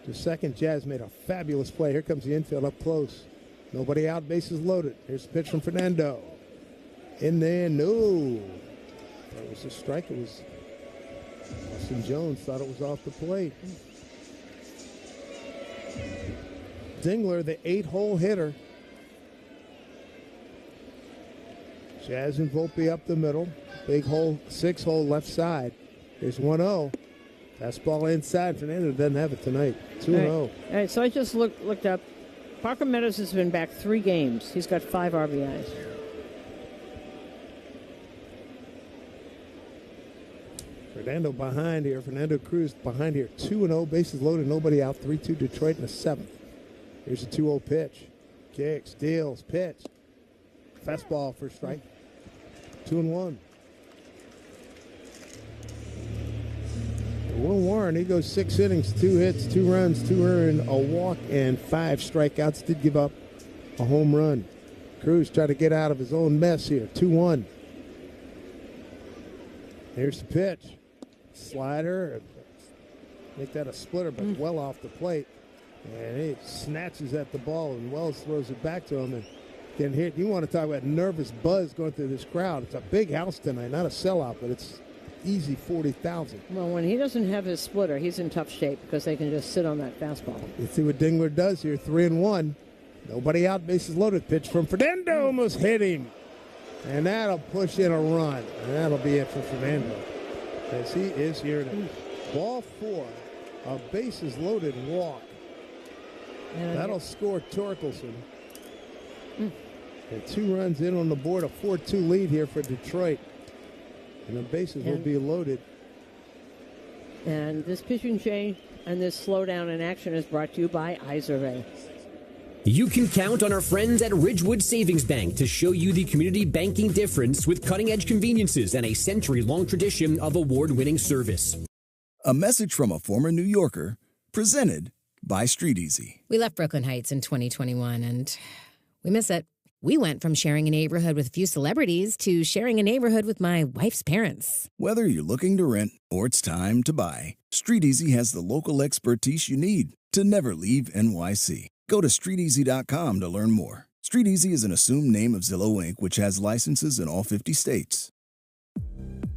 to second. Jazz made a fabulous play. Here comes the infield up close. Nobody out, bases loaded. Here's the pitch from Fernando. In there, no. That was a strike. It was Austin Jones thought it was off the plate. Dingler, the 8-hole hitter. Jazz and Volpe up the middle. Big hole, 6-hole left side. Here's 1-0. Fastball inside. Fernando doesn't have it tonight. 2-0. All right, so I just looked up. Parker Meadows has been back 3 games. He's got 5 RBIs. Fernando behind here. Fernando Cruz behind here. 2-0. Bases loaded. Nobody out. 3-2 Detroit in the 7th. Here's a 2-0 pitch. Kicks, deals, pitch. Fastball for strike. 2-1. Will Warren, he goes 6 innings, 2 hits, 2 runs, 2 earned, a walk, and 5 strikeouts. Did give up a home run. Cruz tried to get out of his own mess here. 2-1. Here's the pitch. Slider. Make that a splitter, but well off the plate. And he snatches at the ball, and Wells throws it back to him. And can hit. You want to talk about nervous buzz going through this crowd. It's a big house tonight, not a sellout, but it's easy 40,000. Well, when he doesn't have his splitter, he's in tough shape because they can just sit on that fastball. Let's see what Dingler does here. 3-1. Nobody out, bases loaded. Pitch from Fernando, almost hit him. And that'll push in a run. And that'll be it for Fernando. As he is here now. Ball 4. A bases loaded walk. That'll score Torkelson. And 2 runs in on the board. A 4-2 lead here for Detroit. And the bases will be loaded. And this pitching change and this slowdown in action is brought to you by Iservay. You can count on our friends at Ridgewood Savings Bank to show you the community banking difference with cutting-edge conveniences and a century-long tradition of award-winning service. A message from a former New Yorker, presented by Street Easy. We left Brooklyn Heights in 2021, and we miss it. We went from sharing a neighborhood with a few celebrities to sharing a neighborhood with my wife's parents. Whether you're looking to rent or it's time to buy, Street Easy has the local expertise you need to never leave NYC. Go to StreetEasy.com to learn more. StreetEasy is an assumed name of Zillow Inc., which has licenses in all 50 states.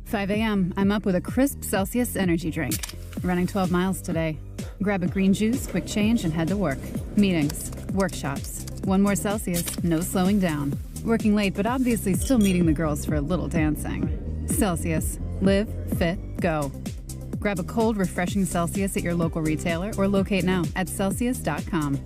5 a.m. I'm up with a crisp Celsius energy drink. Running 12 miles today. Grab a green juice, quick change, and head to work. Meetings, workshops. One more Celsius, no slowing down. Working late, but obviously still meeting the girls for a little dancing. Celsius. Live, fit, go. Grab a cold, refreshing Celsius at your local retailer or locate now at Celsius.com.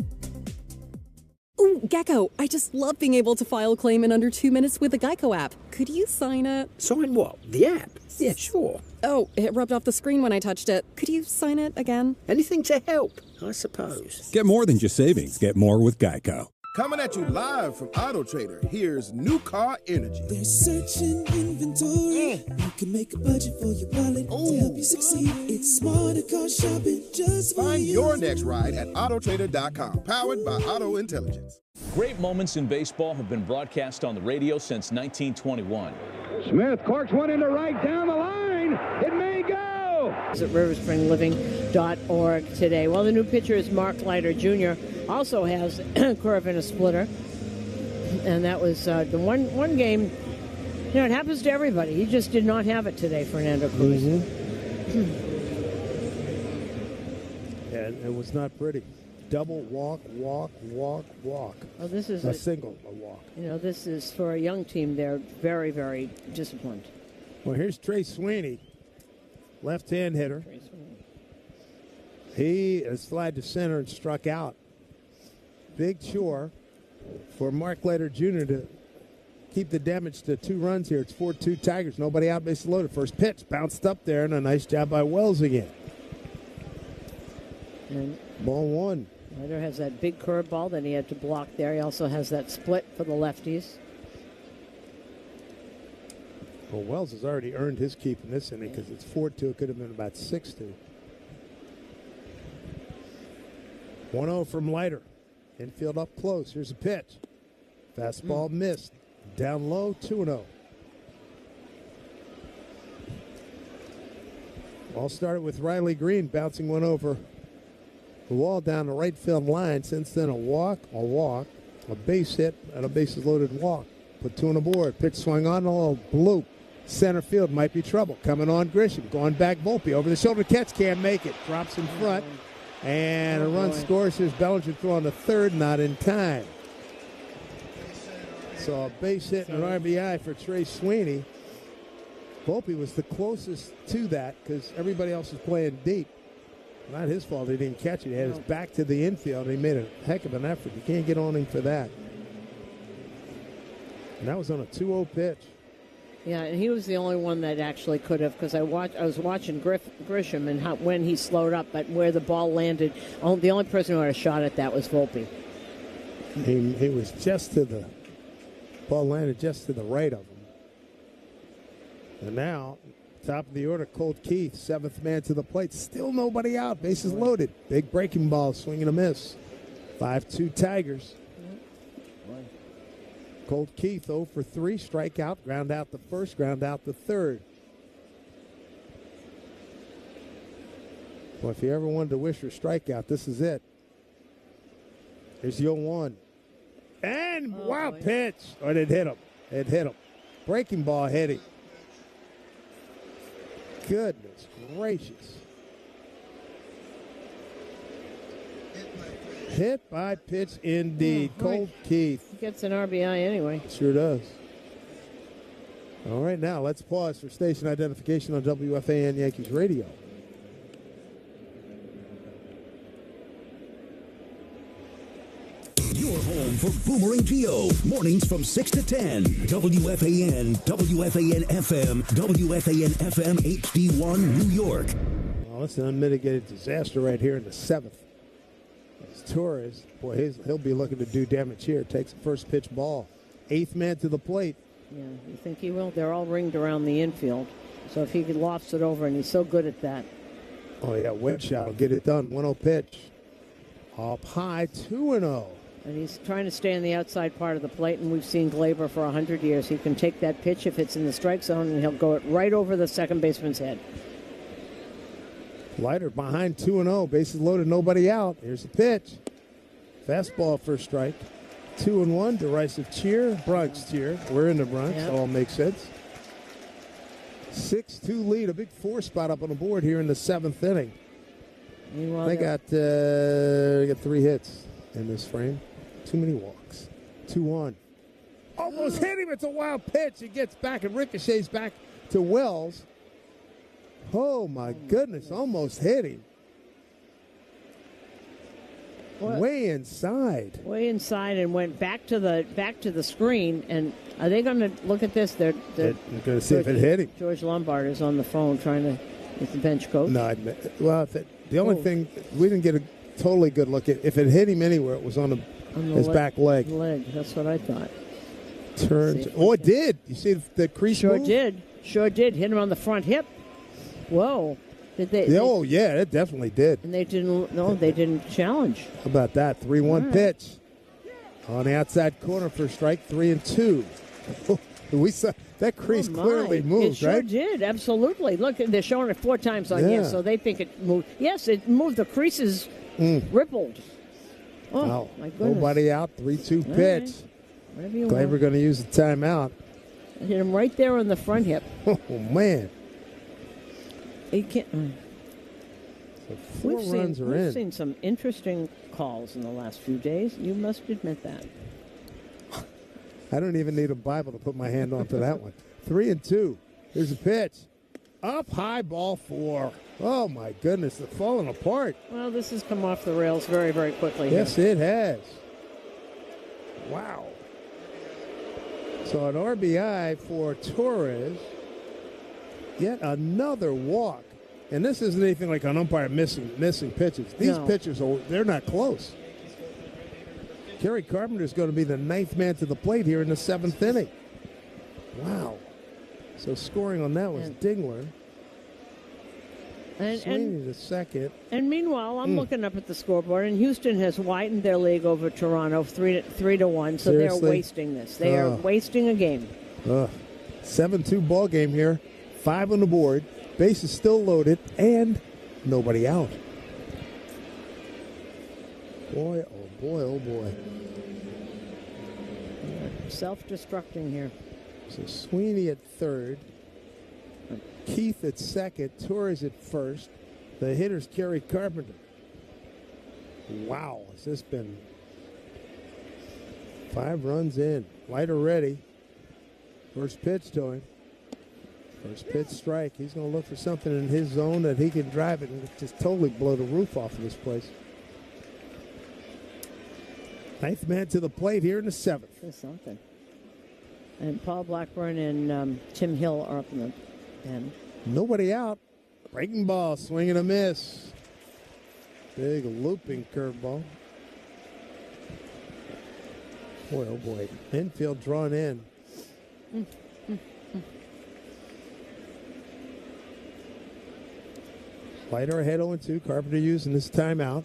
Ooh, Gecko, I just love being able to file a claim in under 2 minutes with the Geico app. Could you sign it? Sign what? The app? Yeah, sure. Oh, it rubbed off the screen when I touched it. Could you sign it again? Anything to help, I suppose. Get more than just savings. Get more with Geico. Coming at you live from Auto Trader, here's New Car Energy. There's searching inventory. You can make a budget for your wallet to help you succeed. It's smarter car shopping just for Find you. your next ride at autotrader.com, powered by Auto Intelligence. Great moments in baseball have been broadcast on the radio since 1921. Smith corks one into right down the line. It may go. At riverspringliving.org today. Well, the new pitcher is Mark Leiter Jr. Also has a curve and a splitter. And that was the one game. You know, it happens to everybody. He just did not have it today, Fernando Cruz. And it was not pretty. Double walk. Oh, this is a single walk. You know, this is for a young team. They're very, very disciplined. Well, here's Trey Sweeney, left-hand hitter. He has slid to center and struck out. Big chore for Mark Leiter Jr. to keep the damage to 2 runs here. It's 4-2 Tigers. Nobody out, bases loaded. First pitch bounced up there, and a nice job by Wells again. And ball 1. Leiter has that big curveball that he had to block there. He also has that split for the lefties. Well, Wells has already earned his keep in this inning because it's 4-2. It could have been about 6-2. 1-0 from Leiter. Infield up close. Here's a pitch. Fastball missed. Down low, 2-0. All started with Riley Green bouncing one over the wall down the right field line. Since then, a walk, a base hit, and a bases loaded walk. Put 2 on the board. Pitch swung on a little bloop. Center field might be trouble. Coming on Grisham. Going back Volpe. Over the shoulder catch. Can't make it. Drops in front. And a run scores. Here's Bellinger throwing to third. Not in time. So a base hit and an RBI for Trey Sweeney. Volpe was the closest to that because everybody else was playing deep. Not his fault he didn't catch it. He had his back to the infield. He made a heck of an effort. You can't get on him for that. And that was on a 2-0 pitch. Yeah, and he was the only one that actually could have, because I was watching Grisham and when he slowed up, but where the ball landed, the only person who had a shot at that was Volpe. He was just to the ball landed just to the right of him. And now, top of the order, Colt Keith, 7th man to the plate. Still nobody out. Bases loaded. Big breaking ball, swing and a miss. 5-2 Tigers. Colt Keith 0 for 3, strikeout, ground out the first, ground out the third. Well, if you ever wanted to wish for a strikeout, this is it. Here's the 0-1. And wow, pitch. Oh, it hit him. It hit him. Breaking ball hit him. Goodness gracious. Hit by pitch indeed. Colt Keith. He gets an RBI anyway. Sure does. All right, now let's pause for station identification on WFAN Yankees Radio. Your home for Boomerang Geo. Mornings from 6 to 10. WFAN, WFAN FM, WFAN FM HD1 New York. Well, that's an unmitigated disaster right here in the 7th. Torres, boy, he'll be looking to do damage here. Takes the first pitch ball. 8th man to the plate. Yeah, you think he will? They're all ringed around the infield. So if he lofts it over, and he's so good at that. Oh, yeah, wet shot will get it done. 1-0 pitch. Up high, 2-0. And he's trying to stay on the outside part of the plate, and we've seen Glaber for 100 years. He can take that pitch if it's in the strike zone, and he'll go it right over the second baseman's head. Leiter behind 2-0. Bases loaded, nobody out. Here's the pitch. Fastball for strike. 2-1, derisive cheer, Bronx cheer. We're in the Bronx, Yep. all makes sense. 6-2 lead, a big 4 spot up on the board here in the 7th inning. Meanwhile, They they're- got 3 hits in this frame. Too many walks. 2-1. Almost hit him. It's a wild pitch. It gets back and ricochets back to Wells. Oh, my goodness. Almost hit him. What? Way inside. Way inside and went back to the screen. And are they going to look at this? They're Going to see if it hit him. George Lombard is on the phone trying to with the bench coach. No, well, the only thing, we didn't get a totally good look at. If it hit him anywhere, it was on his back leg. That's what I thought. Turned. Oh, it did. You see the crease Sure move? did. Sure did. Hit him on the front hip. Whoa. Did they? Oh, yeah, it definitely did. And they didn't. No, they didn't challenge. How about that? 3-1 All right. pitch. On the outside corner for strike 3-2. We saw that crease clearly moved, it sure right? did, absolutely. Look, they're showing it 4 times on Yeah. here, so they think it moved. Yes, it moved. The creases rippled. Oh, Wow. my goodness. Nobody out, 3-2 All pitch. right. Whatever you Glad want. we're going to use the timeout. Hit him right there on the front hip. Oh, man. He can't. So 4 runs are we've in. seen some interesting calls in the last few days. You must admit that. I don't even need a Bible to put my hand on for that one. 3-2. Here's a pitch. Up high, ball 4. Oh, my goodness. They're falling apart. Well, this has come off the rails very, very quickly. Yes, here. it has. Wow. So an RBI for Torres. Yet another walk. And this isn't anything like an umpire missing pitches. These No. pitchers, they're not close. Kerry Carpenter is going to be the 9th man to the plate here in the 7th inning. Wow. So scoring on that was Dingler. Sweeney the second. And meanwhile, I'm looking up at the scoreboard, and Houston has widened their lead over Toronto 3-1. So Seriously? they're wasting this. They are wasting a game. 7-2 ball game here. 5 on the board. Bases still loaded, and nobody out. Boy, oh boy, oh boy. Self-destructing here. So Sweeney at third. Keith at second. Torres at first. The hitters Kerry Carpenter. Wow, has this been 5 runs in. Lighter ready. First pitch to him. First pitch strike. He's going to look for something in his zone that he can drive it and just totally blow the roof off of this place. 9th man to the plate here in the 7th. There's something. And Paul Blackburn and Tim Hill are up in the end. Nobody out. Breaking ball, swing and a miss. Big looping curveball. Boy, oh boy. Infield drawn in. Lighter ahead 0-2. Carpenter using this timeout.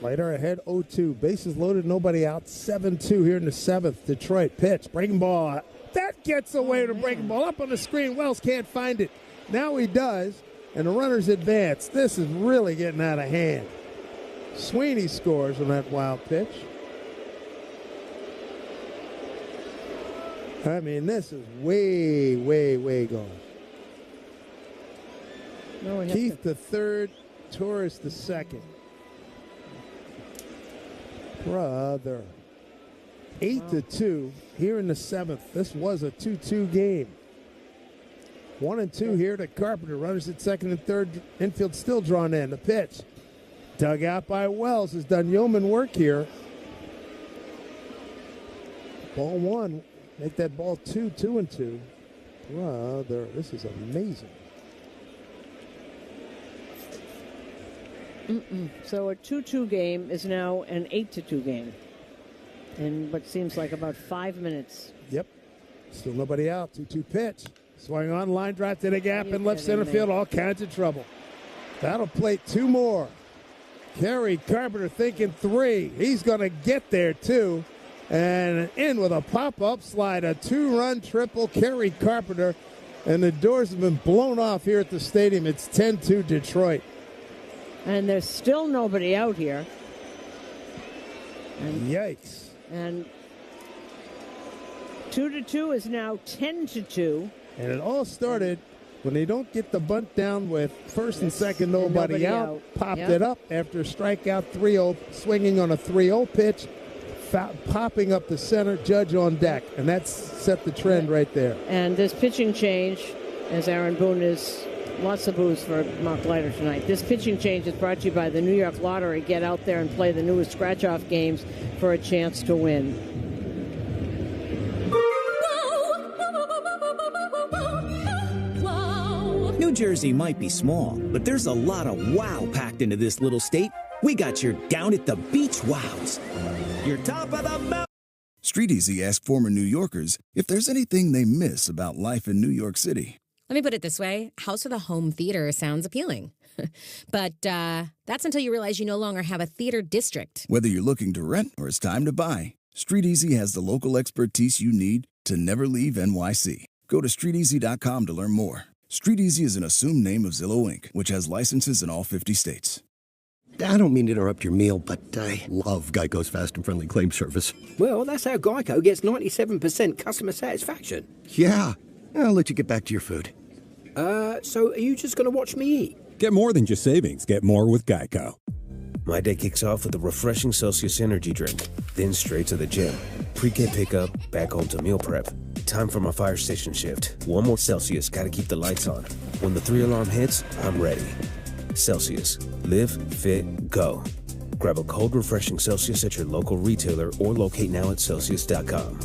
Lighter ahead 0-2. Bases loaded, nobody out. 7-2 here in the 7th. Detroit pitch. Breaking ball. That gets away to breaking ball. Up on the screen. Wells can't find it. Now he does. And the runners advance. This is really getting out of hand. Sweeney scores on that wild pitch. I mean, this is way, way, way gone. No, Keith the third, Torres the second. Brother. 8-2 here in the 7th. This was a 2-2 game. 1-2 here to Carpenter. Runners at second and third. Infield still drawn in. The pitch. Dug out by Wells has done yeoman work here. Ball 1. Make that ball 2-2. Brother, this is amazing. So a 2-2 game is now an 8-2 game in what seems like about 5 minutes. Yep. Still nobody out. 2-2 pitch. Swing on, line drive to the gap in left center field. All kinds of trouble. That'll play 2 more. Kerry Carpenter thinking 3. He's going to get there, too. And in with a pop-up slide. A 2-run triple. Kerry Carpenter And the doors have been blown off here at the stadium. It's 10-2 Detroit. And there's still nobody out here. And, yikes. And 2-2 is now 10-2. And it all started when they don't get the bunt down with first and second, nobody out. Popped it up after a strikeout 3-0, swinging on a 3-0 pitch, popping up the center, Judge on deck. And that's set the trend right there. And this pitching change, as Aaron Boone is, lots of boos for Mark Leiter tonight. This pitching change is brought to you by the New York Lottery. Get out there and play the newest scratch-off games for a chance to win. New Jersey might be small, but there's a lot of wow packed into this little state. We got your down at the beach wows. Your top of the mountain. Street Easy asked former New Yorkers if there's anything they miss about life in New York City. Let me put it this way. House with a home theater sounds appealing. But that's until you realize you no longer have a theater district. Whether you're looking to rent or it's time to buy, Street Easy has the local expertise you need to never leave NYC. Go to StreetEasy.com to learn more. Street Easy is an assumed name of Zillow Inc., which has licenses in all 50 states. I don't mean to interrupt your meal, but I love Geico's fast and friendly claim service. Well, that's how Geico gets 97% customer satisfaction. Yeah. I'll let you get back to your food. So are you just going to watch me eat? Get more than just savings. Get more with Geico. My day kicks off with a refreshing Celsius energy drink, then straight to the gym. Pre-K pickup, back home to meal prep. Time for my fire station shift. One more Celsius, gotta keep the lights on. When the 3-alarm hits, I'm ready. Celsius. Live, fit, go. Grab a cold, refreshing Celsius at your local retailer or locate now at Celsius.com.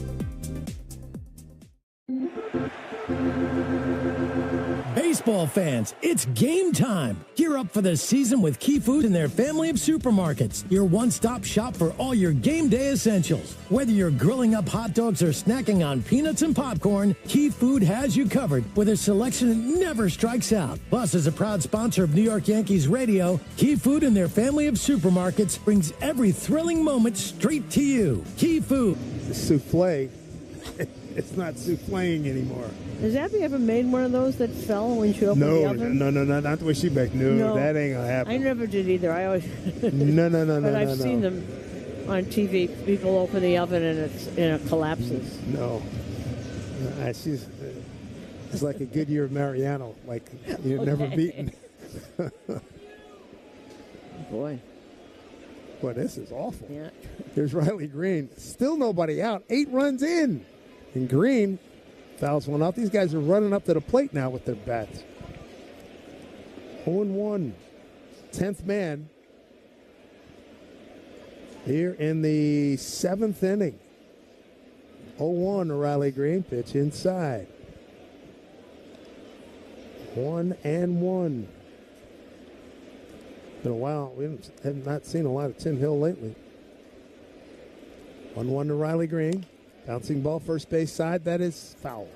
Baseball fans, it's game time. Gear up for the season with Key Food and their family of supermarkets. Your one-stop shop for all your game day essentials. Whether you're grilling up hot dogs or snacking on peanuts and popcorn, Key Food has you covered with a selection that never strikes out. Plus, as a proud sponsor of New York Yankees radio, Key Food and their family of supermarkets brings every thrilling moment straight to you. Key Food. The souffle. It's not souffling anymore. Has Abby ever made one of those that fell when she opened the oven? No, not the way she baked. No, that ain't going to happen. I never did either. I always No. But I've seen them on TV. People open the oven and it collapses. No. It's like a good year of Mariano. Like you're never beaten. Boy, this is awful. Yeah. Here's Riley Green. Still nobody out. 8 runs in. And Green fouls one out. These guys are running up to the plate now with their bats. 0-1. 10th man here in the 7th inning. 0-1 to Riley Green. Pitch inside. 1-1. Been a while. We have not seen a lot of Tim Hill lately. 1-1 to Riley Green. Bouncing ball, first base side. That is foul.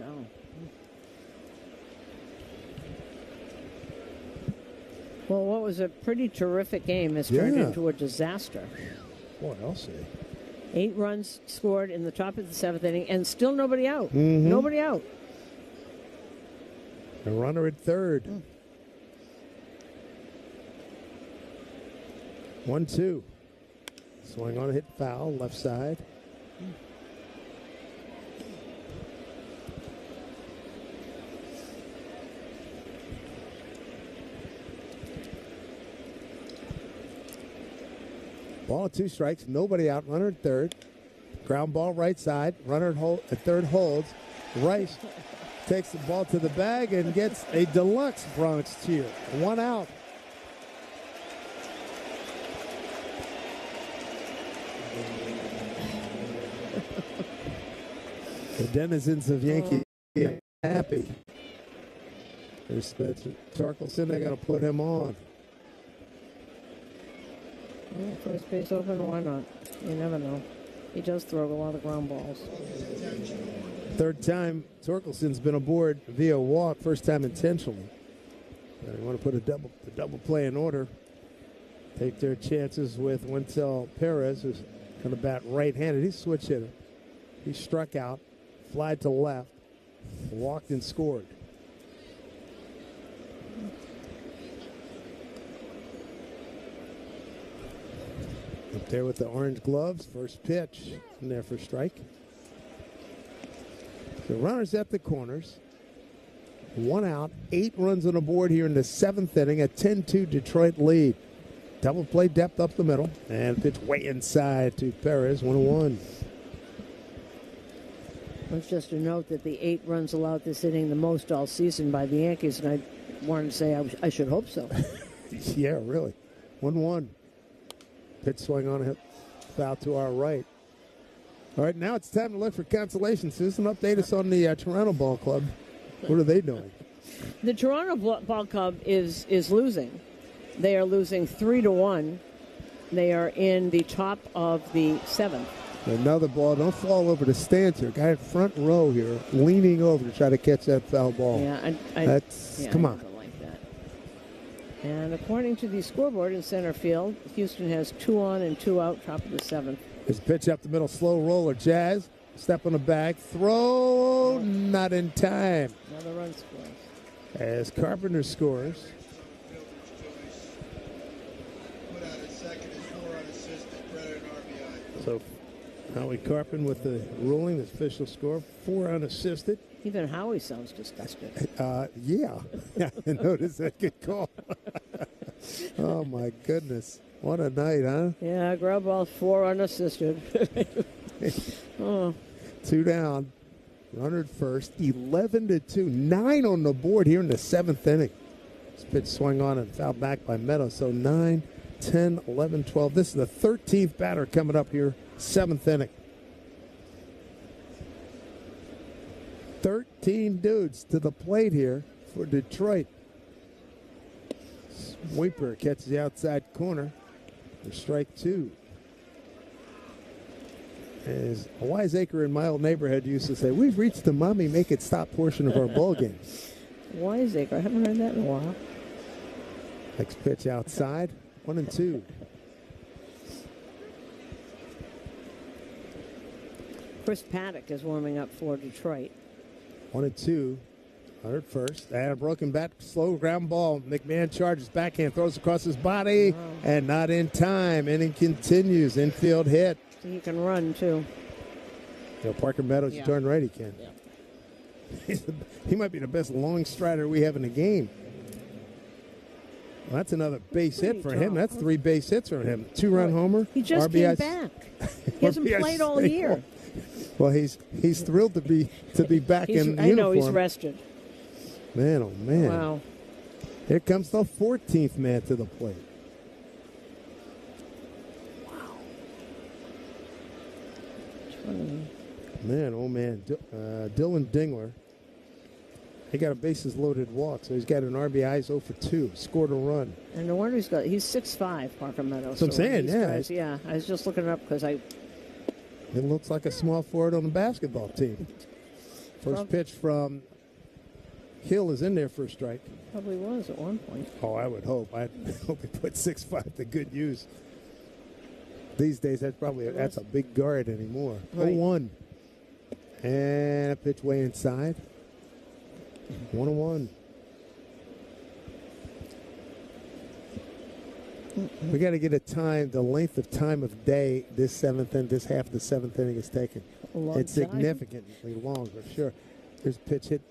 Well, what was a pretty terrific game has turned into a disaster. What else? 8 runs scored in the top of the 7th inning, and still nobody out. Mm-hmm. Nobody out. A runner at third. 1-2. Swing on a hit foul, left side. Ball 2 strikes, nobody out, runner at third. Ground ball right side, runner at third holds. Rice takes the ball to the bag and gets a deluxe Bronx cheer. 1 out. The denizens of Yankee are happy. There's Spencer Torkelson, they got to put him on. Yeah, first base open, why not? You never know. He does throw a lot of ground balls. Third time Torkelson's been aboard via walk, first time intentionally. They want to put the double play in order. Take their chances with Wintel Perez, who's going to bat right-handed. He's switch hitter. He struck out, flied to left, walked and scored. There with the orange gloves. First pitch in there for strike. The runners at the corners. 1 out. 8 runs on the board here in the 7th inning. A 10-2 Detroit lead. Double play depth up the middle. And pitch way inside to Perez. 1-1. It's just a note that the 8 runs allowed this inning the most all season by the Yankees, and I wanted to say I should hope so. Yeah, really. 1-1. Pitch swing on it, foul to our right. All right, now it's time to look for consolation. Susan, update us on the Toronto Ball Club. What are they doing? The Toronto Ball Club is losing. They are losing 3-1. They are in the top of the 7th. Another ball. Don't fall over the stands here. Guy in front row here, leaning over to try to catch that foul ball. Yeah, come on. And according to the scoreboard in center field, Houston has 2 on and 2 out, top of the 7th. His pitch up the middle, slow roller. Jazz, step on the bag, throw, not in time. Another run scores. As Carpenter scores. So Howie Carpenter with the ruling, the official score, 4 unassisted. Even Howie sounds disgusted. Yeah, I noticed that. Good call. Oh, my goodness. What a night, huh? Yeah, ground ball 4 unassisted. 2 down. Runner at first. 11-2. 9 on the board here in the 7th inning. This pitch swung on and fouled back by Meadows. So 9, 10, 11, 12. This is the 13th batter coming up here, 7th inning. 13 dudes to the plate here for Detroit. Sweeper catches the outside corner for strike 2. As a wiseacre in my old neighborhood used to say, we've reached the mommy make it stop portion of our ball game. Wiseacre, I haven't heard that in a while. Next pitch outside, 1-2. Chris Paddock is warming up for Detroit. 1-2. Runner at first. And a broken bat, slow ground ball. McMahon charges backhand, throws across his body, and not in time. Inning continues. Infield hit. He can run, too. Parker Meadows, you turn right, he can. Yeah. He might be the best long strider we have in the game. Well, that's another base hit for him. That's 3 base hits for him. 2-run homer. He just RBI. came back. He hasn't played all year. Well, he's thrilled to be back in uniform. I know he's rested. Man, oh man! Wow! Here comes the 14th man to the plate. Wow! Man, oh man! Dylan Dingler. He got a bases loaded walk, so he's got an RBI. He's 0 for 2. Scored a run. And no wonder he's 6'5", Parker Meadows. That's what I'm saying. Yeah, I was just looking it up because It looks like a small forward on the basketball team. First pitch from Hill is in there for a strike. Probably was at one point. Oh, I would hope. I hope he put 6'5" to good use. These days, that's a big guard anymore. Right. 0-1. And a pitch way inside. 1-1. We got to get the length of time of day this 7th and this half of the 7th inning is taken. It's significantly long, for sure. There's a pitch hit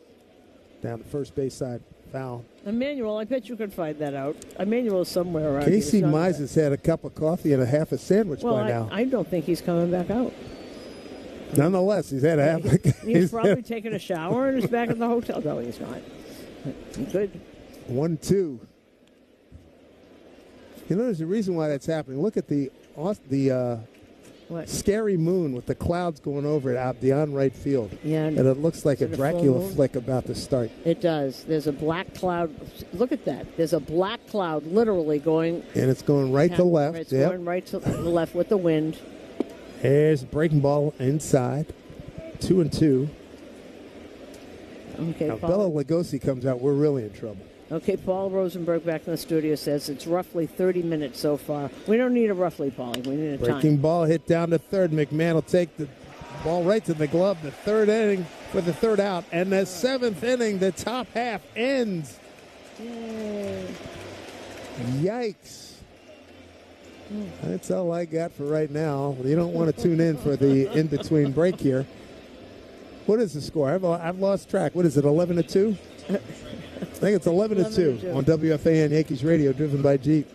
down the first base side, foul. Emmanuel, I bet you could find that out. Emmanuel is somewhere around Casey here. Mize has had a cup of coffee and a half a sandwich by now. I don't think he's coming back out. Nonetheless, he's had a half. He's probably taking a shower and is back at the hotel. No, he's not. He could. 1-2. You know, there's a reason why that's happening. Look at the scary moon with the clouds going over it out beyond right field. Yeah, and it looks like a Dracula flick about to start. It does. There's a black cloud. Look at that. There's a black cloud literally going. And it's going right to left. It's going right to the left with the wind. There's a breaking ball inside. 2-2. Okay, now, Bela Lugosi comes out. We're really in trouble. Okay, Paul Rosenberg back in the studio says it's roughly 30 minutes so far. We don't need a roughly, Paulie. We need a time. Breaking ball hit down to third. McMahon will take the ball right to the glove. The 3rd inning for the 3rd out. And the 7th inning, the top half ends. Yay. Yikes. That's all I got for right now. You don't want to tune in for the in-between break here. What is the score? I've lost track. What is it, 11-2? I think it's 11-2 on WFAN Yankees Radio, driven by Jeep.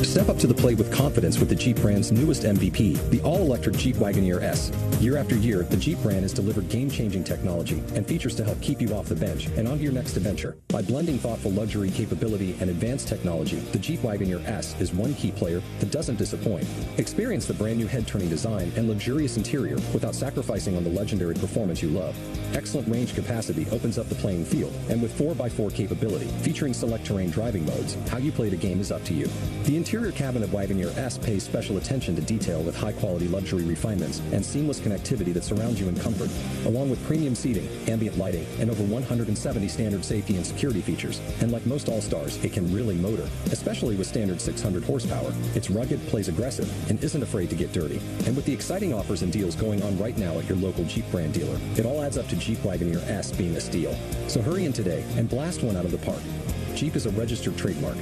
Step up to the plate with confidence with the Jeep brand's newest MVP, the all-electric Jeep Wagoneer S. Year after year, the Jeep brand has delivered game-changing technology and features to help keep you off the bench and onto your next adventure. By blending thoughtful luxury capability and advanced technology, the Jeep Wagoneer S is one key player that doesn't disappoint. Experience the brand-new head-turning design and luxurious interior without sacrificing on the legendary performance you love. Excellent range capacity opens up the playing field, and with 4x4 capability, featuring select terrain driving modes, how you play the game is up to you. The interior cabin of Wagoneer S pays special attention to detail with high-quality luxury refinements and seamless connectivity that surrounds you in comfort, along with premium seating, ambient lighting, and over 170 standard safety and security features. And like most All-Stars, it can really motor, especially with standard 600 horsepower. It's rugged, plays aggressive, and isn't afraid to get dirty. And with the exciting offers and deals going on right now at your local Jeep brand dealer, it all adds up to Jeep Wagoneer S being a steal. So hurry in today and blast one out of the park. Jeep is a registered trademark.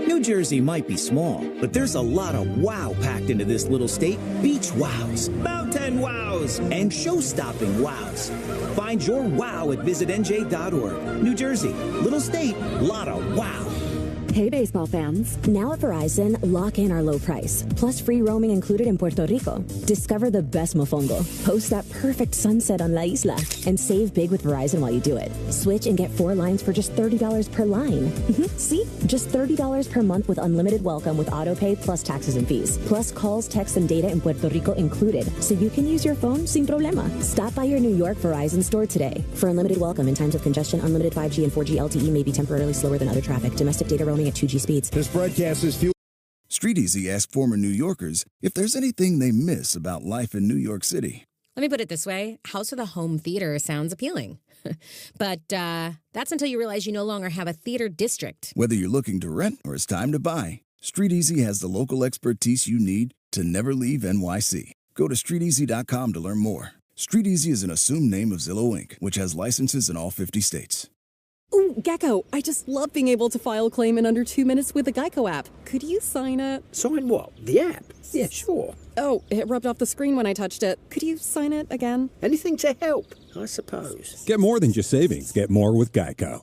New Jersey might be small, but there's a lot of wow packed into this little state. Beach wows, mountain wows, and show-stopping wows. Find your wow at visitnj.org. New Jersey, little state, lot of wow. Hey, baseball fans. Now at Verizon, lock in our low price, plus free roaming included in Puerto Rico. Discover the best mofongo, post that perfect sunset on La Isla, and save big with Verizon while you do it. Switch and get 4 lines for just $30 per line. See? Just $30 per month with unlimited welcome with auto pay plus taxes and fees. Plus calls, texts, and data in Puerto Rico included, so you can use your phone sin problema. Stop by your New York Verizon store today. For unlimited welcome in times of congestion, unlimited 5G and 4G LTE may be temporarily slower than other traffic. Domestic data roaming at 2G speeds. This broadcast is fueled. Street Easy asked former New Yorkers if there's anything they miss about life in New York City. Let me put it this way. House of the Home Theater sounds appealing. But that's until you realize you no longer have a theater district. Whether you're looking to rent or it's time to buy, Street Easy has the local expertise you need to never leave NYC. Go to StreetEasy.com to learn more. Street Easy is an assumed name of Zillow Inc., which has licenses in all 50 states. Ooh, Gecko, I just love being able to file a claim in under 2 minutes with the Geico app. Could you sign it? Sign what? The app? Yeah, sure. Oh, it rubbed off the screen when I touched it. Could you sign it again? Anything to help, I suppose. Get more than just savings. Get more with Geico.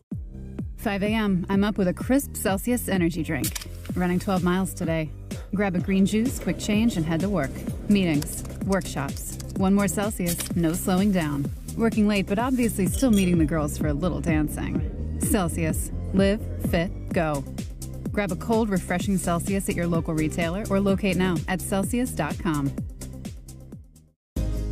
5 a.m., I'm up with a crisp Celsius energy drink. Running 12 miles today. Grab a green juice, quick change, and head to work. Meetings, workshops. 1 more Celsius, no slowing down. Working late, but obviously still meeting the girls for a little dancing. Celsius. Live, fit, go. Grab a cold, refreshing Celsius at your local retailer or locate now at Celsius.com.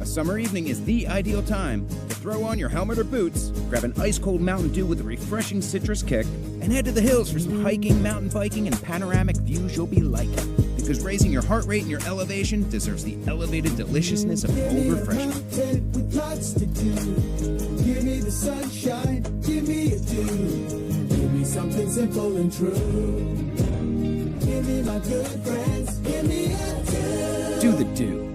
A summer evening is the ideal time to throw on your helmet or boots, grab an ice-cold Mountain Dew with a refreshing citrus kick, and head to the hills for some hiking, mountain biking, and panoramic views you'll be liking. Because raising your heart rate and your elevation deserves the elevated deliciousness of cold refreshment. With lots to do. Give me the sunshine, give me a dew. Give me something simple and true. Give me my good friends, give me a dew. Do the Dew.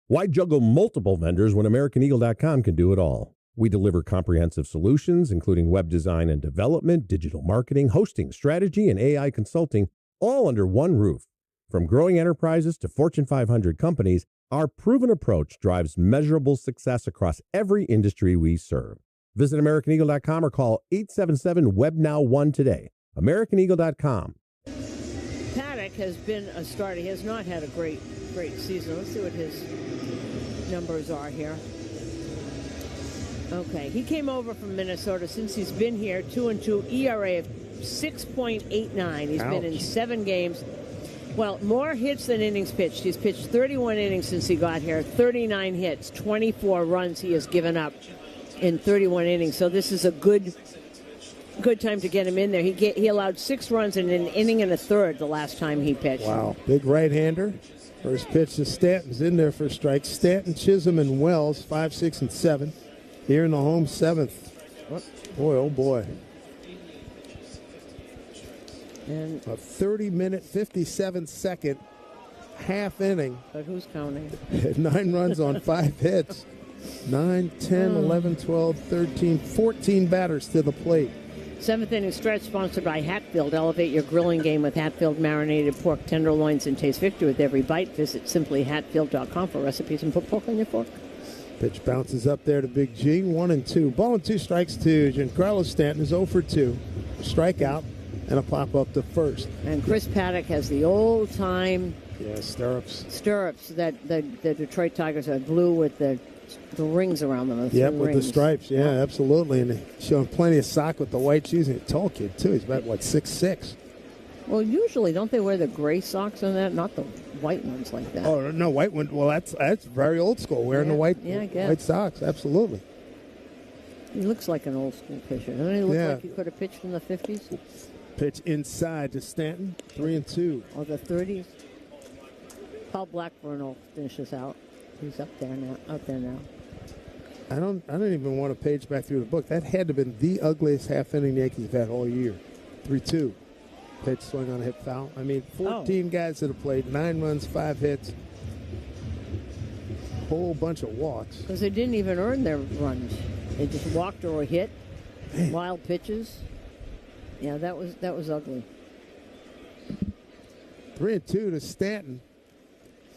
Why juggle multiple vendors when AmericanEagle.com can do it all? We deliver comprehensive solutions, including web design and development, digital marketing, hosting, strategy, and AI consulting, all under one roof. From growing enterprises to Fortune 500 companies, our proven approach drives measurable success across every industry we serve. Visit AmericanEagle.com or call 877-WEB-NOW-1 today. AmericanEagle.com. Paddock has been a starter. He has not had a great season. Let's see what his numbers are here. Okay, he came over from Minnesota. Since he's been here, 2-2 ERA of 6.89. He's been in 7 games. Well, more hits than innings pitched. He's pitched 31 innings since he got here, 39 hits, 24 runs he has given up in 31 innings. So this is a good time to get him in there. He allowed 6 runs in an inning and a third the last time he pitched. Wow, big right-hander. First pitch to Stanton's in there for strikes. Stanton, Chisholm, and Wells, 5, 6, and 7. Here in the home 7th. Boy, oh boy. And a 30-minute, 57-second half inning. But who's counting? 9 runs on 5 hits. 9, 10, 11, 12, 13, 14 batters to the plate. Seventh inning stretch sponsored by Hatfield. Elevate your grilling game with Hatfield marinated pork tenderloins and taste victory with every bite. Visit simplyhatfield.com for recipes and put pork on your fork. Pitch bounces up there to Big G. 1-2. Ball and 2 strikes to Giancarlo Stanton is 0 for 2. Strikeout and a pop up to first. And Chris Paddock has the old time stirrups that the Detroit Tigers have blue with the rings around them. Yep, with the stripes. Yeah, absolutely. And showing plenty of sock with the white shoes. And a tall kid, too. He's about, 6'6". Well, usually, don't they wear the gray socks on that? Not the white ones like that. Oh, no, white one. Well, that's very old school, wearing the white socks. Absolutely. He looks like an old school pitcher. Doesn't he look like he could have pitched in the 50s? Pitch inside to Stanton. 3-2. Or the 30s. Paul Blackburn will finish this out. He's up there now. I don't even want to page back through the book. That had to have been the ugliest half-inning the Yankees have had all year. 3-2. Pitch swing on a hit foul. 14 guys that have played, 9 runs, 5 hits. Whole bunch of walks. Because they didn't even earn their runs. They just walked or hit. Wild pitches. Yeah, that was ugly. 3-2 to Stanton.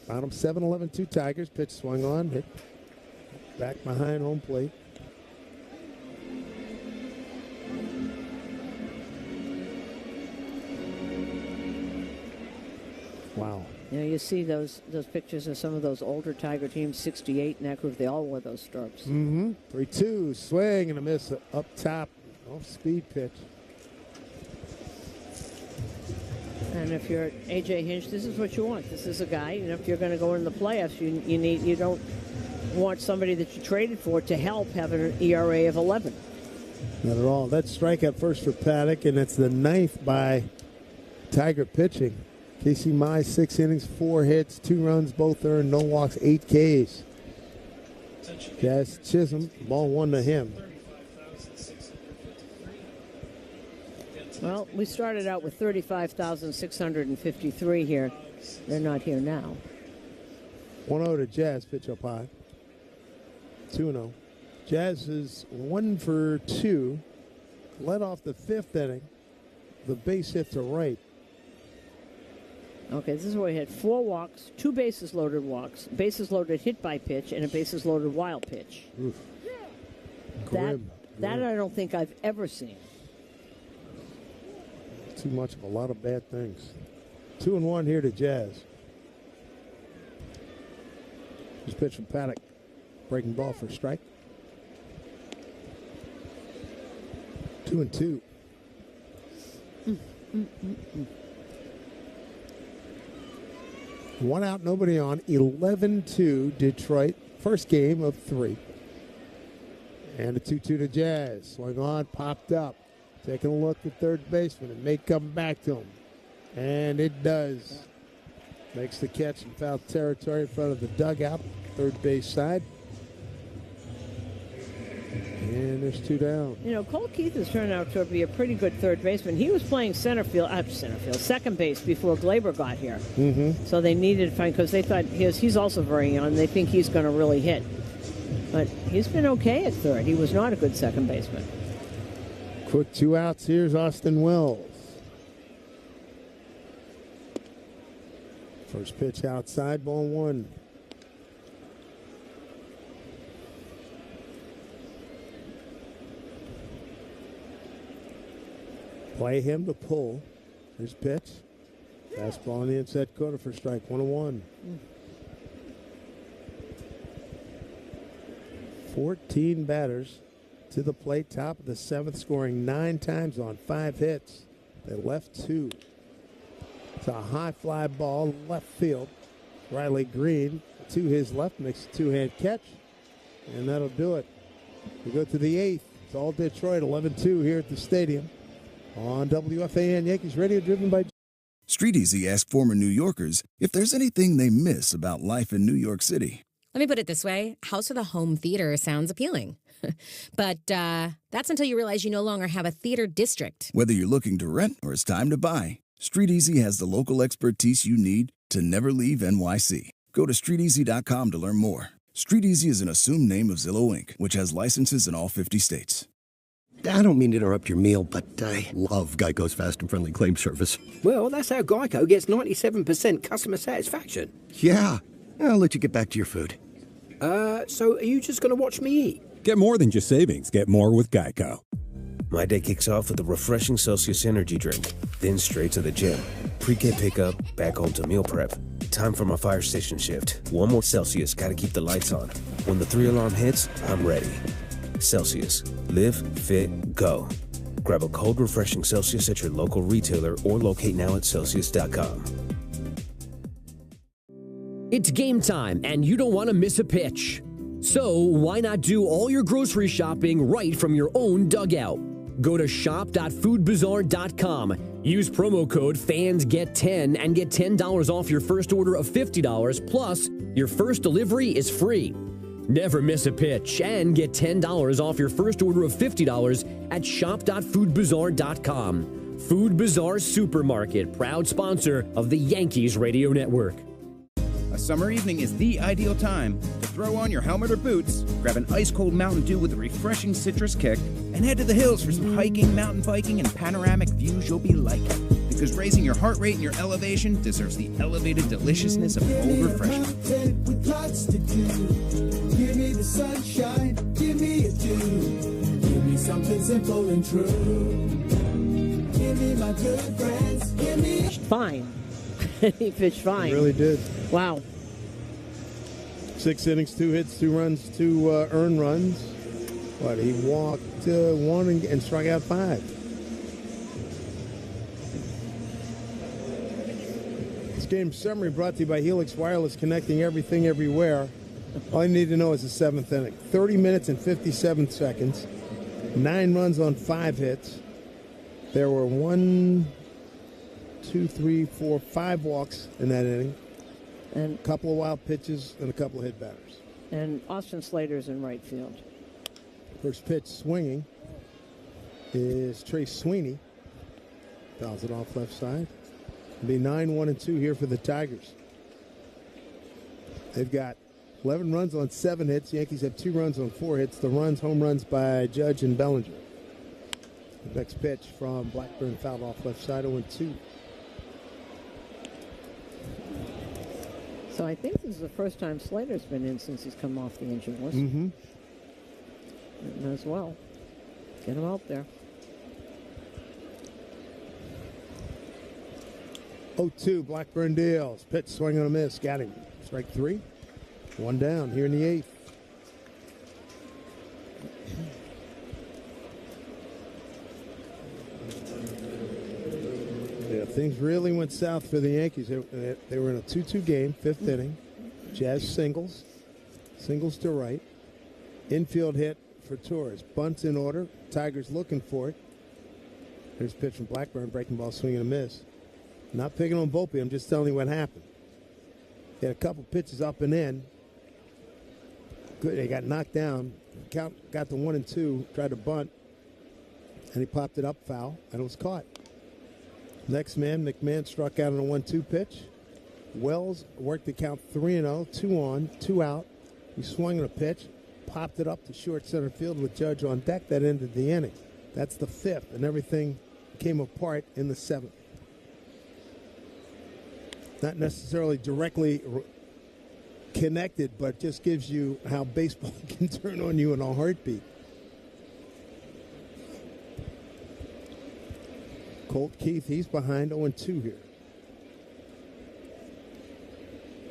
Bottom 7-11-2 Tigers. Pitch swung on, hit back behind home plate. Wow. You see those pictures of some of those older Tiger teams, 68 and that group, they all wore those stirrups. 3-2, swing and a miss up top. Off-speed pitch. And if you're A.J. Hinch, this is what you want. This is a guy, if you're going to go in the playoffs, you don't want somebody that you traded for to help have an ERA of 11. Not at all. That's strikeout first for Paddock, and it's the 9th by Tiger pitching. Casey Mize, 6 innings, 4 hits, 2 runs, both earned, no walks, 8 Ks. Jazz Chisholm, ball 1 to him. Well, we started out with 35,653 here. They're not here now. 1-0 to Jazz, pitch up high. 2-0. Jazz is 1 for 2. Led off the 5th inning. The base hit to right. Okay, this is where he had 4 walks, 2 bases loaded walks, bases loaded hit by pitch, and a bases loaded wild pitch. Oof. That I don't think I've ever seen. Too much of a lot of bad things. 2-1 here to Jazz. This pitch from Paddock. Breaking ball for a strike. 2-2. One out, nobody on. 11-2 Detroit. First game of 3. And a 2-2 to Jazz. Swung on, popped up. Taking a look at third baseman. It may come back to him. And it does. Makes the catch in foul territory in front of the dugout. Third base side. And there's 2 down. Cole Keith has turned out to be a pretty good third baseman. He was playing second base before Glaber got here. So they needed to find, because they thought he's also very young. They think he's going to really hit. But he's been okay at third. He was not a good second baseman. Quick 2 outs. Here's Austin Wells. First pitch outside, ball 1. Play him to pull. His pitch. Fastball in the inside corner for strike 1-1. 14 batters to the plate, top of the 7th, scoring 9 times on 5 hits. They left 2. It's a high fly ball, left field. Riley Green to his left, makes a 2-hand catch, and that'll do it. We go to the 8th. It's all Detroit, 11-2 here at the stadium on WFAN Yankees Radio, driven by... Street Easy asked former New Yorkers if there's anything they miss about life in New York City. Let me put it this way. House with a home theater sounds appealing. But that's until you realize you no longer have a theater district. Whether you're looking to rent or it's time to buy, Street Easy has the local expertise you need to never leave NYC. Go to StreetEasy.com to learn more. Street Easy is an assumed name of Zillow Inc., which has licenses in all 50 states. I don't mean to interrupt your meal, but I love Geico's fast and friendly claim service. Well, that's how Geico gets 97% customer satisfaction. Yeah. I'll let you get back to your food. So are you just going to watch me eat? Get more than just savings. Get more with Geico. My day kicks off with a refreshing Celsius energy drink, then straight to the gym. Pre-K pickup, back home to meal prep. Time for my fire station shift. One more Celsius, gotta keep the lights on. When the 3-alarm hits, I'm ready. Celsius. Live, fit, go. Grab a cold, refreshing Celsius at your local retailer or locate now at Celsius.com. It's game time, and you don't want to miss a pitch. So why not do all your grocery shopping right from your own dugout? Go to shop.foodbazaar.com. Use promo code FANSGET10 and get $10 off your first order of $50, plus your first delivery is free. Never miss a pitch and get $10 off your first order of $50 at shop.foodbazaar.com. Food Bazaar Supermarket, proud sponsor of the Yankees Radio Network. A summer evening is the ideal time to throw on your helmet or boots, grab an ice-cold Mountain Dew with a refreshing citrus kick, and head to the hills for some hiking, mountain biking, and panoramic views you'll be liking. Because raising your heart rate and your elevation deserves the elevated deliciousness of cold refreshment. With lots to do. Give me the sunshine, give me a dew. Give me something simple and true. Give me my good friends, give me fine. He pitched fine. He really did. Wow. 6 innings, 2 hits, 2 runs, 2 earned runs. But he walked 1 and struck out 5. This game summary brought to you by Helix Wireless, connecting everything everywhere. All you need to know is the 7th inning. 30 minutes and 57 seconds. 9 runs on 5 hits. There were 5 walks in that inning. And a couple of wild pitches and a couple of hit batters. And Austin Slater's in right field. First pitch swinging is Trace Sweeney. Fouls it off left side. It'll be 9-1-2 here for the Tigers. They've got 11 runs on 7 hits. The Yankees have 2 runs on 4 hits. The home runs by Judge and Bellinger. The next pitch from Blackburn fouled off left side, 0-2. So I think this is the first time Slater's been in since he's come off the injured list. Mm-hmm. As well. Get him out there. 0-2, Blackburn deals. Pitch, swing on a miss. Got him. Strike 3. 1 down here in the 8th. Yeah, things really went south for the Yankees. They were in a 2-2 game, 5th inning. Jazz singles. Singles to right. Infield hit for Torres. Bunts in order. Tigers looking for it. Here's a pitch from Blackburn. Breaking ball, swing and a miss. Not picking on Volpe. I'm just telling you what happened. He had a couple pitches up and in. Good. They got knocked down. Got the 1-2. Tried to bunt. And he popped it up foul. And it was caught. Next man, McMahon struck out on a 1-2 pitch. Wells worked the count 3-0. 2 on, 2 out. He swung on a pitch. Popped it up to short center field with Judge on deck. That ended the inning. That's the 5th. And everything came apart in the 7th. Not necessarily directly connected, but just gives you how baseball can turn on you in a heartbeat. Colt Keith, he's behind 0-2 here.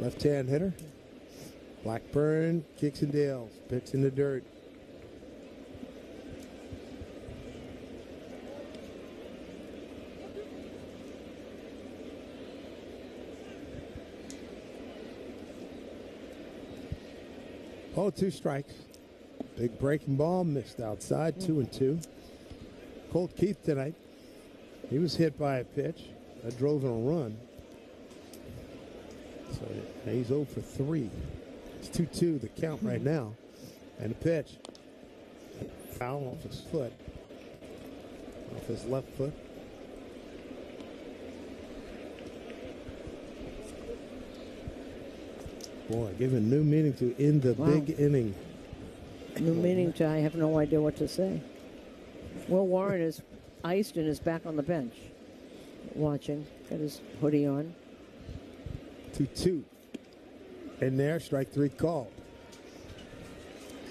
Left-hand hitter. Blackburn kicks and deals. Pitch in the dirt. Oh, 2 strikes. Big breaking ball missed outside. 2-2. Colt Keith tonight. He was hit by a pitch that drove in a run. So he's 0 for 3. It's 2-2 the count right now. And a pitch. Foul off his foot. Off his left foot. Boy, giving new meaning to in the big inning. New meaning to I have no idea what to say. Will Warren is iced and is back on the bench, watching. Got his hoodie on. 2-2. In there, strike three called.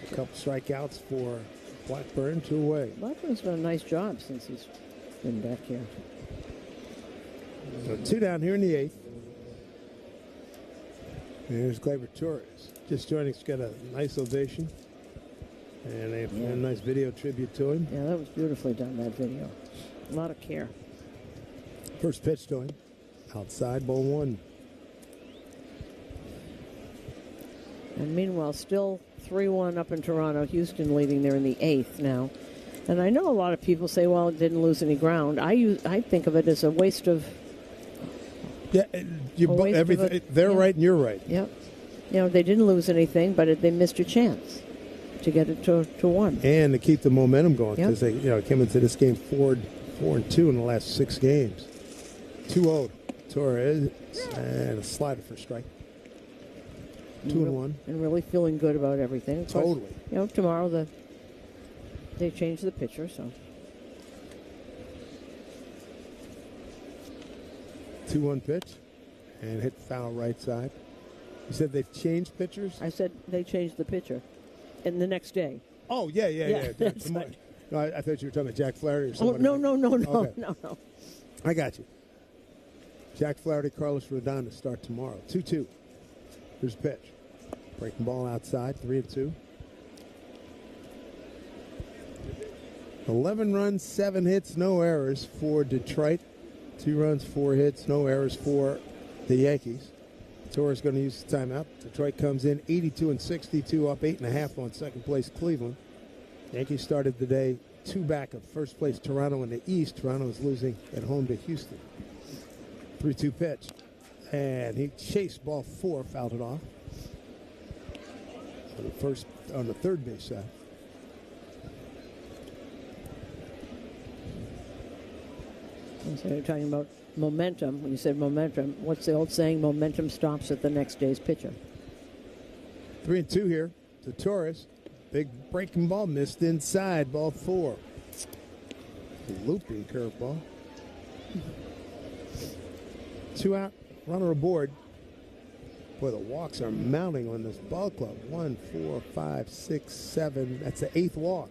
A couple strikeouts for Blackburn, 2 away. Blackburn's done a nice job since he's been back here. So 2 down here in the 8th. And here's Gleyber Torres. Just joining us, got a nice ovation. And a nice video tribute to him. Yeah, that was beautifully done, that video. A lot of care. First pitch to him. Outside, ball 1. And meanwhile, still 3-1 up in Toronto. Houston leading there in the 8th now. And I know a lot of people say, well, it didn't lose any ground. I think of it as a waste of... Yeah, they're right and you're right. Yep. You know, they didn't lose anything, but they missed a chance to get it to 1. And to keep the momentum going, because Yep. they came into this game 4-2 in the last 6 games. 2-0 Torres, and a slider for strike. 2-1. And really feeling good about everything. Of course, Totally. Tomorrow they change the pitcher, so. 2-1 pitch, and hit foul right side. You said they changed pitchers? I said they changed the pitcher. And the next day. Oh, yeah. That's Tomorrow. right. No, I thought you were talking about Jack Flaherty or Oh, somebody. no. Okay. No. I got you. Jack Flaherty, Carlos Rodon to start tomorrow. 2-2. Here's the pitch. Breaking ball outside, 3-2. 11 runs, 7 hits, no errors for Detroit. 2 runs, 4 hits, no errors for the Yankees. Torres going to use the timeout. Detroit comes in 82-62, up 8.5 on second place Cleveland. Yankees started the day 2 back of first place Toronto in the East. Toronto is losing at home to Houston. 3-2 pitch. And he chased ball 4, fouled it off. On the third base side. So you're talking about momentum. When you said momentum, what's the old saying? Momentum stops at the next day's pitcher. 3-2 here to Torres. Big breaking ball missed inside. Ball 4. Looping curveball. 2 out. Runner aboard. Boy, the walks are mounting on this ball club. 1, 4, 5, 6, 7. That's the 8th walk.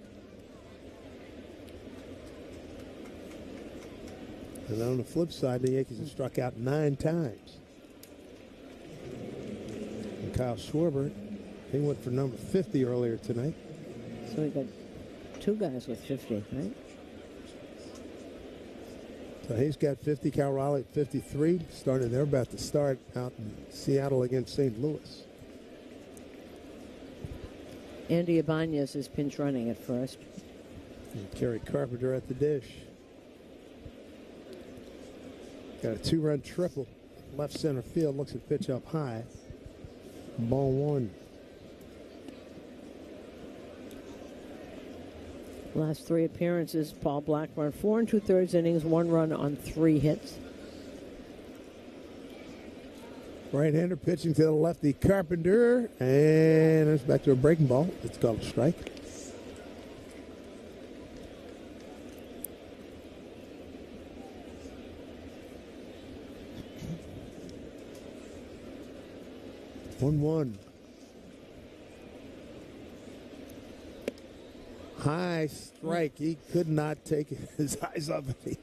And on the flip side, the Yankees have struck out 9 times. And Kyle Schwarber, he went for number 50 earlier tonight. So we got 2 guys with 50, right? So he's got 50. Cal Raleigh at 53. They're about to start out in Seattle against St. Louis. Andy Ibanez is pinch running at first. And Kerry Carpenter at the dish. Got a 2-run triple. Left center field. Looks at pitch up high. Ball 1. Last 3 appearances, Paul Blackburn, 4 2/3 innings, 1 run on 3 hits. Right-hander pitching to the lefty Carpenter. And it's back to a breaking ball. It's called a strike. One. High strike. He could not take his eyes off it. He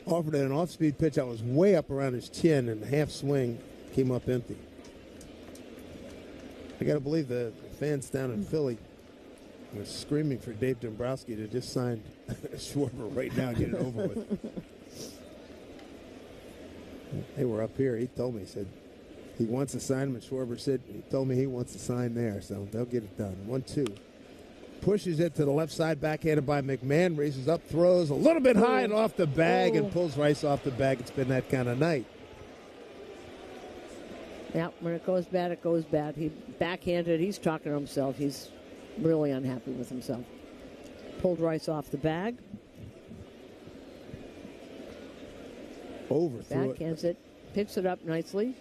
offered an off-speed pitch that was way up around his chin, and half swing came up empty. I got to believe the fans down in Philly were screaming for Dave Dombrowski to just sign Schwarber right now and get it over with. They were up here. He told me, he said he wants to sign him, and Schwarber said he told me he wants to sign there, so they'll get it done. 1-2. Pushes it to the left side, backhanded by McMahon, raises up, throws a little bit high and off the bag, and pulls Rice off the bag. It's been that kind of night. Yeah, when it goes bad, it goes bad. He backhanded. He's talking to himself. He's really unhappy with himself. Pulled Rice off the bag. Overthrew Backhands it. Picks it up nicely.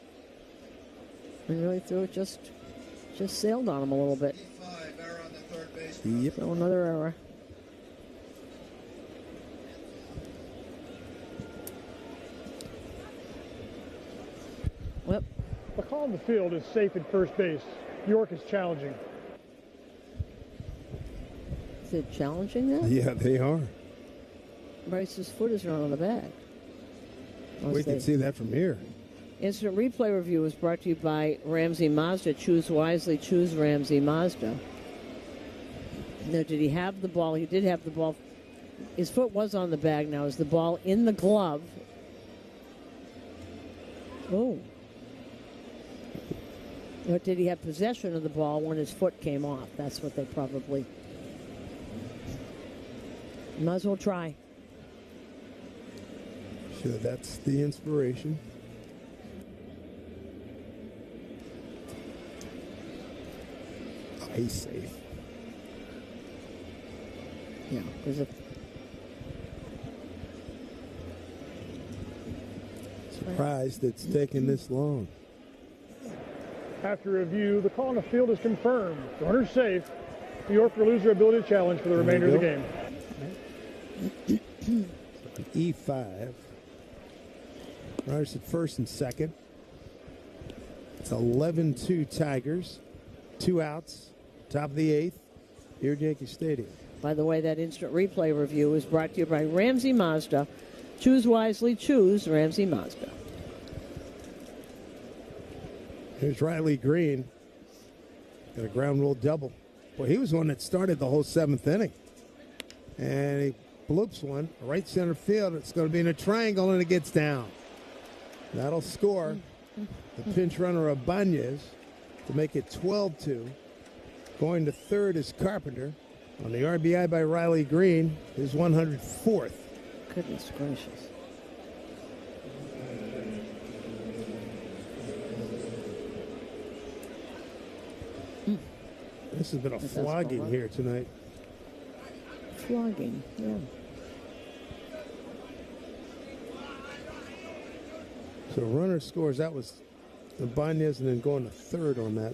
And really threw it, just sailed on him a little bit. Yep. So another error. call on the field is safe at first base. York is challenging. Is it challenging now? Yeah, they are. Bryce's foot is not on the bag. We can see that from here. Instant replay review was brought to you by Ramsey Mazda. Choose wisely. Choose Ramsey Mazda. Now, did he have the ball? He did have the ball. His foot was on the bag. Now, is the ball in the glove? Oh. Or did he have possession of the ball when his foot came off? That's what they probably... Might as well try. Sure, that's the inspiration. Oh, he's safe. Yeah, because if... Surprised it's taking this long. After review, the call on the field is confirmed. Runner's safe. New York will lose their ability to challenge for the remainder of the game. E5. Runners at first and second. It's 11-2 Tigers. 2 outs. Top of the 8th. Here at Yankee Stadium. By the way, that instant replay review is brought to you by Ramsey Mazda. Choose wisely. Choose Ramsey Mazda. Here's Riley Green. Got a ground rule double. Boy, he was one that started the whole 7th inning. And he bloops one, right center field. It's going to be in a triangle, and it gets down. That'll score the pinch runner of Banez to make it 12-2. Going to third is Carpenter on the RBI by Riley Green, his 104th. Goodness gracious. This has been a flogging here tonight. Flogging, yeah. So runner scores. That was the Banez, and then going to third on that.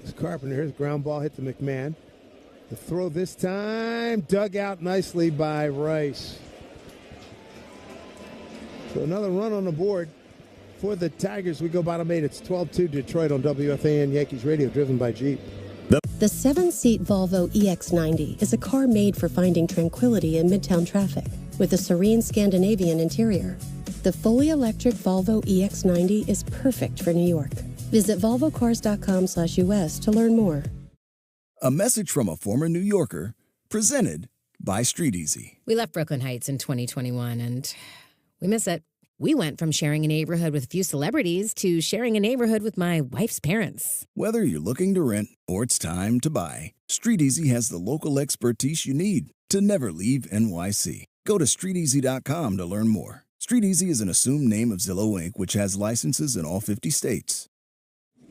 It's Carpenter. Here's ground ball hit to McMahon. The throw this time dug out nicely by Rice. So another run on the board for the Tigers. We go bottom 8. It's 12-2 Detroit on WFAN Yankees Radio, driven by Jeep. The 7-seat Volvo EX90 is a car made for finding tranquility in midtown traffic with a serene Scandinavian interior. The fully electric Volvo EX90 is perfect for New York. Visit volvocars.com/US to learn more. A message from a former New Yorker, presented by Street Easy. We left Brooklyn Heights in 2021, and we miss it. We went from sharing a neighborhood with a few celebrities to sharing a neighborhood with my wife's parents. Whether you're looking to rent or it's time to buy, Street Easy has the local expertise you need to never leave NYC. Go to StreetEasy.com to learn more. Street Easy is an assumed name of Zillow Inc., which has licenses in all 50 states.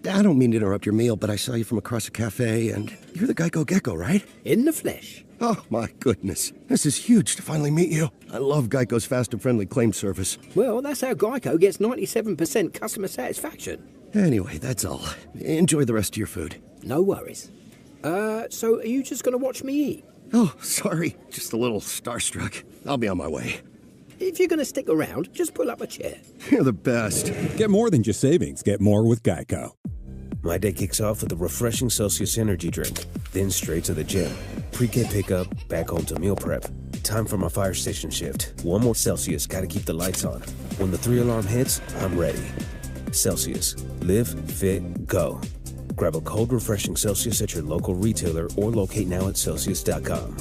I don't mean to interrupt your meal, but I saw you from across a cafe, and you're the Geico Gecko, right? In the flesh. Oh, my goodness. This is huge to finally meet you. I love Geico's fast and friendly claim service. Well, that's how Geico gets 97% customer satisfaction. Anyway, that's all. Enjoy the rest of your food. No worries. So are you just going to watch me eat? Oh, sorry. Just a little starstruck. I'll be on my way. If you're going to stick around, just pull up a chair. You're the best. Get more than just savings. Get more with Geico. My day kicks off with a refreshing Celsius energy drink, then straight to the gym. Pre-K pickup, back home to meal prep. Time for my fire station shift. One more Celsius, gotta keep the lights on. When the 3-alarm hits, I'm ready. Celsius. Live, fit, go. Grab a cold, refreshing Celsius at your local retailer or locate now at Celsius.com.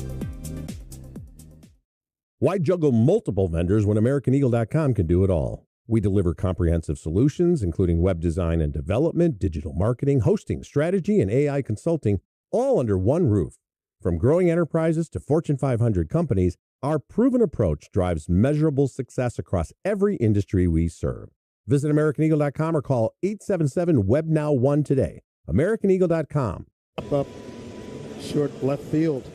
Why juggle multiple vendors when AmericanEagle.com can do it all? We deliver comprehensive solutions, including web design and development, digital marketing, hosting, strategy, and AI consulting, all under one roof. From growing enterprises to Fortune 500 companies, our proven approach drives measurable success across every industry we serve. Visit AmericanEagle.com or call 877-WEBNOW1 today. AmericanEagle.com. Up, short left field.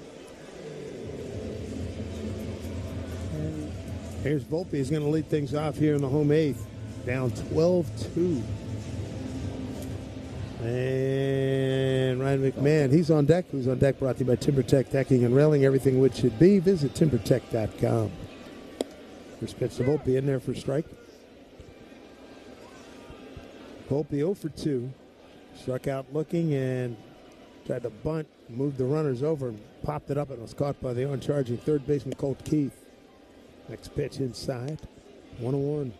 Here's Volpe. He's going to lead things off here in the home 8th. Down 12-2. And Ryan McMahon, he's on deck. Who's on deck? Brought to you by TimberTech Decking and Railing. Everything which should be. Visit TimberTech.com. First pitch to Volpe in there for strike. Volpe 0 for 2. Struck out looking and tried to bunt, moved the runners over, and popped it up, and was caught by the on-charging third baseman Colt Keith. Next pitch inside, 1-1.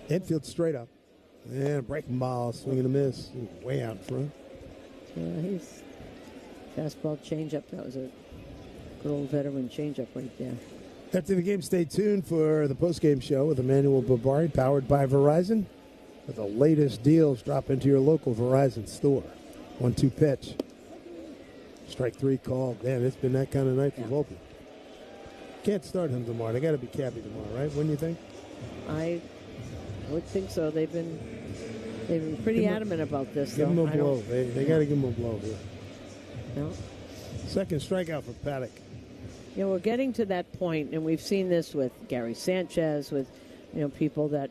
Infield straight up. And a breaking ball, swing and a miss, way out in front. Yeah, he's fastball changeup. That was a good old veteran changeup right there. After the game, stay tuned for the postgame show with Emmanuel Barbari, powered by Verizon. With the latest deals, drop into your local Verizon store. 1-2 pitch. Strike 3 called. Man, it's been that kind of night for Volpe. Can't start him tomorrow. They got to be Cappy tomorrow, right? Wouldn't you think? I would think so. They've been pretty adamant about this. Give him a blow. They got to give him a blow here. No. Second strikeout for Paddock. Yeah, we're getting to that point, and we've seen this with Gary Sanchez, with people that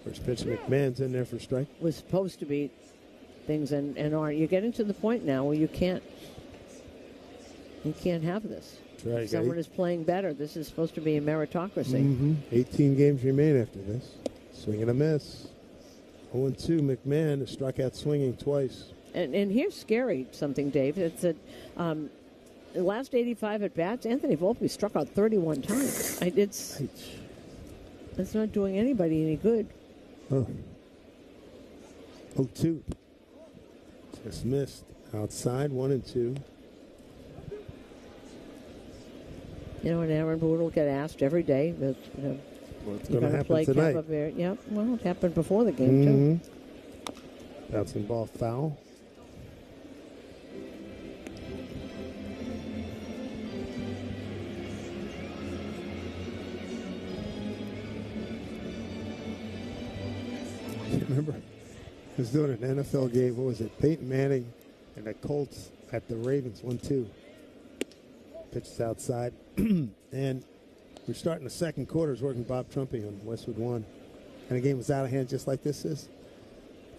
first pitch, McMahon's in there for strike. Was supposed to be things and aren't. You're getting to the point now where you can't have this. That's right. Someone is playing better. This is supposed to be a meritocracy. 18 games remain after this. Swing and a miss. 0-2. McMahon has struck out swinging twice. And here's scary something, Dave. It's that the last 85 at bats, Anthony Volpe struck out 31 times. It's not doing anybody any good. 0-2. Just missed. Outside, 1-2. And Aaron Boone will get asked every day. That, what's going to happen tonight? Yep. Well, it happened before the game, too. Bouncing ball foul. Remember, I was doing an NFL game. What was it? Peyton Manning and the Colts at the Ravens. 1-2. Pitches outside. And we're starting the second quarter. I was working Bob Trumpy on Westwood 1. And the game was out of hand just like this is.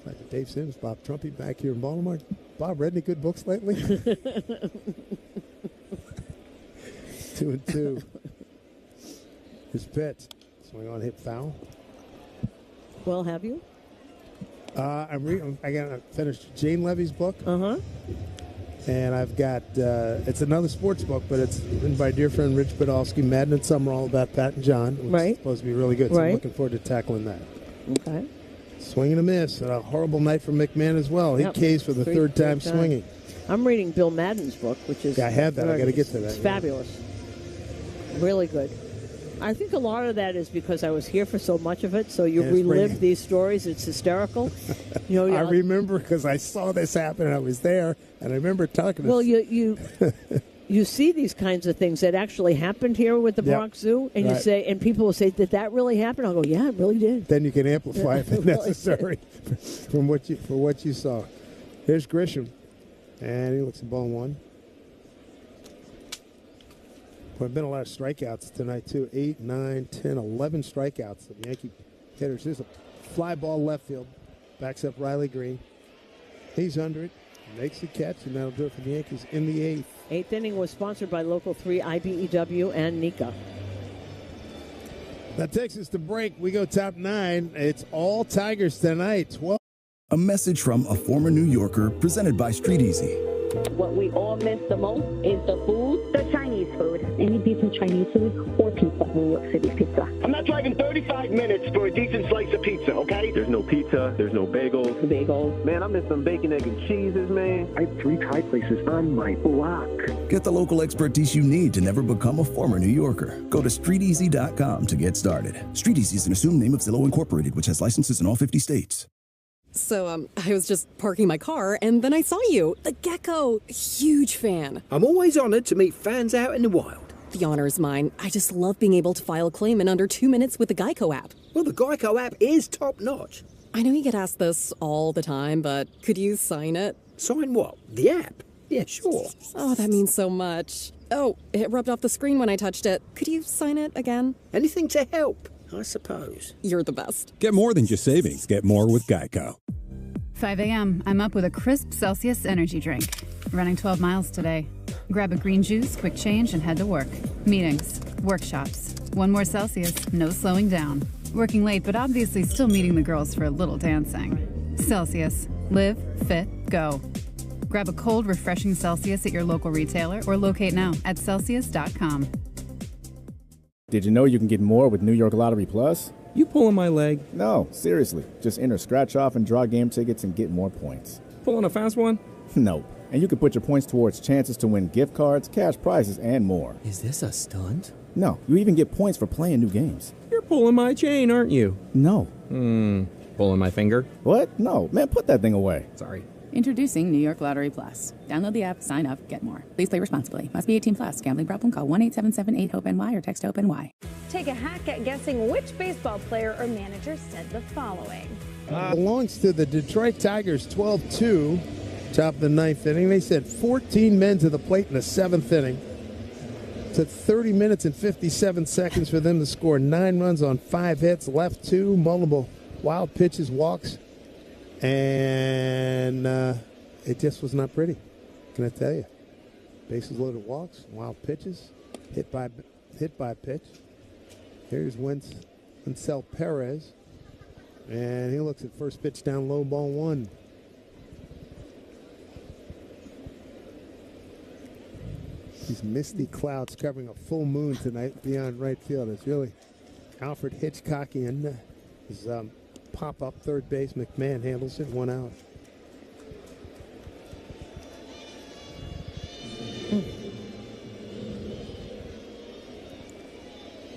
Like Dave Sims, Bob Trumpy back here in Baltimore. Bob, read any good books lately? 2-2. His pitch. Swing on, hit foul. Well, have you? I got to finish Jane Levy's book. And I've got, it's another sports book, but it's written by dear friend Rich Podolsky, Madden and Summer, all about Pat and John, which is supposed to be really good. So I'm looking forward to tackling that. Okay. Swing and a miss. And a horrible night for McMahon as well. He Ks for the third time swinging. I'm reading Bill Madden's book, which is... I have that. I got to get to that. It's fabulous. Really good. I think a lot of that is because I was here for so much of it, so you relive these stories. It's hysterical. I remember because I saw this happen and I was there, and I remember talking to... Well, you see these kinds of things that actually happened here with the Bronx Zoo, and you say, and people will say, did that really happen? I'll go, yeah, it really did. Then you can amplify if necessary for what you saw. Here's Grisham, and he looks at ball one. There have been a lot of strikeouts tonight, too. 8, 9, 10, 11 strikeouts of Yankee hitters. There's a fly ball left field. Backs up Riley Green. He's under it. Makes the catch, and that'll do it for the Yankees in the eighth. Eighth inning was sponsored by Local 3, IBEW, and NECA. That takes us to break. We go top 9. It's all Tigers tonight. 12. A message from a former New Yorker presented by Street Easy. What we all miss the most is the food, the Chinese food. Any decent Chinese food or pizza. New York City pizza. I'm not driving 35 minutes for a decent slice of pizza, okay? There's no pizza. There's no bagels. Bagels. Man, I miss some bacon, egg, and cheeses, man. I have 3 Thai places on my block. Get the local expertise you need to never become a former New Yorker. Go to StreetEasy.com to get started. Street Easy is an assumed name of Zillow Incorporated, which has licenses in all 50 states. So, I was just parking my car, and then I saw you. The gecko. Huge fan. I'm always honored to meet fans out in the wild. The honor is mine. I just love being able to file a claim in under 2 minutes with the Geico app. Well, the Geico app is top-notch. I know you get asked this all the time, but could you sign it? Sign what? The app? Yeah, sure. Oh, that means so much. Oh, it rubbed off the screen when I touched it. Could you sign it again? Anything to help, I suppose. You're the best. Get more than just savings. Get more with Geico. 5 a.m. I'm up with a crisp Celsius energy drink. Running 12 miles today. Grab a green juice, quick change, and head to work. Meetings, workshops. 1 more Celsius, no slowing down. Working late, but obviously still meeting the girls for a little dancing. Celsius. Live, fit, go. Grab a cold, refreshing Celsius at your local retailer or locate now at Celsius.com. Did you know you can get more with New York Lottery Plus? You pulling my leg? No, seriously. Just enter scratch off and draw game tickets and get more points. Pulling a fast one? No. And you can put your points towards chances to win gift cards, cash prizes, and more. Is this a stunt? No, you even get points for playing new games. You're pulling my chain, aren't you? No. Pulling my finger? What? No. Man, put that thing away. Sorry. Introducing New York Lottery Plus. Download the app, sign up, get more. Please play responsibly. Must be 18 plus. Gambling problem? Call 1-877-8-HOPE-NY or text HOPE-NY. Take a hack at guessing which baseball player or manager said the following. Belongs to the Detroit Tigers, 12-2, top of the 9th inning. They said 14 men to the plate in the 7th inning. Took 30 minutes and 57 seconds for them to score 9 runs on 5 hits, left 2, multiple wild pitches, walks. And it just was not pretty, can I tell you? Bases loaded, walks, wild pitches, hit by pitch. Here's Wencel Perez, and he looks at first pitch down low, ball 1. These misty clouds covering a full moon tonight beyond right field. It's really Alfred Hitchcockian. His pop-up third base. McMahon handles it, 1 out.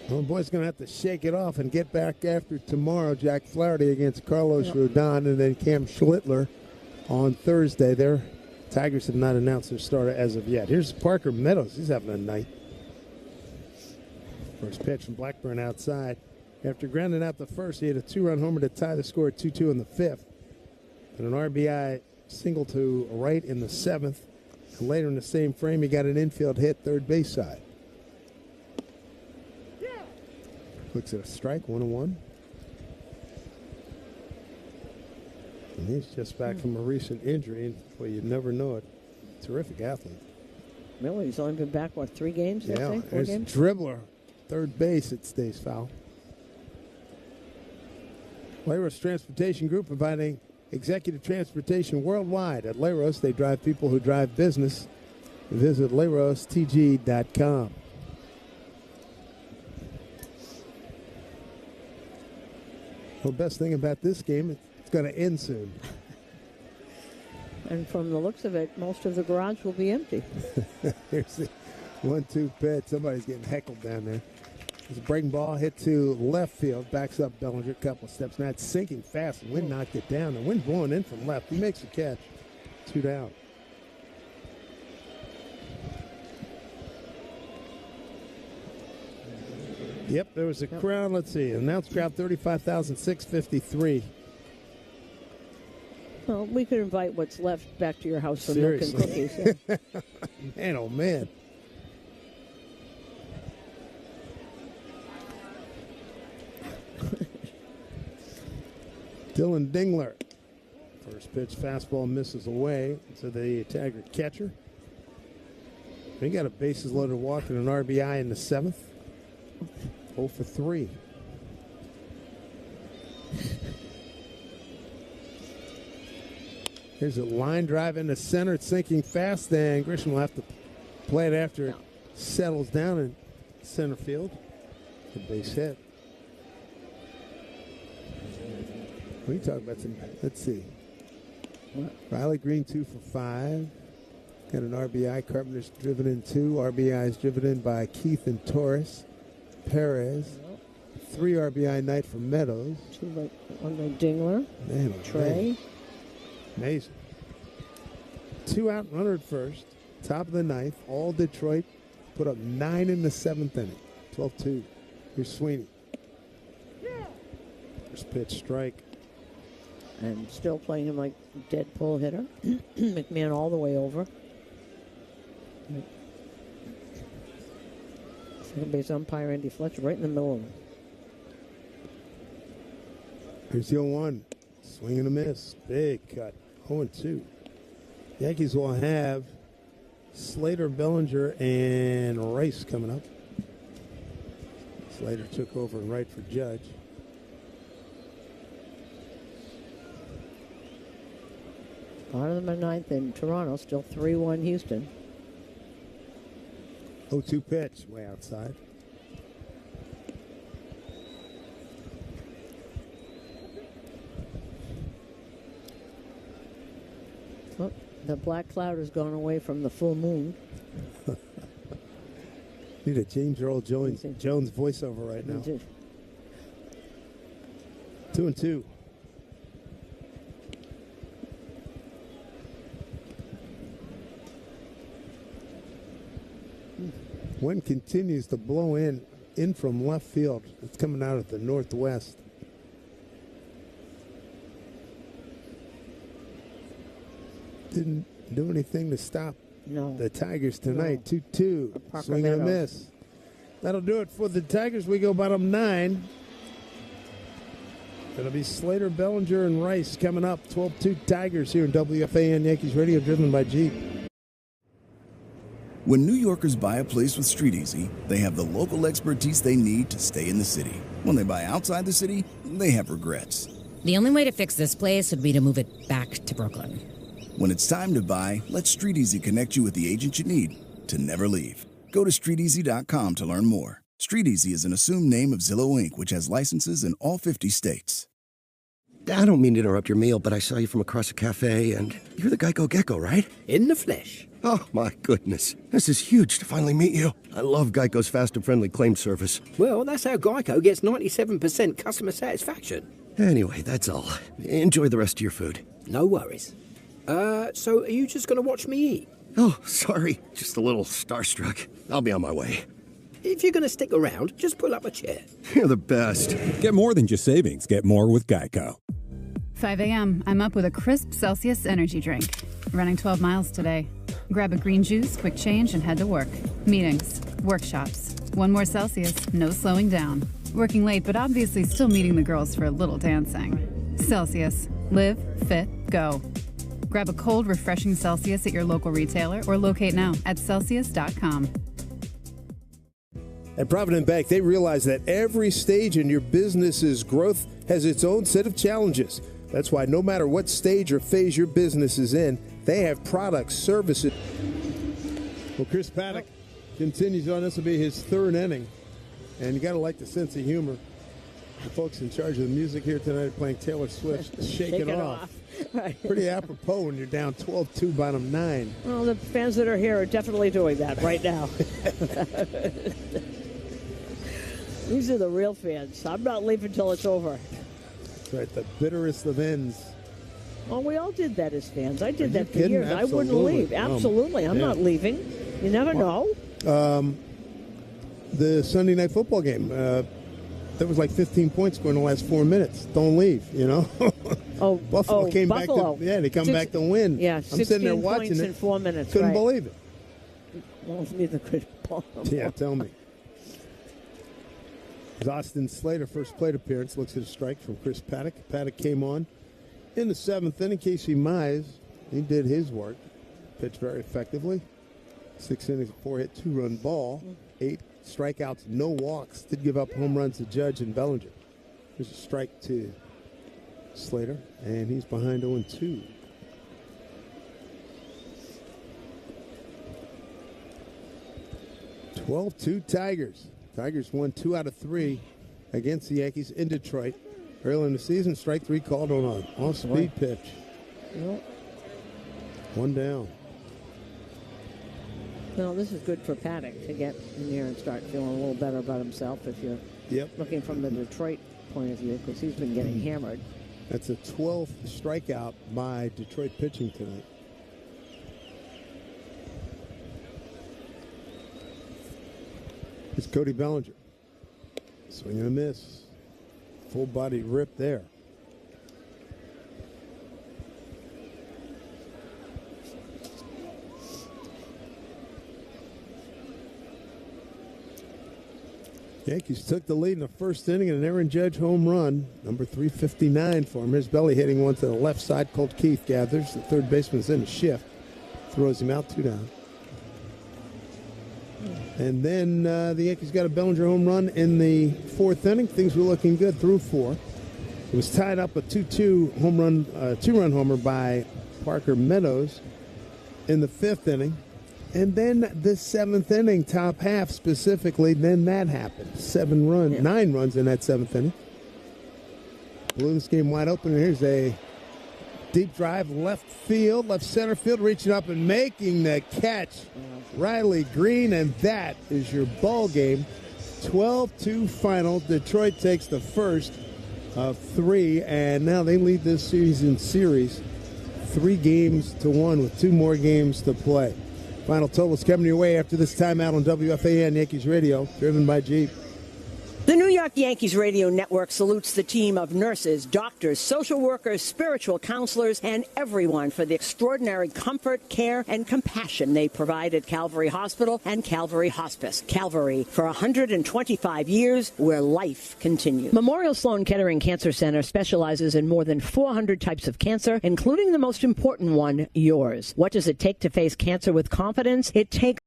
Well, the boys going to have to shake it off and get back after tomorrow. Jack Flaherty against Carlos Rodon, and then Cam Schlittler on Thursday. Their Tigers have not announced their starter as of yet. Here's Parker Meadows. He's having a night. First pitch from Blackburn outside. After grounding out the first, he had a 2-run homer to tie the score at 2-2 in the 5th. And an RBI single to right in the 7th. And later in the same frame, he got an infield hit third base side. Looks at a strike, 1-1. And he's just back from a recent injury. And, well, you'd never know it. Terrific athlete. Really? He's only been back, 3 games? Yeah, I say? 4 there's games? dribbler. Third base, it stays foul. Leiros Transportation Group providing executive transportation worldwide. At Leiros, they drive people who drive business. Visit LeirosTG.com. Well, the best thing about this game, it's going to end soon. And from the looks of it, most of the garage will be empty. Here's the 1-2 pitch. Somebody's getting heckled down there. It's a breaking ball hit to left field. Backs up Bellinger a couple of steps. Now it's sinking fast. The wind knocked it down. The wind blowing in from left. He makes the catch. 2 down. Yep, there was a crowd. Let's see. Announced crowd 35,653. Well, we could invite what's left back to your house for Seriously. milk and cookies. Yeah. Man, oh man. Dylan Dingler. First pitch fastball misses away to the Tiger catcher. He got a bases loaded walk and an RBI in the 7th. 0 for 3. Here's a line drive into center. It's sinking fast, and Grisham will have to play it after it settles down in center field. A base hit. What are you talking about? Let's see. Riley Green 2 for 5. Got an RBI. Carpenter's driven in 2. RBIs driven in by Keith and Torres. Perez. 3 RBI night for Meadows. 2 on the Dingler. Man, Trey. Man. Amazing. 2 out, runner at first. Top of the 9th. All Detroit. Put up 9 in the 7th inning. 12-2. Here's Sweeney. First pitch strike. And still playing him like dead pull hitter. McMahon all the way over. Second base umpire Andy Fletcher right in the middle of him. Here's the 0-1. Swing and a miss. Big cut. 0-2. Yankees will have Slater, Bellinger, and Rice coming up. Slater took over and right for Judge. Bottom of the ninth in Toronto, still 3-1 Houston. 0-2 pitch, way outside. Oh, the black cloud has gone away from the full moon. Need a James Earl Jones voiceover right now. 2-2. Wind continues to blow in from left field. It's coming out at the northwest. Didn't do anything to stop the Tigers tonight. 2-2. Swing and a miss. That'll do it for the Tigers. We go bottom 9. It'll be Slater, Bellinger, and Rice coming up. 12-2 Tigers here in WFAN Yankees Radio, driven by Jeep. When New Yorkers buy a place with Street Easy, they have the local expertise they need to stay in the city. When they buy outside the city, they have regrets. The only way to fix this place would be to move it back to Brooklyn. When it's time to buy, let Street Easy connect you with the agent you need to never leave. Go to StreetEasy.com to learn more. Street Easy is an assumed name of Zillow Inc., which has licenses in all 50 states. I don't mean to interrupt your meal, but I saw you from across a cafe, and you're the Geico Gecko, right? In the flesh. Oh, my goodness. This is huge to finally meet you. I love Geico's fast and friendly claim service. Well, that's how Geico gets 97% customer satisfaction. Anyway, that's all. Enjoy the rest of your food. No worries. So are you just going to watch me eat? Oh, sorry. Just a little starstruck. I'll be on my way. If you're going to stick around, just pull up a chair. You're the best. Get more than just savings. Get more with Geico. 5 a.m., I'm up with a crisp Celsius energy drink. Running 12 miles today. Grab a green juice, quick change, and head to work. Meetings, workshops. One more Celsius, no slowing down. Working late, but obviously still meeting the girls for a little dancing. Celsius. Live, fit, go. Grab a cold, refreshing Celsius at your local retailer or locate now at Celsius.com. At Provident Bank, they realize that every stage in your business's growth has its own set of challenges. That's why no matter what stage or phase your business is in, they have products, services. Well, Chris Paddock continues on. This will be his third inning. And you got to like the sense of humor. The folks in charge of the music here tonight are playing Taylor Swift's Shake It Off. Right. Pretty apropos when you're down 12-2, bottom 9. Well, the fans that are here are definitely doing that right now. These are the real fans. I'm not leaving until it's over. That's right, the bitterest of ends. Oh, we all did that as fans. I did that for kidding? years. Absolutely. I wouldn't leave. Absolutely. I'm not leaving. You never know. The Sunday night football game, there was like 15 points going in the last 4 minutes. Don't leave, you know. Buffalo came Buffalo. back to they come back to win. Yeah, I'm sitting there watching points it in 4 minutes. Couldn't believe it. Won't neither could Paul. Yeah, tell me. Austin Slater, first plate appearance, looks at a strike from Chris Paddock. Paddock came on in the 7th inning. Casey Mize, he did his work. Pitched very effectively. 6 innings, 4-hit, 2-run ball. 8 strikeouts, no walks. Did give up home runs to Judge and Bellinger. There's a strike to Slater, and he's behind 0-2. (12-2) Tigers. Tigers won 2 out of 3 against the Yankees in Detroit. Early in the season, strike 3 called on an off-speed pitch. Yep. 1 down. Well, this is good for Paddock to get in here and start feeling a little better about himself if you're looking from the Detroit point of view, because he's been getting hammered. That's a 12th strikeout by Detroit pitching tonight. It's Cody Bellinger. Swing and a miss. Full body rip there. Yankees took the lead in the first inning and an Aaron Judge home run. Number 359 for him. Here's Belly hitting one to the left side. Colt Keith gathers. The third baseman's in a shift. Throws him out, 2 down. And then the Yankees got a Bellinger home run in the fourth inning. Things were looking good through four. It was tied up a 2-2 home run, two-run homer by Parker Meadows in the fifth inning. And then the seventh inning, top half specifically, then that happened. 9 runs in that seventh inning. Blew this game wide open, and here's a deep drive, left center field, reaching up and making the catch. Riley Green, and that is your ball game. 12-2 final. Detroit takes the first of 3, and now they lead this season series 3-1 with 2 more games to play. Final totals coming your way after this timeout on WFAN Yankees Radio, driven by Jeep. The New York Yankees Radio Network salutes the team of nurses, doctors, social workers, spiritual counselors, and everyone for the extraordinary comfort, care, and compassion they provide at Calvary Hospital and Calvary Hospice. Calvary, for 125 years, where life continues. Memorial Sloan Kettering Cancer Center specializes in more than 400 types of cancer, including the most important one, yours. What does it take to face cancer with confidence? It takes